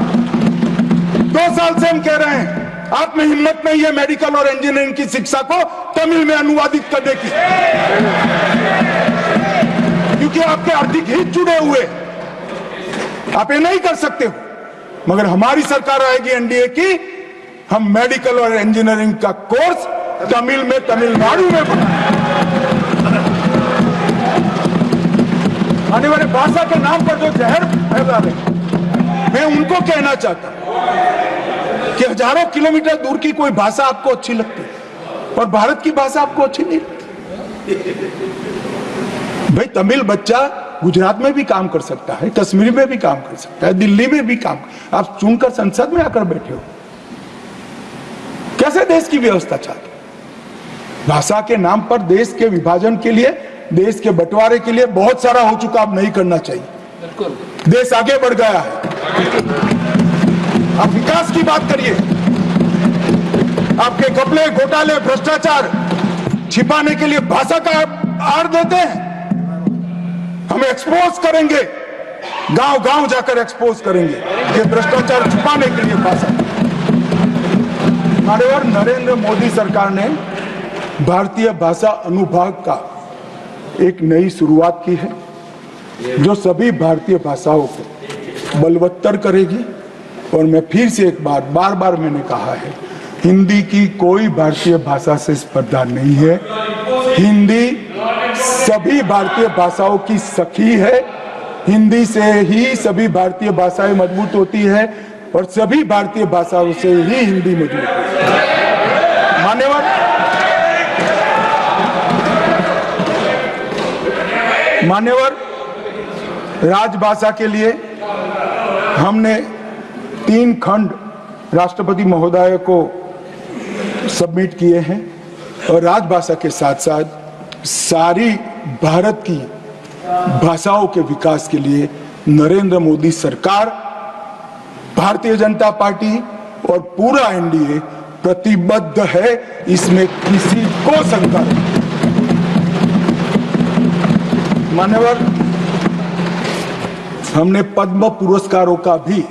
2 साल से हम कह रहे हैं आप में हिम्मत नहीं है मेडिकल और इंजीनियरिंग की शिक्षा को तमिल में अनुवादित करने की, क्योंकि आपके आर्थिक हित जुड़े हुए, आप ये नहीं कर सकते हो। मगर हमारी सरकार आएगी एनडीए की, हम मेडिकल और इंजीनियरिंग का कोर्स तमिल में तमिलनाडु में बनाएंगे। आने वाले भाषा के नाम पर जो जहर फैला रहे, मैं उनको कहना चाहता हूं कि हजारों किलोमीटर दूर की कोई भाषा आपको अच्छी लगती है और भारत की भाषा आपको अच्छी नहीं लगती। भाई तमिल बच्चा गुजरात में भी काम कर सकता है, कश्मीर में भी काम कर सकता है, दिल्ली में भी काम। आप चुनकर संसद में आकर बैठे हो, कैसे देश की व्यवस्था चाहते? भाषा के नाम पर देश के विभाजन के लिए, देश के बंटवारे के लिए बहुत सारा हो चुका, अब नहीं करना चाहिए। देश आगे बढ़ गया है, आप विकास की बात करिए। आपके घपले, घोटाले, भ्रष्टाचार छिपाने के लिए भाषा का आड़ देते हैं। हम एक्सपोज करेंगे, गांव गांव जाकर एक्सपोज करेंगे ये भ्रष्टाचार छुपाने के लिए भाषा। माननीय नरेंद्र मोदी सरकार ने भारतीय भाषा अनुभाग का एक नई शुरुआत की है, जो सभी भारतीय भाषाओं को बलवत्तर करेगी। और मैं फिर से एक बार बार मैंने कहा है, हिंदी की कोई भारतीय भाषा से स्पर्धा नहीं है। हिंदी सभी भारतीय भाषाओं की सखी है। हिंदी से ही सभी भारतीय भाषाएं मजबूत होती है और सभी भारतीय भाषाओं से ही हिंदी मजबूत होती है। मान्यवर, राजभाषा के लिए हमने 3 खंड राष्ट्रपति महोदय को सबमिट किए हैं और राजभाषा के साथ साथ सारी भारत की भाषाओं के विकास के लिए नरेंद्र मोदी सरकार, भारतीय जनता पार्टी और पूरा एनडीए प्रतिबद्ध है। इसमें किसी को शंका नहीं। मान्यवर, हमने पद्म पुरस्कारों का भी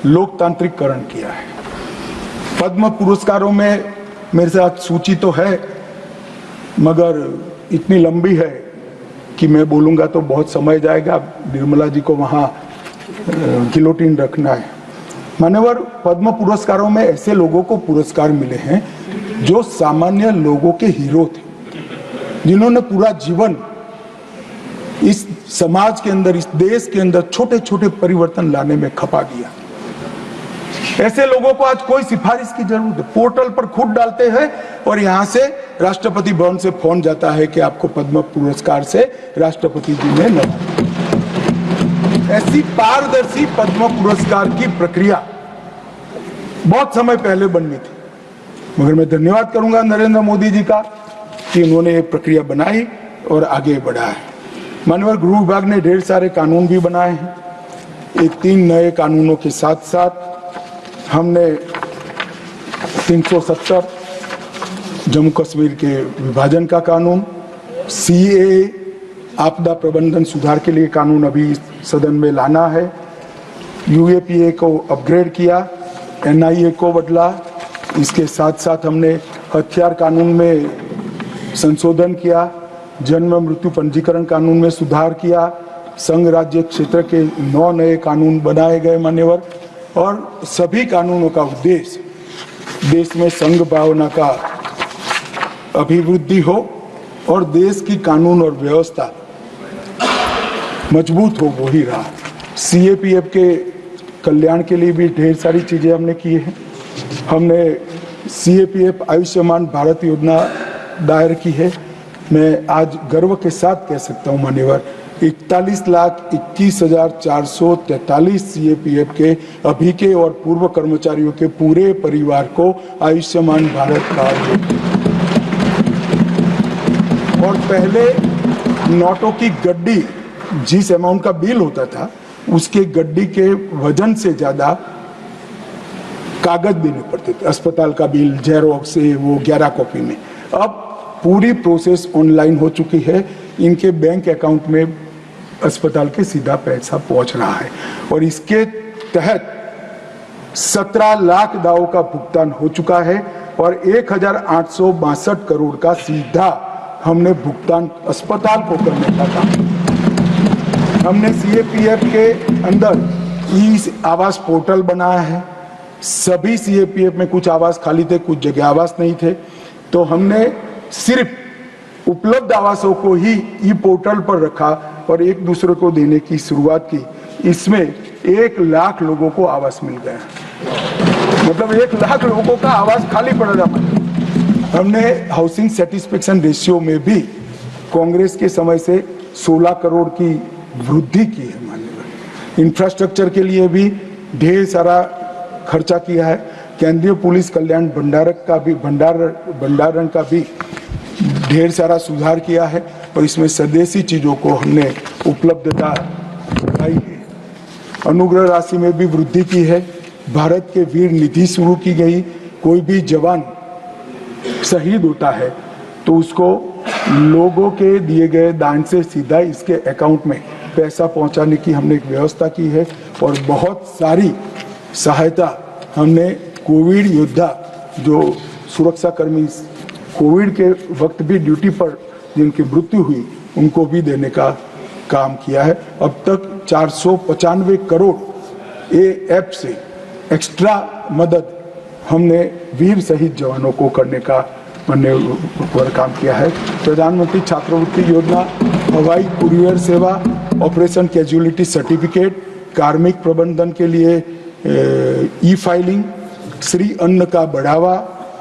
लोकतांत्रिकरण किया है। पद्म पुरस्कारों में मेरे साथ सूची तो है, मगर इतनी लंबी है कि मैं बोलूंगा तो बहुत समय जाएगा। निर्मला जी को वहां गिलोटिन रखना है। मान्यवर, पद्म पुरस्कारों में ऐसे लोगों को पुरस्कार मिले हैं जो सामान्य लोगों के हीरो थे, जिन्होंने पूरा जीवन इस समाज के अंदर, इस देश के अंदर छोटे छोटे परिवर्तन लाने में खपा दिया। ऐसे लोगों को आज कोई सिफारिश की जरूरत है, पोर्टल पर खुद डालते हैं और यहां से राष्ट्रपति भवन से फोन जाता है कि आपको पद्म पुरस्कार से राष्ट्रपति जी ने नवाजा। ऐसी पारदर्शी पद्म पुरस्कार की प्रक्रिया बहुत समय पहले बननी थी, मगर मैं धन्यवाद करूंगा नरेंद्र मोदी जी का कि उन्होंने ये प्रक्रिया बनाई और आगे बढ़ा है। माननीय गृह विभाग ने ढेर सारे कानून भी बनाए हैं। एक 3 नए कानूनों के साथ साथ हमने 370 जम्मू कश्मीर के विभाजन का कानून, सीएए आपदा प्रबंधन सुधार के लिए कानून अभी सदन में लाना है, यूएपीए को अपग्रेड किया, एनआईए को बदला। इसके साथ साथ हमने हथियार कानून में संशोधन किया, जन्म मृत्यु पंजीकरण कानून में सुधार किया, संघ राज्य क्षेत्र के 9 नए कानून बनाए गए मान्यवर। और सभी कानूनों का उद्देश्य देश में संघ भावना का अभिवृद्धि हो और देश की कानून और व्यवस्था मजबूत हो, वो ही रहा। सीएपीएफ के कल्याण के लिए भी ढेर सारी चीजें हमने की हैं। हमने सीएपीएफ आयुष्मान भारत योजना दायर की है। मैं आज गर्व के साथ कह सकता हूं मान्यवर, 41,21,443 सीएपीएफ के अभी के और पूर्व कर्मचारियों के पूरे परिवार को आयुष्मान भारत कार्ड। और पहले नोटों की गड्डी, जिस अमाउंट का बिल होता था उसके गड्डी के वजन से ज्यादा कागज देने पड़ते थे। अस्पताल का बिल जेरोक्स से वो 11 कॉपी में। अब पूरी प्रोसेस ऑनलाइन हो चुकी है। इनके बैंक अकाउंट में अस्पताल के सीधा पैसा पहुंच रहा है और इसके तहत 17 लाख दावों का भुगतान हो चुका है और 1,862 करोड़ का सीधा हमने भुगतान अस्पताल को करने का काम। हमने सीएपीएफ के अंदर ई आवास पोर्टल बनाया है। सभी सीएपीएफ में कुछ आवास खाली थे, कुछ जगह आवास नहीं थे, तो हमने सिर्फ उपलब्ध आवासों को ही ई पोर्टल पर रखा और एक दूसरे को देने की शुरुआत की। इसमें 1 लाख लोगों को आवास मिल गया, मतलब 1 लाख लोगों का आवास खाली पड़ा था। हमने हाउसिंग सेटिस्फेक्शन रेशियो में भी कांग्रेस के समय से 16 करोड़ की वृद्धि की है। माननीय इंफ्रास्ट्रक्चर के लिए भी ढेर सारा खर्चा किया है। केंद्रीय पुलिस कल्याण भंडारण का भी ढेर सारा सुधार किया है और इसमें स्वदेशी चीजों को हमने उपलब्धता बढ़ाई है। अनुग्रह राशि में भी वृद्धि की है। भारत के वीर निधि शुरू की गई। कोई भी जवान शहीद होता है तो उसको लोगों के दिए गए दान से सीधा इसके अकाउंट में पैसा पहुंचाने की हमने एक व्यवस्था की है और बहुत सारी सहायता हमने कोविड योद्धा, जो सुरक्षा कर्मी कोविड के वक्त भी ड्यूटी पर जिनकी मृत्यु हुई, उनको भी देने का काम किया है। अब तक 495 करोड़ ए ऐप से एक्स्ट्रा मदद हमने वीर शहीद जवानों को करने का हमने पर काम किया है। प्रधानमंत्री छात्रवृत्ति योजना, हवाई कुरियर सेवा, ऑपरेशन कैजुअलिटी सर्टिफिकेट, कार्मिक प्रबंधन के लिए ई फाइलिंग, श्री अन्न का बढ़ावा,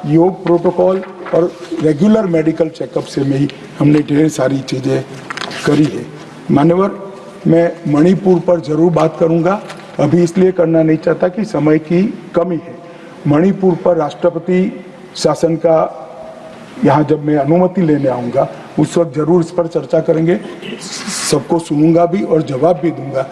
योग प्रोटोकॉल और रेगुलर मेडिकल चेकअप से में ही हमने ढेर सारी चीज़ें करी है। मान्यवर, मैं मणिपुर पर जरूर बात करूंगा, अभी इसलिए करना नहीं चाहता कि समय की कमी है। मणिपुर पर राष्ट्रपति शासन का यहाँ जब मैं अनुमति लेने आऊँगा उस वक्त जरूर इस पर चर्चा करेंगे, सबको सुनूंगा भी और जवाब भी दूंगा।